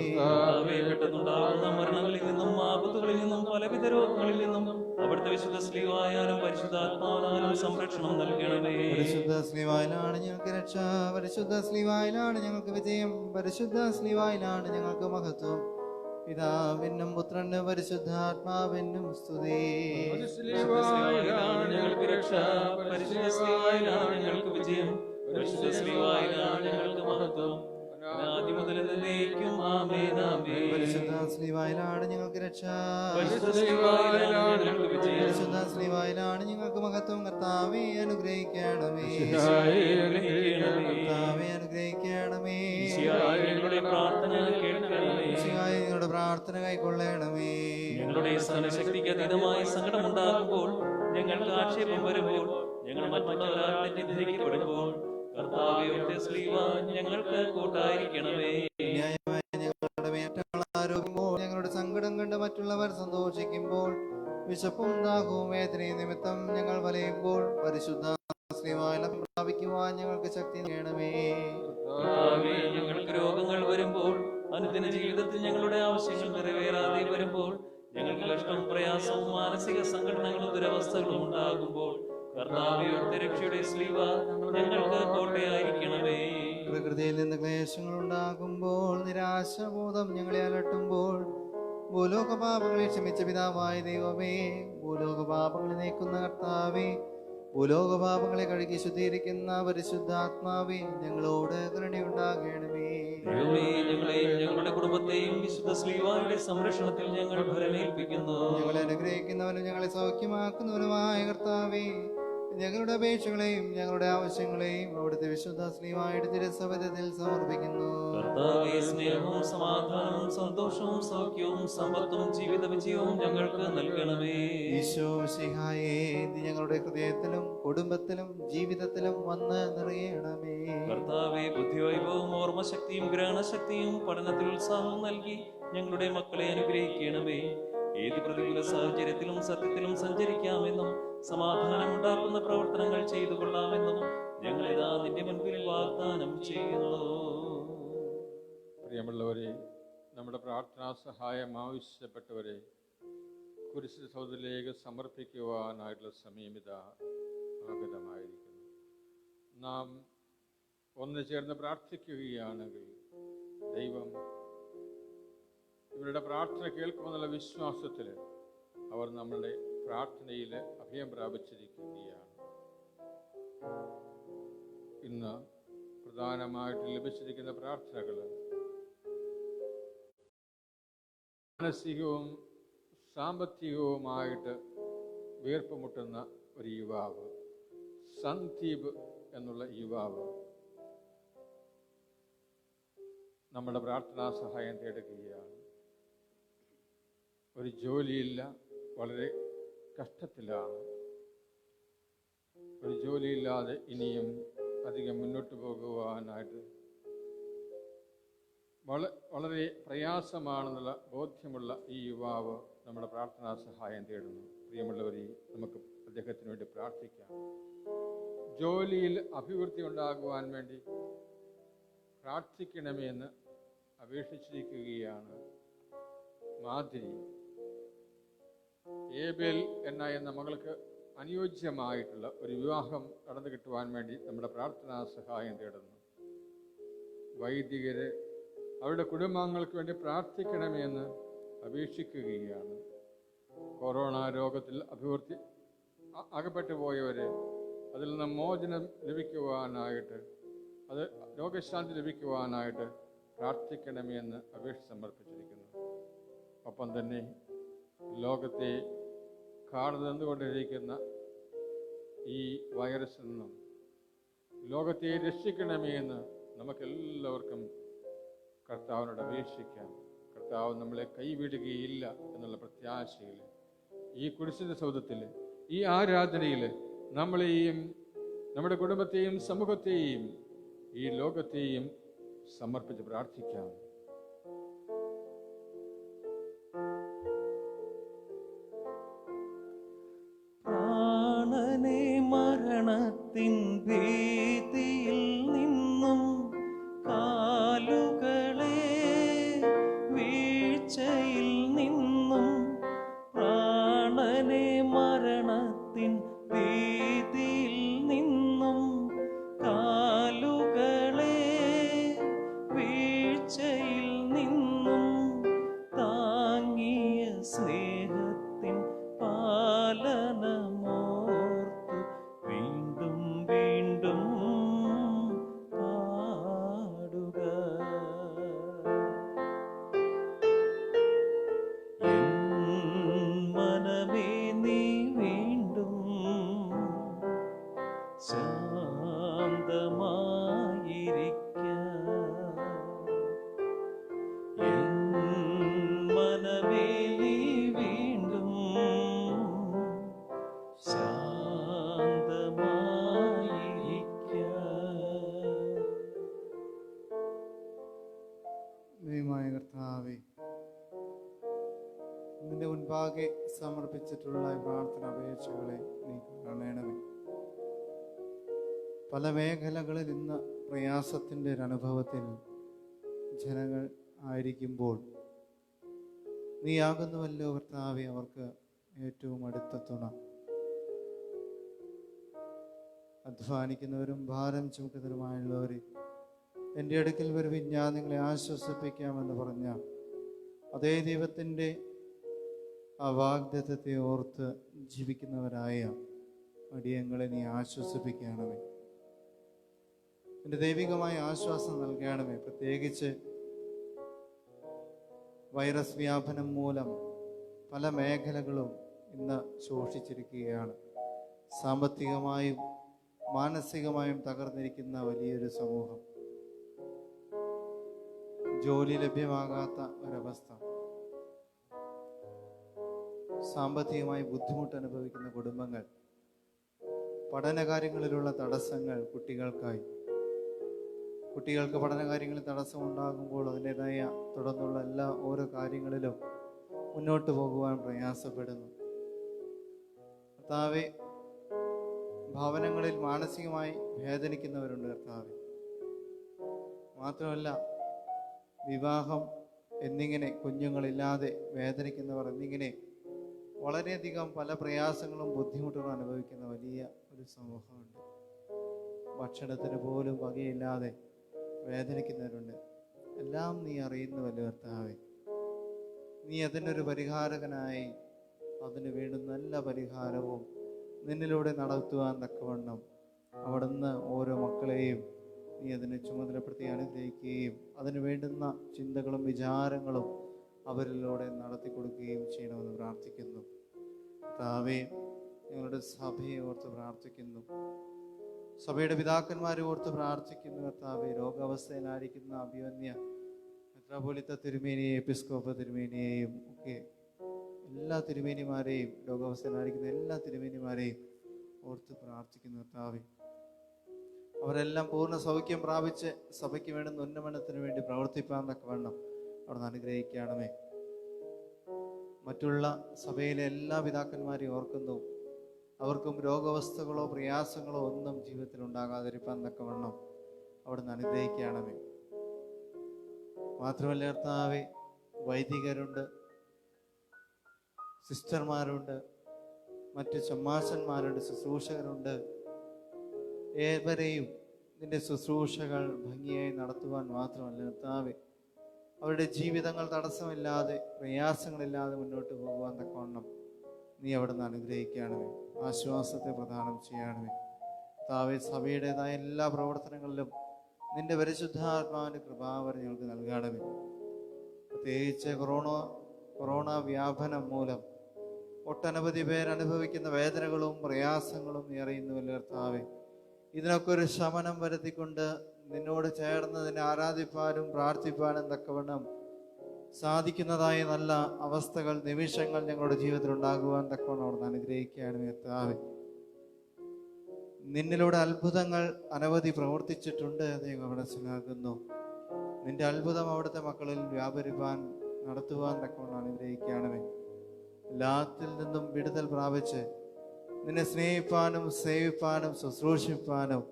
പെട്ടെന്നുണ്ടാകുന്ന മരണങ്ങളിൽ നിന്നും ആപത്തുകളിൽ നിന്നും പലവിധ രോഗങ്ങളിൽ നിന്നും അവിടുത്തെ വിശുദ്ധ ശ്ലീവായാലും പരിശുദ്ധാത്മാവിനാലും സംരക്ഷണം നൽകണമേ. പരിശുദ്ധ ശ്ലീവായിലാണ് ഞങ്ങൾക്ക് രക്ഷ, പരിശുദ്ധ ശ്ലീവായിലാണ് ഞങ്ങൾക്ക് വിജയം, പരിശുദ്ധ ശ്ലീവായിലാണ് ഞങ്ങൾക്ക് മഹത്വം. പിതാവിനും പുത്രനും പരിശുദ്ധാത്മാവിനും സ്തുതി. ഞങ്ങൾക്ക് രക്ഷ, പരിശുദ്ധ ശ്ലീവായിലാണ് ഞങ്ങൾക്ക് വിജയം, പരിശുദ്ധ ശ്ലീവായിലാണ് ഞങ്ങൾക്ക് മഹത്വം. ആദ്യം മുതൽ എന്നേക്കും ആമേൻ ആമേൻ. പരിശുദ്ധ ശ്ലീവായിലാണ് ഞങ്ങൾക്ക് രക്ഷ, പരിശുദ്ധ ശ്ലീവായിലാണ് ഞങ്ങൾക്ക് വിജയം, പരിശുദ്ധ ശ്ലീവായിലാണ് ഞങ്ങൾക്ക് മഹത്വം. കർത്താവേ അനുഗ്രഹിക്കണമേ, കർത്താവേ അനുഗ്രഹിക്കണമേ. ഞങ്ങളുടെ പ്രാർത്ഥന കേൾക്കണമേ. നിങ്ങളുടെ പ്രാർത്ഥന കൈക്കൊള്ളണമേ. ഞങ്ങളുടെ സഹനശക്തിക്ക് അതീതമായ സങ്കടമുണ്ടാകുമ്പോൾ, ഞങ്ങൾക്ക് ആക്ഷേപം വരുമ്പോൾ, ഞങ്ങൾ മറ്റുള്ളവരാൽ തെറ്റിദ്ധരിക്കപ്പെടുമ്പോൾ, കർത്താവേ അവിടുത്തെ ശ്ലീവ ഞങ്ങൾക്ക് കൂട്ടായിരിക്കണമേ. ന്യായമായ ഞങ്ങളുടെ മേറ്റങ്ങൾ ആരോപിക്കുമ്പോൾ, ഞങ്ങളുടെ സങ്കടം കണ്ട് മറ്റുള്ളവർ സന്തോഷിക്കുമ്പോൾ, വിശപ്പും ദാഹവും വേദനയും നിമിത്തം ഞങ്ങൾ വലയുമ്പോൾ, പരിശുദ്ധ ശ്ലീവായിലും പ്രാപിക്കുവാൻ ഞങ്ങൾക്ക് ശക്തി നൽകണമേ. കർത്താവേ, ഞങ്ങൾക്ക് രോഗങ്ങൾ വരുമ്പോൾ, അനുദിന ജീവിതത്തിൽ ഞങ്ങളുടെ ആവശ്യങ്ങൾ നിറവേറാതെ വരുമ്പോൾ, ഞങ്ങൾക്ക് കഷ്ടവും പ്രയാസവും മാനസിക സംഘടനകളും ദുരവസ്ഥകളും ഉണ്ടാകുമ്പോൾ, കർത്താവേ അവിടുത്തെ രക്ഷയുടെ ശ്ലീവ ഞങ്ങൾക്ക് കോട്ടയായിരിക്കണമേ. പ്രകൃതിയിൽ നിന്ന് ക്ലേശങ്ങൾ ഉണ്ടാകുമ്പോൾ, നിരാശബോധം ഞങ്ങളെ അലട്ടുമ്പോൾ, ഭൂലോക പാപങ്ങളെ ക്ഷമിച്ച പിതാവായ ദൈവമേ, ഭൂലോക പാപങ്ങളെ നീക്കുന്ന കർത്താവേ, ഭൂലോക പാപങ്ങളെ കഴുകി ശുദ്ധീകരിക്കുന്ന പരിശുദ്ധാത്മാവേ, ഞങ്ങളോട് കരുണയുണ്ടാകണമേ. ദൈവമേ, ഞങ്ങളെയും ഞങ്ങളുടെ കുടുംബത്തെയും വിശുദ്ധ ശ്ലീവായുടെ സംരക്ഷണത്തിൽ ഞങ്ങൾ ഭരമേൽപ്പിക്കുന്നു. ഞങ്ങളെ അനുഗ്രഹിക്കുന്നവനും ഞങ്ങളെ സൗഖ്യമാക്കുന്നവനുമായ കർത്താവേ, ഞങ്ങളുടെ അപേക്ഷകളെയും ഞങ്ങളുടെ ആവശ്യങ്ങളെയും അവിടുത്തെ വിശുദ്ധ ശ്ലീവായുടെ തിരുസവിധത്തിൽ സമർപ്പിക്കുന്നു. കർത്താവേ, സ്നേഹവും സമാധാനവും സന്തോഷവും സൗഖ്യവും സമ്പത്തും ജീവിത വിജയവും ഞങ്ങൾക്ക് നൽകണമേ. ഈശോ മിശിഹായേ, നീ ഞങ്ങളുടെ ഹൃദയത്തിലും കുടുംബത്തിലും ജീവിതത്തിലും വന്ന് നിറയണമേ. കർത്താവേ, ബുദ്ധിവൈഭവവും ഓർമ്മശക്തിയും ഗ്രഹണശക്തിയും പഠനത്തിൽ ഉത്സാഹവും നൽകി ഞങ്ങളുടെ മക്കളെ അനുഗ്രഹിക്കണമേ. ഏത് പ്രതികൂല സാഹചര്യത്തിലും സത്യത്തിലും സഞ്ചരിക്കാമെന്നും സമാധാനമുണ്ടാക്കുന്ന പ്രവർത്തനങ്ങൾ ചെയ്തു കൊള്ളാമെന്നും ഞങ്ങളിതാ നിന്റെ മുൻപിൽ വാഗ്ദാനം ചെയ്യുന്നു. പ്രിയമുള്ളവരെ, നമ്മുടെ പ്രാർത്ഥനാ സഹായം ആവശ്യപ്പെട്ടവരെ കുരിശ് സൗദിലേക്ക് സമർപ്പിക്കുവാനായിട്ടുള്ള സമയം ഇതാ ആഗതമായിരിക്കുന്നു. നാം ഒന്ന് ചേർന്ന് പ്രാർത്ഥിക്കുകയാണെങ്കിൽ ദൈവം ഇവരുടെ പ്രാർത്ഥന കേൾക്കുമെന്നുള്ള വിശ്വാസത്തിൽ അവർ നമ്മളുടെ പ്രാർത്ഥനയിൽ അഭയം പ്രാപിച്ചിരിക്കുകയാണ്. ഇന്ന് പ്രധാനമായിട്ട് ലഭിച്ചിരിക്കുന്ന പ്രാർത്ഥനകൾ മാനസികവും സാമ്പത്തികവുമായിട്ട് വീർപ്പുമുട്ടുന്ന ഒരു യുവാവ്, സന്ദീപ് എന്നുള്ള യുവാവ് നമ്മുടെ പ്രാർത്ഥനാ സഹായം തേടുകയാണ്. ഒരു ജോലിയില്ല, വളരെ കഷ്ടത്തിലാണ്. ഒരു ജോലിയില്ലാതെ ഇനിയും അധികം മുന്നോട്ട് പോകുവാനായിട്ട് വളരെ പ്രയാസമാണെന്നുള്ള ബോധ്യമുള്ള ഈ യുവാവ് നമ്മുടെ പ്രാർത്ഥനാ സഹായം തേടുന്നു. പ്രിയമുള്ളവരെ, നമുക്ക് അദ്ദേഹത്തിന് വേണ്ടി പ്രാർത്ഥിക്കാം. ജോലിയിൽ അഭിവൃദ്ധി ഉണ്ടാകുവാൻ വേണ്ടി പ്രാർത്ഥിക്കണമേ എന്ന് അപേക്ഷിച്ചിരിക്കുകയാണ് മാധുരി. ഏബേൽ എന്ന മകൾക്ക് അനുയോജ്യമായിട്ടുള്ള ഒരു വിവാഹം നടന്നു കിട്ടുവാൻ വേണ്ടി നമ്മുടെ പ്രാർത്ഥനാ സഹായം തേടുന്നു. വൈദികര് അവരുടെ കുടുംബാംഗങ്ങൾക്ക് വേണ്ടി പ്രാർത്ഥിക്കണമേ എന്ന് അപേക്ഷിക്കുകയാണ്. കൊറോണ രോഗത്തിൽ അഭിവൃദ്ധി അകപ്പെട്ടു പോയവര് അതിൽ നിന്ന് മോചനം ലഭിക്കുവാനായിട്ട്, അത് രോഗശാന്തി ലഭിക്കുവാനായിട്ട് പ്രാർത്ഥിക്കണമേ എന്ന് അപേക്ഷ സമർപ്പിച്ചിരിക്കുന്നു. ഒപ്പം തന്നെ ലോകത്തെ കാർന്നു നിന്നുകൊണ്ടിരിക്കുന്ന ഈ വൈറസിൽ നിന്നും ലോകത്തെ രക്ഷിക്കണമേ എന്ന് നമുക്കെല്ലാവർക്കും കർത്താവിനോട് അപേക്ഷിക്കാം. കർത്താവ് നമ്മളെ കൈവിടുകയില്ല എന്നുള്ള പ്രത്യാശയിൽ ഈ കുരിശിന്റെ സൗധത്തിൽ, ഈ ആരാധനയിൽ നമ്മളെയും നമ്മുടെ കുടുംബത്തെയും സമൂഹത്തെയും ഈ ലോകത്തെയും സമർപ്പിച്ച് പ്രാർത്ഥിക്കാം. പ്രാണനെ മരണത്തിൻ ഭീതിയിൽ നിന്നും, കാലുകളെ വീഴ്ചയിൽ നിന്നും, പ്രാണനെ മരണത്തിൻ ഭീതിയിൽ നിന്നും, കാലുകളെ വീഴ്ചയിൽ നിന്നും, താങ്ങിയ സ്നേഹത്തിൻ പാലനമോർത്തു വീണ്ടും വീണ്ടും പാടുക. എൻ മനമേ നീ വീണ്ടും ശാന്തമായിരിക്ക. എൻ മനമേ നീ വീണ്ടും ശാന്തമായിരിക്ക. ദൈവമായ കർത്താവേ, നിന്റെ മുൻപാകെ സമർപ്പിച്ചിട്ടുള്ള ഈ പ്രാർത്ഥന അപേക്ഷകളെ നീ കാണണമേ. പല മേഖലകളിൽ ഇന്ന് പ്രയാസത്തിൻ്റെ ഒരു അനുഭവത്തിൽ ജനങ്ങൾ ആയിരിക്കുമ്പോൾ നീയാകുന്നുവല്ലോ കർത്താവേ അവർക്ക് ഏറ്റവും അടുത്ത തുണ. അധ്വാനിക്കുന്നവരും ഭാരം ചുമക്കുന്നവരുമായുള്ളവരെ എൻ്റെ അടുക്കൽ വരുവിൻ, ഞാൻ നിങ്ങളെ ആശ്വസിപ്പിക്കാമെന്ന് പറഞ്ഞ അതേ ദൈവത്തിൻ്റെ ആ വാഗ്ദത്തത്തെ ഓർത്ത് ജീവിക്കുന്നവരായ അടിയങ്ങളെ നീ ആശ്വസിപ്പിക്കണമേ. എൻ്റെ ദൈവികമായ ആശ്വാസം നൽകണമേ. പ്രത്യേകിച്ച് വൈറസ് വ്യാപനം മൂലം പല മേഖലകളും ഇന്ന് ശോഷിച്ചിരിക്കുകയാണ്. സാമ്പത്തികമായും മാനസികമായും തകർന്നിരിക്കുന്ന വലിയൊരു സമൂഹം, ജോലി ലഭ്യമാകാത്ത ഒരവസ്ഥ, സാമ്പത്തികമായി ബുദ്ധിമുട്ട് അനുഭവിക്കുന്ന കുടുംബങ്ങൾ, പഠനകാര്യങ്ങളിലുള്ള തടസ്സങ്ങൾ കുട്ടികൾക്ക് പഠനകാര്യങ്ങളിൽ തടസ്സമുണ്ടാകുമ്പോൾ അതിൻ്റെതായ തുടർന്നുള്ള എല്ലാ ഓരോ കാര്യങ്ങളിലും മുന്നോട്ട് പോകുവാൻ പ്രയാസപ്പെടുന്നു. കർത്താവേ, ഭവനങ്ങളിൽ മാനസികമായി വേദനിക്കുന്നവരുണ്ട് കർത്താവേ. മാത്രമല്ല വിവാഹം എന്നിങ്ങനെ കുഞ്ഞുങ്ങളില്ലാതെ വേദനിക്കുന്നവർ എന്നിങ്ങനെ വളരെയധികം പല പ്രയാസങ്ങളും ബുദ്ധിമുട്ടുകളും അനുഭവിക്കുന്ന വലിയ ഒരു സമൂഹമുണ്ട്. ഭക്ഷണത്തിന് പോലും വകയില്ലാതെ വേദനിക്കുന്നവരുണ്ട്. എല്ലാം നീ അറിയുന്നുവല്ലോ കർത്താവേ. നീ അതിനൊരു പരിഹാരകനായി അതിന് വേണ്ടുന്ന നല്ല പരിഹാരവും നിന്നിലൂടെ നടത്തുവാൻ തക്കവണ്ണം അവിടുന്ന് ഓരോ മക്കളെയും നീ അതിനെ ചുമതലപ്പെടുത്തി അനുഗ്രഹിക്കുകയും അതിന് വേണ്ടുന്ന ചിന്തകളും വിചാരങ്ങളും അവരിലൂടെ നടത്തി കൊടുക്കുകയും ചെയ്യണമെന്ന് പ്രാർത്ഥിക്കുന്നു. കർത്താവേ, ഞങ്ങളുടെ സഭയെ ഓർത്ത് പ്രാർത്ഥിക്കുന്നു, സഭയുടെ പിതാക്കന്മാരെ ഓർത്ത് പ്രാർത്ഥിക്കുന്നു. കർത്താവേ, രോഗാവസ്ഥയിലായിരിക്കുന്ന അഭിമന്യ മെത്രാപ്പൊലീത്ത തിരുമേനിയെയും എപ്പിസ്കോപ്പ തിരുമേനിയെയും ഒക്കെ എല്ലാ തിരുമേനിമാരെയും, രോഗാവസ്ഥയിലായിരിക്കുന്ന എല്ലാ തിരുമേനിമാരെയും ഓർത്ത് പ്രാർത്ഥിക്കുന്നു. കർത്താവേ, അവരെല്ലാം പൂർണ്ണ സൗഖ്യം പ്രാപിച്ച് സഭയ്ക്ക് വേണ്ടുന്ന ഉന്നമനത്തിന് വേണ്ടി പ്രവർത്തിപ്പാൻ തക്കവണ്ണം അവിടുന്ന് അനുഗ്രഹിക്കണമേ. മറ്റുള്ള സഭയിലെ എല്ലാ പിതാക്കന്മാരെയും ഓർക്കുന്നു. അവർക്കും രോഗാവസ്ഥകളോ പ്രയാസങ്ങളോ ഒന്നും ജീവിതത്തിൽ ഉണ്ടാകാതിരിക്കാൻ തക്കവണ്ണം അവിടുന്ന് അനുഗ്രഹിക്കണമേ. മാത്രമല്ല കർത്താവേ, വൈദികരുണ്ട്, സിസ്റ്റർമാരുണ്ട്, മറ്റ് ചമ്മാശന്മാരുണ്ട്, ശുശ്രൂഷകരുണ്ട്. ഏവരെയും നിന്റെ ശുശ്രൂഷകൾ ഭംഗിയായി നടത്തുവാൻ മാത്രമല്ല കർത്താവേ, അവരുടെ ജീവിതങ്ങൾ തടസ്സമില്ലാതെ പ്രയാസങ്ങളില്ലാതെ മുന്നോട്ട് പോകുവാൻ തക്കവണ്ണം നീ അവിടുന്ന് അനുഗ്രഹിക്കണമേ. ആശ്വാസത്തെ പ്രദാനം ചെയ്യണമേ. കർത്താവേ, സഭയുടേതായ എല്ലാ പ്രവർത്തനങ്ങളിലും നിന്റെ പരിശുദ്ധാത്മാവിന്റെ കൃപാവരം ഞങ്ങൾക്ക് നൽകണമേ. പ്രത്യേകിച്ച് കൊറോണ വ്യാപനം മൂലം ഒട്ടനവധി പേരനുഭവിക്കുന്ന വേദനകളും പ്രയാസങ്ങളും നീ അറിയുന്നുവല്ലോ കർത്താവേ. ഇതിനൊക്കെ ഒരു ശമനം വരുത്തിക്കൊണ്ട് നിന്നോട് ചേർന്ന് നിന്നെ ആരാധിപ്പാനും പ്രാർത്ഥിപ്പാനും തക്കവണ്ണം സാധിക്കുന്നതായ നല്ല അവസ്ഥകൾ, നിമിഷങ്ങൾ ഞങ്ങളുടെ ജീവിതത്തിൽ ഉണ്ടാകുവാൻ തക്കവണ്ണം അവിടുന്ന് അനുഗ്രഹിക്കുകയാണ് കർത്താവേ. നിന്നിലൂടെ അത്ഭുതങ്ങൾ അനവധി പ്രവർത്തിച്ചിട്ടുണ്ട്, ദൈവം അവിടെ മനസ്സിലാക്കുന്നു. നിന്റെ അത്ഭുതം അവിടുത്തെ മക്കളിൽ വ്യാപരിപ്പാൻ നടത്തുവാൻ തക്കവണ്ണം അനുഗ്രഹിക്കുകയാണമേ. എല്ലാത്തിൽ നിന്നും വിടുതൽ പ്രാപിച്ച് നിന്നെ സ്നേഹിപ്പാനും സേവിപ്പാനും ശുശ്രൂഷിപ്പാനും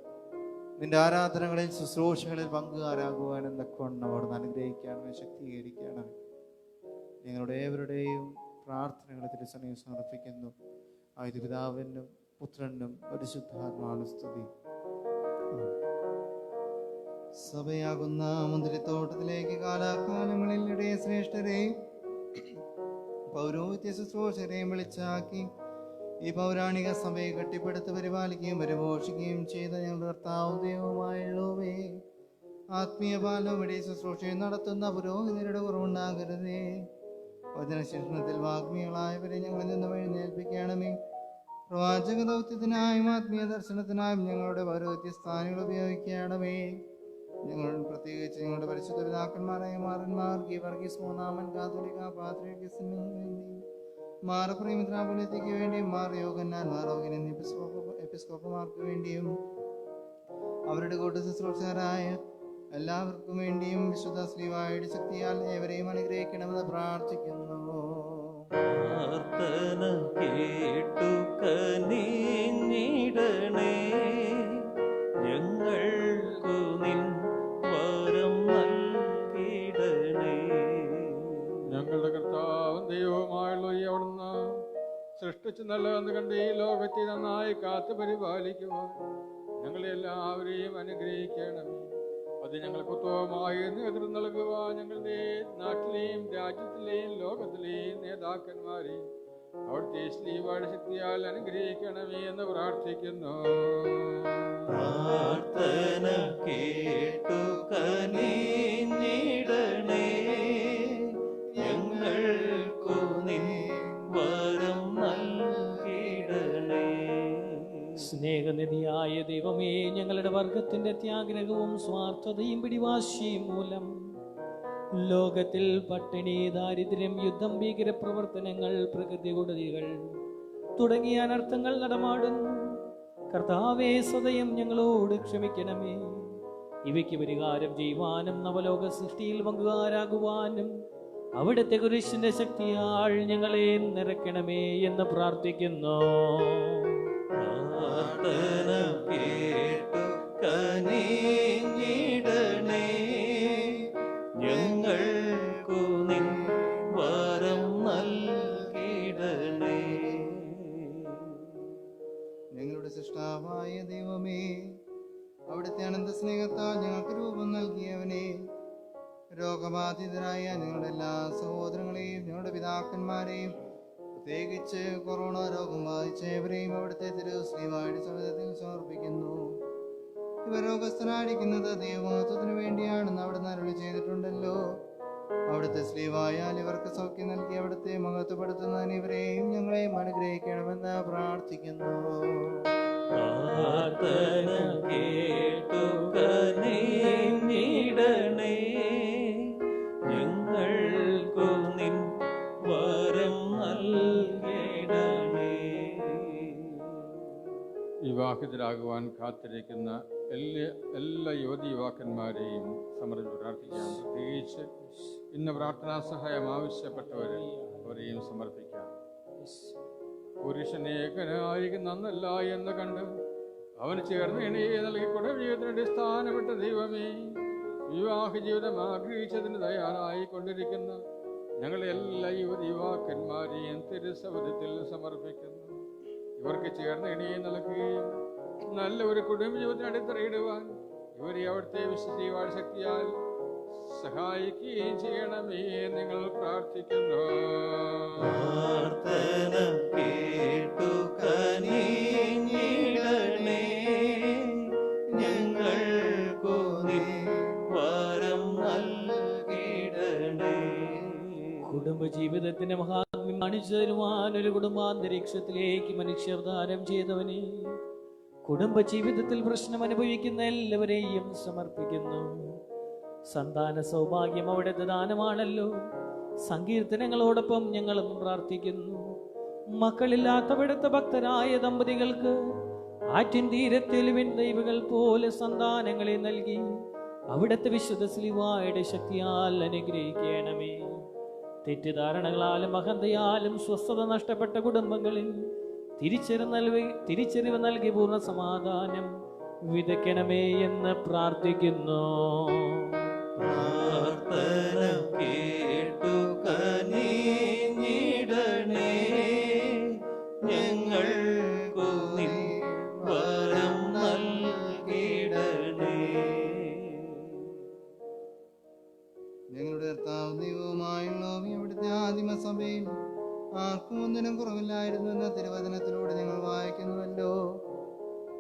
നിന്റെ ആരാധനകളിൽ ശുശ്രൂഷകളിൽ പങ്കുകാരാകുവാനും തക്കവണ്ണം അവിടുന്ന് അനുഗ്രഹിക്കുകയാണമേ, ശക്തീകരിക്കുകയാണമേ. ഞങ്ങളുടെ ഏവരുടെയും പ്രാർത്ഥനകളെ തിരുസനയിൽ സമർപ്പിക്കുന്നു. ആയത് പിതാവിനും പുത്രനും പരിശുദ്ധാത്മാവിനും സ്തുതി. സഭയാകുന്ന മുന്തിരിത്തോട്ടത്തിലേക്ക് കാലാകാലങ്ങളിൽ ഇടയ ശ്രേഷ്ഠരെയും പൗരോഹിത്യ ശുശ്രൂഷരെയും വിളിച്ചാക്കി ഈ പൗരാണിക സഭയെ കെട്ടിപ്പടുത്ത് പരിപാലിക്കുകയും പരിപോഷിക്കുകയും ചെയ്ത ഞങ്ങളുടെ കർത്താവും ദൈവവുമായുള്ളവേ, ആത്മീയ പാലവും ഇടയ ശുശ്രൂഷയും നടത്തുന്ന പുരോഹിതരുടെ കുറവുണ്ടാകരുതേ. വചനശിക്ഷണത്തിൽ വാഗ്മികളായവരെ ഞങ്ങളിൽ നിന്ന് എഴുന്നേൽപ്പിക്കണമേ. പ്രവാചക ദൗത്യത്തിനായും ആത്മീയ ദർശനത്തിനായും ഞങ്ങളുടെ പൗരോഹിത്യ സ്ഥാനങ്ങൾ ഉപയോഗിക്കണമേ. ഞങ്ങൾ പ്രത്യേകിച്ച് ഞങ്ങളുടെ പരിശുദ്ധ പിതാക്കന്മാരായ മാറന്മാർ ഗീവർഗീസ് മൂന്നാമൻ കാതോലിക്ക പാത്രികസിന് വേണ്ടി, മാർ പ്രേമിത്രാപുലത്തേക്ക് വേണ്ടിയും, മാർ യോഗന്നാൻ മാറോഗൻ എന്നീ എപ്പിസ്കോപ്പമാർക്ക് വേണ്ടിയും, അവരുടെ കൂട്ട ശുശ്രൂഷകരായ എല്ലാവർക്കും വേണ്ടിയും വിശുദ്ധ ശ്രീവായുടെ ശക്തിയാൽ ഏവരെയും അനുഗ്രഹിക്കണമെന്ന് പ്രാർത്ഥിക്കുന്നു. പ്രാർത്ഥന കേട്ടു കനിഞ്ഞിടണേ, ഞങ്ങൾക്കു നിൻ വരം നൽകിടണേ. ഞങ്ങളുടെ കർത്താവും ദൈവവുമായുള്ള ഈ അവിടുന്ന് സൃഷ്ടിച്ച് നല്ലതെന്ന് കണ്ട് ഈ ലോകത്തെ നന്നായി കാത്തു പരിപാലിക്കുവാൻ ഞങ്ങളെ എല്ലാവരെയും അനുഗ്രഹിക്കണമേ. അത് ഞങ്ങൾക്ക് ഉത്തമമായി നേതൃത്വം നൽകുവാൻ ഞങ്ങളുടെ നാട്ടിലെയും രാജ്യത്തിലെയും ലോകത്തിലെയും നേതാക്കന്മാരെയും അവിടുത്തെ ശ്രീവാഴ ശക്തിയാൽ അനുഗ്രഹിക്കണമേ എന്ന് പ്രാർത്ഥിക്കുന്നു. പ്രാർത്ഥന കേട്ടു കനിഞ്ഞിടണേ, ഞങ്ങൾക്കു നിൻ വരം നൽകിടണേ. സ്നേഹനിധിയായ ദൈവമേ, ഞങ്ങളുടെ വർഗത്തിന്റെ ത്യാഗ്രഹവും സ്വാർത്ഥതയും പിടിവാശിയും മൂലം ലോകത്തിൽ പട്ടിണി, ദാരിദ്ര്യം, യുദ്ധം, ഭീകരപ്രവർത്തനങ്ങൾ, പ്രകൃതികൊടുതികൾ തുടങ്ങിയ അനർത്ഥങ്ങൾ നടമാടുന്നു. കർത്താവേ, സദയം ഞങ്ങളോട് ക്ഷമിക്കണമേ. ഇവയ്ക്ക് പരിഹാരം ചെയ്യുവാനും നവലോക സൃഷ്ടിയിൽ പങ്കുകാരാകുവാനും അവിടുത്തെ കുരിശിന്റെ ശക്തിയാൽ ഞങ്ങളെ നിറയ്ക്കണമേ എന്ന് പ്രാർത്ഥിക്കുന്നു. പ്രാർത്ഥന കേട്ടു കനിഞ്ഞിടണേ, ഞങ്ങൾക്കു നിൻ വരം നൽകിടണേ. ഞങ്ങളുടെ സൃഷ്ടാവായ ദൈവമേ, അവിടുത്തെ അനന്ത സ്നേഹത്താൽ ഞങ്ങൾക്ക് രൂപം നൽകിയവനെ, രോഗബാധിതരായ ഞങ്ങളുടെ എല്ലാ സഹോദരങ്ങളെയും ഞങ്ങളുടെ പിതാക്കന്മാരെയും പ്രത്യേകിച്ച് കൊറോണ രോഗം ബാധിച്ചവരെയും അവിടുത്തെ ശ്രീവായുടെ സമുദ്രത്തിൽ സമർപ്പിക്കുന്നു. ഇവർ രോഗസ്ഥനായിരിക്കുന്നത് ദൈവമഹത്വത്തിന് വേണ്ടിയാണെന്ന് അവിടുന്ന് അരുളി ചെയ്തിട്ടുണ്ടല്ലോ. അവിടുത്തെ ശ്രീവായാൽ ഇവർക്ക് സൗഖ്യം നൽകി അവിടുത്തെ മഹത്വപ്പെടുത്തുന്നതിന് ഇവരെയും ഞങ്ങളെയും അനുഗ്രഹിക്കണമെന്ന് പ്രാർത്ഥിക്കുന്നു. പ്രാർത്ഥന കേട്ടു കനിഞ്ഞിടണേ, ഞങ്ങൾക്കു നിൻ വരം നൽകിടണേ. വിവാഹിതരാകുവാൻ കാത്തിരിക്കുന്ന എല്ലാ യുവതി യുവാക്കന്മാരെയും സമർപ്പിച്ച് പ്രാർത്ഥിക്കാം. പ്രത്യേകിച്ച് ഇന്ന് പ്രാർത്ഥനാ സഹായം ആവശ്യപ്പെട്ടവരെയും സമർപ്പിക്കാം. പുരുഷനേകനായി നന്നല്ല എന്ന് കണ്ട് അവന് ചേർന്ന് ഇണയെ നൽകി കുടുംബജീവിതത്തിന്റെ സ്ഥാനപ്പെട്ട ദൈവമേ, വിവാഹ ജീവിതം ആഗ്രഹിച്ചതിന് തയ്യാറായി കൊണ്ടിരിക്കുന്ന ഞങ്ങളെ എല്ലാ യുവതി യുവാക്കന്മാരെയും തിരുസവധത്തിൽ സമർപ്പിക്കുന്നു. ഇവർക്ക് ചേർന്ന് ഇണയെ നൽകുകയും നല്ല ഒരു കുടുംബജീവിതത്തിന് അടിത്തറയിടുവാൻ ഇവരെ അവിടുത്തെ വിശുദ്ധീവാഴ ശക്തിയാൽ സഹായിക്കുകയും ചെയ്യണമേ നിങ്ങൾ പ്രാർത്ഥിക്കുന്നു. പ്രാർത്ഥന കേട്ടു കനിഞ്ഞിടണേ, ഞങ്ങൾക്കു നിൻ വരം നൽകിടണേ. കുടുംബജീവിതത്തിന്റെ മഹാത്മ്യം കാണിച്ചു തരുവാൻ ഒരു കുടുംബാന്തരീക്ഷത്തിലേക്ക് മനുഷ്യാവതാരം ചെയ്തവനെ, കുടുംബജീവിതത്തിൽ പ്രശ്നം അനുഭവിക്കുന്ന എല്ലാവരെയും സമർപ്പിക്കുന്നു. സന്താന സൗഭാഗ്യം അവിടുത്തെ ദാനമാണല്ലോ. സങ്കീർത്തനങ്ങളോടൊപ്പം ഞങ്ങളും പ്രാർത്ഥിക്കുന്നു. മക്കളില്ലാത്തവിടുത്തെ ഭക്തരായ ദമ്പതികൾക്ക് ആറ്റിൻ തീരത്തെലുവിൻ ദൈവങ്ങൾ പോലെ സന്താനങ്ങളെ നൽകി അവിടുത്തെ വിശുദ്ധ സ്ലീവായുടെ ശക്തിയാൽ അനുഗ്രഹിക്കണമേ. തെറ്റിദ്ധാരണകളാലും അഹന്തയാലും സ്വസ്ഥത നഷ്ടപ്പെട്ട കുടുംബങ്ങളിൽ തിരിച്ചറിവ് നൽകി പൂർണ്ണ സമാധാനം വിതയ്ക്കണമേ എന്ന് പ്രാർത്ഥിക്കുന്നു. പ്രാർത്ഥന കേട്ടു കനിഞ്ഞിടണേ, ഞങ്ങൾക്കു നിൻ വരം നൽകിടണേ. ഞങ്ങളുടെ കർത്താവ് ദൈവവുമായുള്ളവയും ഇവിടുത്തെ ആദിമസഭയിൽ ആർക്കും ഒന്നിനും കുറവില്ലായിരുന്നു എന്ന തിരുവചനത്തിലൂടെ ഞങ്ങൾ വായിക്കുന്നുവല്ലോ.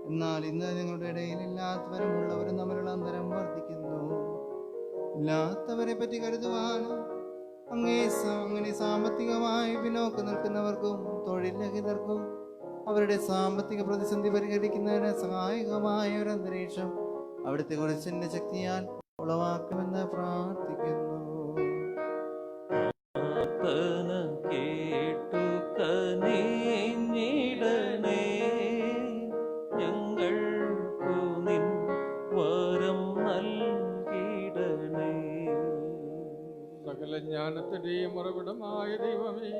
എന്നാൽ ഇന്ന് ഞങ്ങളുടെ ഇടയിൽ ഇല്ലാത്തവരും ഉള്ളവരും തമ്മിലുള്ള അന്തരം വർദ്ധിക്കുന്നു. ഇല്ലാത്തവരെ പറ്റി കരുതുവാനും അങ്ങനെ സാമ്പത്തികമായി പിന്നോക്കം നിൽക്കുന്നവർക്കും തൊഴിൽ രഹിതർക്കും അവരുടെ സാമ്പത്തിക പ്രതിസന്ധി പരിഹരിക്കുന്നതിന് സഹായകമായ ഒരു അന്തരീക്ഷം അവിടുത്തെ കുറിച്ചിന്റെ ശക്തിയാൽ ഉളവാക്കുമെന്ന് പ്രാർത്ഥിക്കുന്നു. പ്രാർത്ഥന കേട്ടു കനിഞ്ഞിടണേ, ഞങ്ങൾക്കു നിൻ വരം നൽകിടണേ. സകല ജ്ഞാനത്തിന്റെയും ഉറവിടമായ ദൈവമേ,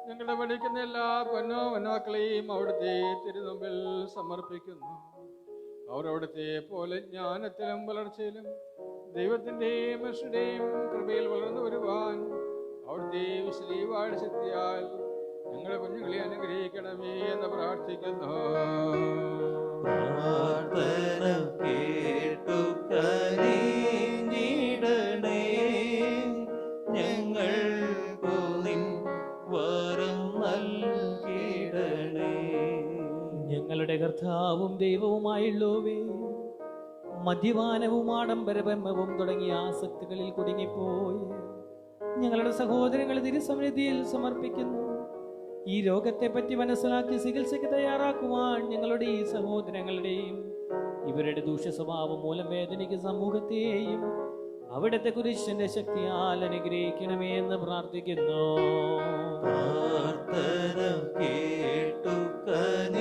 ഞങ്ങളുടെ പഠിക്കുന്ന എല്ലാ പൊന്നോമനാക്കളെയും അവിടുത്തെ തിരുമുമ്പിൽ സമർപ്പിക്കുന്നു. അവർ അവിടുത്തെ പോലെ ജ്ഞാനത്തിലും വളർച്ചയിലും ദൈവത്തിൻ്റെയും മനുഷ്യരുടെയും കൃപയിൽ വളർന്നു വരുവാൻ അവിടുത്തെ വിശുദ്ധീവാഴ ശക്തിയാൽ ഞങ്ങളുടെ കുഞ്ഞുങ്ങളെ അനുഗ്രഹിക്കണമേ എന്ന് പ്രാർത്ഥിക്കുന്നു. പ്രാർത്ഥന കേട്ടു കനിഞ്ഞിടണേ, ഞങ്ങൾക്കു നിൻ വരം നൽകിടണേ. ഞങ്ങളുടെ കർത്താവും ദൈവവുമായുള്ളവേ, മദ്യപാനവും ആഡംബരബ്രഹ്മവും തുടങ്ങിയ ആസക്തികളിൽ കുടുങ്ങിപ്പോയി ഞങ്ങളുടെ സഹോദരങ്ങളെ തിരുസന്നിധിയിൽ സമർപ്പിക്കുന്നു. ഈ രോഗത്തെ പറ്റി മനസ്സിലാക്കി ചികിത്സയ്ക്ക് തയ്യാറാക്കുവാൻ ഞങ്ങളുടെ ഈ സഹോദരങ്ങളുടെയും ഇവരുടെ ദൂഷ്യ സ്വഭാവം മൂലം വേദനിക്ക് സമൂഹത്തെയും അവിടുത്തെ കുരിശിന്റെ ശക്തിയാൽ അനുഗ്രഹിക്കണമേ എന്ന് പ്രാർത്ഥിക്കുന്നു. പ്രാർത്ഥന കേട്ടു കനിഞ്ഞിടണേ,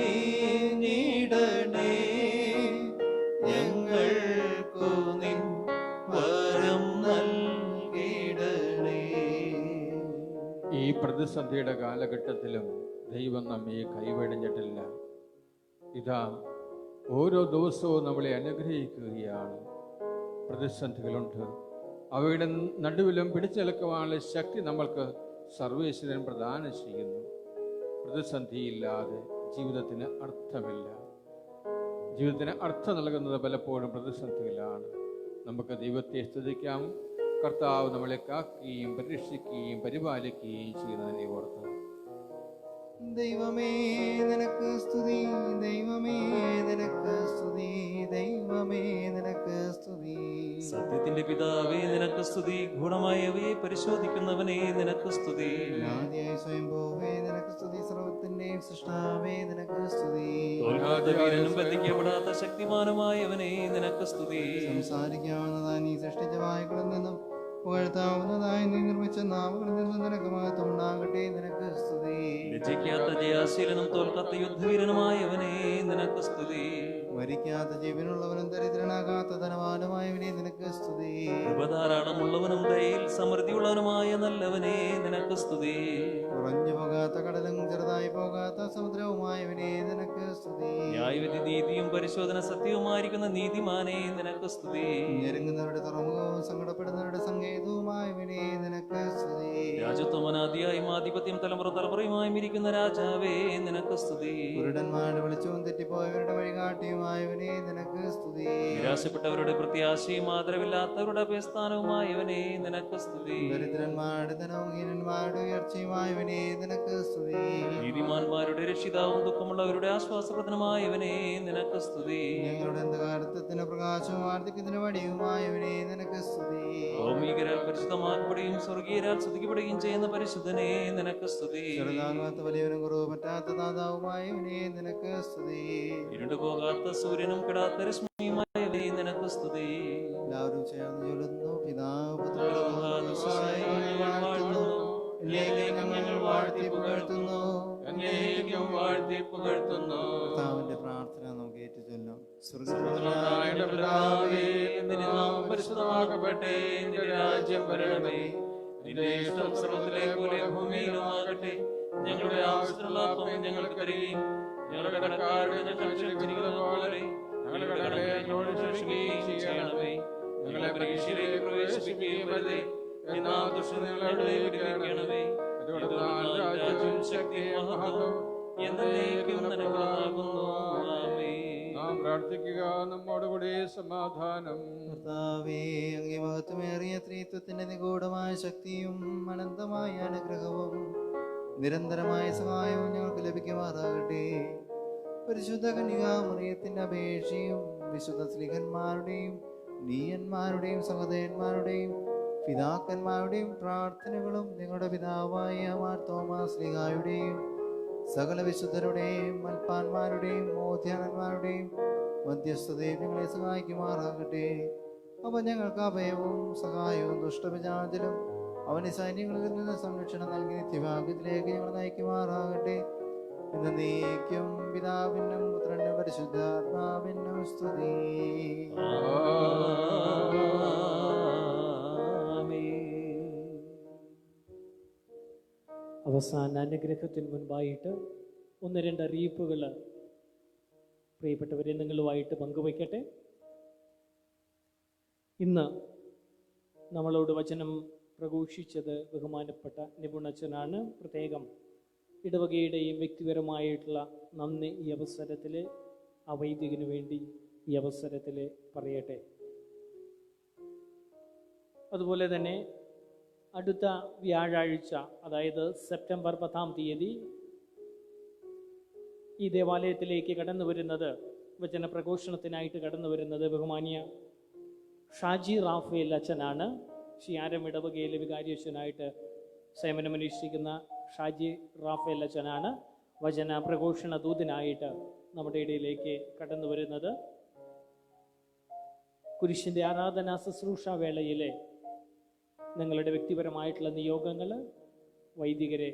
ഞങ്ങൾക്കു നിൻ വരം നൽകിടണേ. ഈ പ്രതിസന്ധിയുടെ കാലഘട്ടത്തിലും ദൈവം നമ്മെ കൈവെടിഞ്ഞിട്ടില്ല. ഇതാ ഓരോ ദിവസവും നമ്മളെ അനുഗ്രഹിക്കുകയാണ്. പ്രതിസന്ധികളുണ്ട്, അവയുടെ നടുവിലും പിടിച്ചെടുക്കുവാനുള്ള ശക്തി നമ്മൾക്ക് സർവേശ്വരൻ പ്രദാനം ചെയ്യുന്നു. പ്രതിസന്ധിയില്ലാതെ ജീവിതത്തിന് അർത്ഥമില്ല. ജീവിതത്തിന് അർത്ഥം നൽകുന്നത് പലപ്പോഴും പ്രതിസന്ധിയിലാണ്. നമുക്ക് ദൈവത്തെ സ്തുതിക്കാം. കർത്താവ് നമ്മളെ കാക്കുകയും പരീക്ഷിക്കുകയും പരിപാലിക്കുകയും ചെയ്യുന്നതിനെ ഓർത്ത് ദൈവമേ നിനക്ക് സ്തുതി, ദൈവമേ നിനക്ക് സ്തുതി, ദൈവമേ നിനക്ക് സ്തുതി. സത്യത്തിന്റെ പിതാവേ നിനക്ക് സ്തുതി, ഗുണമായവയെ പരിശോധിക്കുന്നവനെ നിനക്ക് സ്തുതി. ആദിയായ സ്വയംഭൂവേ നിനക്ക് സ്തുതി, സർവ്വത്തിന്റെയും സൃഷ്ടാവേ നിനക്ക് സ്തുതി. തോൽക്കാത്ത വീരനും ബന്ധിക്കപ്പെടാത്ത ശക്തിമാനുമായവനെ നിനക്ക് സ്തുതി. സംസാരിക്കാവുന്നതായി നീ സൃഷ്ടിച്ച വായുകളിൽ നിന്നും പുകഴ്ത്താവുന്നതായി നീ നിർമ്മിച്ച നാവുകളിൽ നിന്നും നിനക്ക് മഹത്വം ഉണ്ടാകട്ടെ, നിനക്ക് സ്തുതി. ലജ്ജിക്കാത്ത ജയാശീലനും തോൽക്കാത്ത യുദ്ധവീരനുമായവനെ നിനക്ക് സ്തുതി. മരിക്കാത്ത ജീവനുള്ളവനും ദരിദ്രനാകാത്ത ധനവാനുമായവനെ നിനക്ക് സ്തുതി. കൃപധാരാളമുള്ളവനും ദയയിൽ സമൃദ്ധിയുള്ളവനുമായ നല്ലവനെ നിനക്ക് സ്തുതി. കുറഞ്ഞു പോകാത്ത കടലും ചെറുതായി പോകാത്ത സമുദ്രവുമായവനെ നിനക്ക് സ്തുതി. ന്യായവിധി നീതിയും പരിശോധന സത്യവുമായിരിക്കുന്ന നീതിമാനെ നിനക്ക് സ്തുതി. ഞെരുങ്ങുന്നവരുടെ തുറമുഖവും സങ്കടപ്പെടുന്നവരുടെ സങ്കേതവുമായവനെ നിനക്ക് സ്തുതി. രാജത്വം അനാദിയായും ആധിപത്യം തലമുറ തലമുറയുമായും ഇരിക്കുന്ന രാജാവേ നിനക്ക് സ്തുതി. കുരുടന്മാരുടെ വെളിച്ചവും തെറ്റിപ്പോയവരുടെ വഴികാട്ടിയുമായവനെ നിനക്ക് സ്തുതി. നിരാശപ്പെട്ടവരുടെ പ്രത്യാശയും ആദരവില്ലാത്തവരുടെ അഭയസ്ഥാനവുമായവനെ നിനക്ക് സ്തുതി. ദരിദ്രന്മാരുടെ ധനവും ഹീനന്മാരുടെ ഉയർച്ചയുമായവനെ നിനക്ക് സ്തുതി. നീതിമാന്മാരുടെ രക്ഷിതാവും ദുഃഖമുള്ളവരുടെ ആശ്വാസപ്രദനുമായവനെ നിനക്ക് സ്തുതി. ഞങ്ങളുടെ അന്ധകാരത്വത്തിന് പ്രകാശവും വാർദ്ധക്യത്തിന് വടിയുമായവനെ നിനക്ക് സ്തുതി. ഭൗമികരാൽ പരിശുദ്ധമാക്കപ്പെടുകയും സ്വർഗീയരാൽ സ്തുതിക്കപ്പെടുകയും ചെയ്യുന്ന പരിശുദ്ധനെ നിനക്ക് സ്തുതി. ചെറുതാകാത്ത വലിയവനും കുറവ് പറ്റാത്ത ദാതാവുമായവനെ നിനക്ക് സ്തുതി. ഇരുണ്ടുപോകാത്ത സൂര്യനും കിടാത്ത രശ്മിയുമായ കർത്താവിന്റെ നിനക്ക് സ്തുതി. എല്ലാവരും ചേർന്ന് ചൊല്ലുന്നു. പിതാവ് വാഴ്ത്തുന്നു, എന്നേക്കും ഞങ്ങൾ വാഴ്ത്തി പുകഴ്ത്തുന്നു. എന്നേക്കും വാഴ്ത്തി പുകഴ്ത്തുന്നു. കർത്താവിന്റെ പ്രാർത്ഥന നമുക്ക് ഏറ്റു ചൊല്ലാം. സ്വർഗ്ഗസ്ഥനായ ഞങ്ങളുടെ പിതാവേ, നിന്റെ നാമം പരിശുദ്ധമാക്കപ്പെട്ടെ, നിന്റെ രാജ്യം വരണമേ, നിന്റെ ഇഷ്ടം സ്വർഗ്ഗത്തിലെ പോലെ ഭൂമിയിലുമാകട്ടെ. ഞങ്ങളുടെ ആവശ്യത്തിനുള്ള അപ്പം ഞങ്ങൾക്ക് തരികയും ഞങ്ങളുടെ കടക്കാരോട് ഞങ്ങൾ ക്ഷമിച്ചിരിക്കുന്നത് പോലെ ഞങ്ങളുടെ കടങ്ങളെ ഞങ്ങളോട് ക്ഷമിക്കുകയും ചെയ്യണമേ. ഞങ്ങളെ പരീക്ഷയിലേക്ക് പ്രവേശിപ്പിക്കുകയും അരുതേ, എന്നാൽ ദുഷ്ടതകളെ വിടുവിക്കണമേ. രാജ്യവും ശക്തിയും മഹത്വവും എന്നേക്കും നിനക്കാകുന്നു. ആമേൻ. നാം പ്രാർത്ഥിക്കുക. നമ്മോടുകൂടി സമാധാനം. കർത്താവേ, അങ്ങേ മഹത്വമേറിയ ത്രിത്വത്തിന്റെ നിഗൂഢമായ ശക്തിയും അനന്തമായ അനുഗ്രഹവും നിരന്തരമായ സഹായവും ഞങ്ങൾക്ക് ലഭിക്കുമാറാകട്ടെ. പരിശുദ്ധ കന്യകാമറിയത്തിന്റെ അപേക്ഷയും വിശുദ്ധ സ്ലീഹന്മാരുടെയും നീയന്മാരുടെയും സഹോദരന്മാരുടെയും പിതാക്കന്മാരുടെയും പ്രാർത്ഥനകളും നിങ്ങളുടെ പിതാവായ മാർ തോമാസ് ശ്ലീഹായുടെയും സകല വിശുദ്ധരുടെയും മൽപ്പാന്മാരുടെയും മോധ്യാനന്മാരുടെയും മധ്യസ്ഥതയും ഞങ്ങളെ സഹായിക്കുമാറാകട്ടെ. അവ ഞങ്ങൾക്ക് അഭയവും സഹായവും ദുഷ്ടപിജാതിലും അവന്റെ സൈന്യങ്ങളിൽ നിന്ന് സംരക്ഷണം നൽകി നിത്യഭാഗ്യത്തിലേക്ക് ഞങ്ങൾ നയിക്കുമാറാകട്ടെ. എന്നേക്കും പിതാവിനും പുത്രനും പരിശുദ്ധാത്മാവിനും സ്തുതി. അവസാന അനുഗ്രഹത്തിന് മുൻപായിട്ട് ഒന്ന് രണ്ട് അറിയിപ്പുകൾ പ്രിയപ്പെട്ടവരെ നിങ്ങളുമായിട്ട് പങ്കുവയ്ക്കട്ടെ. ഇന്ന് നമ്മളോട് വചനം പ്രഘോഷിച്ചത് ബഹുമാനപ്പെട്ട നിപുണച്ചനാണ്. പ്രത്യേകം ഇടവകയുടെയും വ്യക്തിപരമായിട്ടുള്ള നന്ദി ഈ അവസരത്തിൽ ആ വൈദികന് വേണ്ടി ഈ അവസരത്തിൽ പറയട്ടെ. അതുപോലെ തന്നെ അടുത്ത വ്യാഴാഴ്ച, അതായത് സെപ്റ്റംബർ 10-ാം തീയതി ഈ ദേവാലയത്തിലേക്ക് കടന്നു വരുന്നത്, വചനപ്രഘോഷണത്തിനായിട്ട് കടന്നു വരുന്നത് ബഹുമാനിയ ഷാജി റാഫേൽ അച്ഛനാണ്. ഷിയാരം ഇടവകയിലെ വികാരിയച്ഛനായിട്ട് സേവനമനുഷ്ഠിക്കുന്ന ഷാജി റാഫേൽ അച്ഛനാണ് വചന പ്രഘോഷണ ദൂതനായിട്ട് നമ്മുടെ ഇടയിലേക്ക് കടന്നു വരുന്നത്. കുരിശിൻ്റെ ആരാധനാ ശുശ്രൂഷ വേളയിലെ നിങ്ങളുടെ വ്യക്തിപരമായിട്ടുള്ള നിയോഗങ്ങൾ വൈദികരെ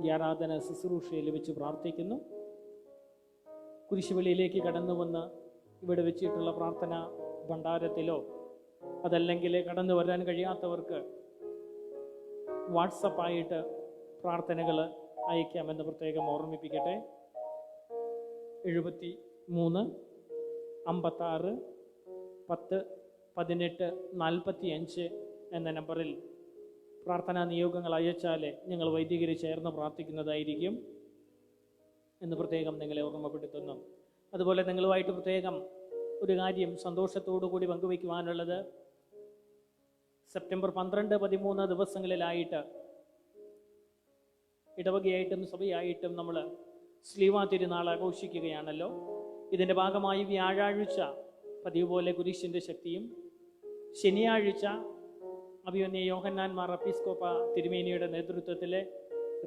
ഈ ആരാധന ശുശ്രൂഷയിൽ വെച്ച് പ്രാർത്ഥിക്കുന്നു. കുരിശുവെളിയിലേക്ക് കടന്നു വന്ന് ഇവിടെ വെച്ചിട്ടുള്ള പ്രാർത്ഥന ഭണ്ഡാരത്തിലോ അതല്ലെങ്കിൽ കടന്നു വരാൻ കഴിയാത്തവർക്ക് വാട്സപ്പായിട്ട് പ്രാർത്ഥനകൾ അയക്കാമെന്ന് പ്രത്യേകം ഓർമ്മിപ്പിക്കട്ടെ. 73 56 10 18 45 എന്ന നമ്പറിൽ പ്രാർത്ഥനാ നിയോഗങ്ങൾ അയച്ചാൽ ഞങ്ങൾ വൈദികരെ ചേർന്ന് പ്രാർത്ഥിക്കുന്നതായിരിക്കും എന്ന് പ്രത്യേകം നിങ്ങളെ ഓർമ്മപ്പെടുത്തുന്നു. അതുപോലെ നിങ്ങളുമായിട്ട് പ്രത്യേകം ഒരു കാര്യം സന്തോഷത്തോടു കൂടി പങ്കുവയ്ക്കുവാനുള്ളത്, സെപ്റ്റംബർ 12, 13 ദിവസങ്ങളിലായിട്ട് ഇടവകയായിട്ടും സഭയായിട്ടും നമ്മൾ സ്ലീവാ തിരുനാൾ ആഘോഷിക്കുകയാണല്ലോ. ഇതിൻ്റെ ഭാഗമായി വ്യാഴാഴ്ച പതിവ് പോലെ കുരിശിൻ്റെ ശക്തിയും, ശനിയാഴ്ച അഭിമന്യ യോഹന്നാൻ മാർ എപ്പിസ്കോപ്പ തിരുമേനിയുടെ നേതൃത്വത്തിലെ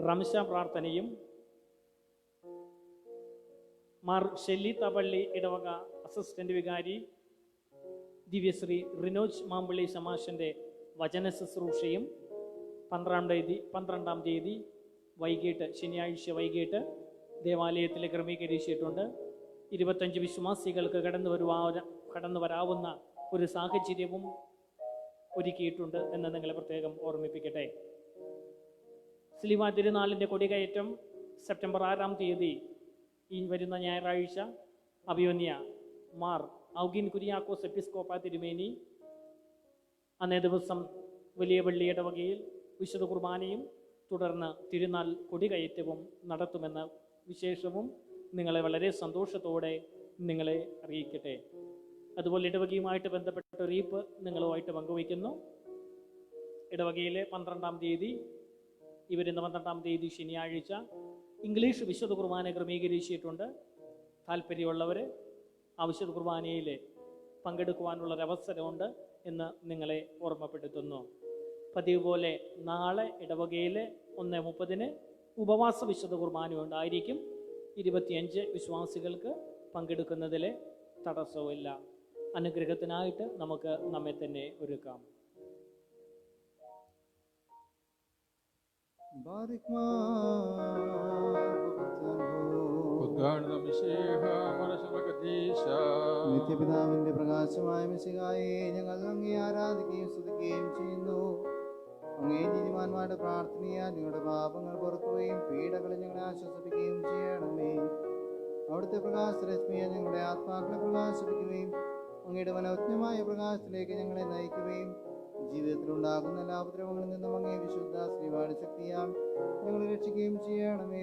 റംശ പ്രാർത്ഥനയും, മാർ ഷെല്ലി തപള്ളി ഇടവക അസിസ്റ്റന്റ് വികാരി ദിവ്യശ്രീ റിനോജ് മാമ്പള്ളി ശമാശൻ്റെ വചന ശുശ്രൂഷയും 12-ാം തീയതി വൈകിട്ട്, ശനിയാഴ്ച വൈകിട്ട് ദേവാലയത്തിൽ ക്രമീകരിച്ചിട്ടുണ്ട്. 25 വിശ്വാസികൾക്ക് കടന്നു വരാവുന്ന ഒരു സാഹചര്യവും ഒരുക്കിയിട്ടുണ്ട് എന്ന് നിങ്ങളെ പ്രത്യേകം ഓർമ്മിപ്പിക്കട്ടെ. സ്ലീവാ തിരുനാളിൻ്റെ കൊടികയറ്റം സെപ്റ്റംബർ 6-ാം തീയതി ഈ വരുന്ന ഞായറാഴ്ച അഭിമന്യ മാർ ഔഗിൻ കുര്യാക്കോസ് എപ്പിസ്കോപ്പ തിരുമേനി അന്നേ ദിവസം വലിയ പള്ളി ഇടവകയിൽ വിശുദ്ധ കുർബാനയും തുടർന്ന് തിരുനാൾ കൊടികയറ്റവും നടത്തുമെന്ന വിശേഷവും നിങ്ങളെ വളരെ സന്തോഷത്തോടെ നിങ്ങളെ അറിയിക്കട്ടെ. അതുപോലെ ഇടവകയുമായിട്ട് ബന്ധപ്പെട്ട അറിയിപ്പ് നിങ്ങളുമായിട്ട് പങ്കുവയ്ക്കുന്നു. ഇടവകയിലെ 12-ാം തീയതി, ഈ വരുന്ന 12-ാം തീയതി ശനിയാഴ്ച ഇംഗ്ലീഷ് വിശുദ്ധ കുർബാന ക്രമീകരിച്ചിട്ടുണ്ട്. താല്പര്യമുള്ളവർ ആ വിശുദ്ധ കുർബാനയിൽ പങ്കെടുക്കുവാനുള്ളൊരവസരമുണ്ട് എന്ന് നിങ്ങളെ ഓർമ്മപ്പെടുത്തുന്നു. പതിവ് പോലെ നാളെ ഇടവകയിൽ 1:30 ഉപവാസ വിശുദ്ധ കുർബാന ഉണ്ടായിരിക്കും. 25 വിശ്വാസികൾക്ക് പങ്കെടുക്കുന്നതിൽ തടസ്സവുമില്ല. അനുഗ്രഹത്തിനായിട്ട് നമുക്ക് നമ്മെ തന്നെ ഒരുക്കാം. നിത്യപിതാവിന്റെ പ്രകാശമായ മിശിഹായെ ഞങ്ങൾ അങ്ങേ ആരാധിക്കുകയും സ്തുതിക്കുകയും ചെയ്യുന്നു. അങ്ങേ നീതിമാന്മാരുടെ പ്രാർത്ഥനയാൽ ഞങ്ങളുടെ പാപങ്ങൾ പൊറുക്കുകയും പീഡകളിൽ ഞങ്ങളെ ആശ്വസിപ്പിക്കുകയും ചെയ്യണമേ. അവിടുത്തെ പ്രകാശരശ്മിയെ ഞങ്ങളുടെ ആത്മാക്കളെ പ്രകാശിപ്പിക്കുകയും അങ്ങയുടെ മനോജ്ഞമായ പ്രകാശത്തിലേക്ക് ഞങ്ങളെ നയിക്കുകയും ജീവിതത്തിലുണ്ടാകുന്ന എല്ലാ ഉപദ്രവങ്ങളിൽ നിന്നും അങ്ങേ വിശുദ്ധ ശ്രീവാട് ശക്തിയാൽ ഞങ്ങളെ രക്ഷിക്കുകയും ചെയ്യണമേ.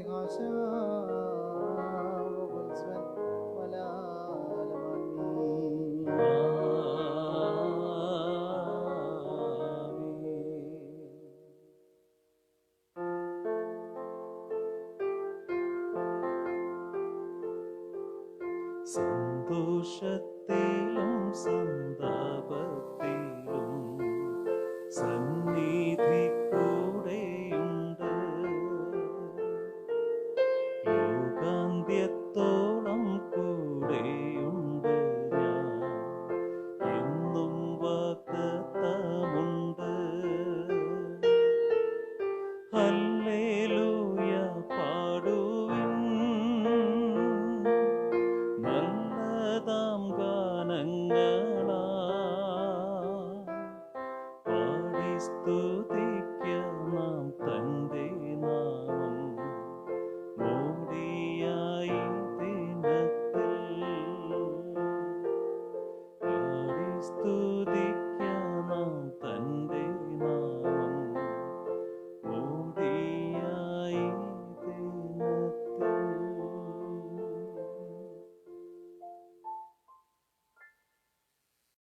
സന്തോഷത്തിലും സന്താപത്തിലും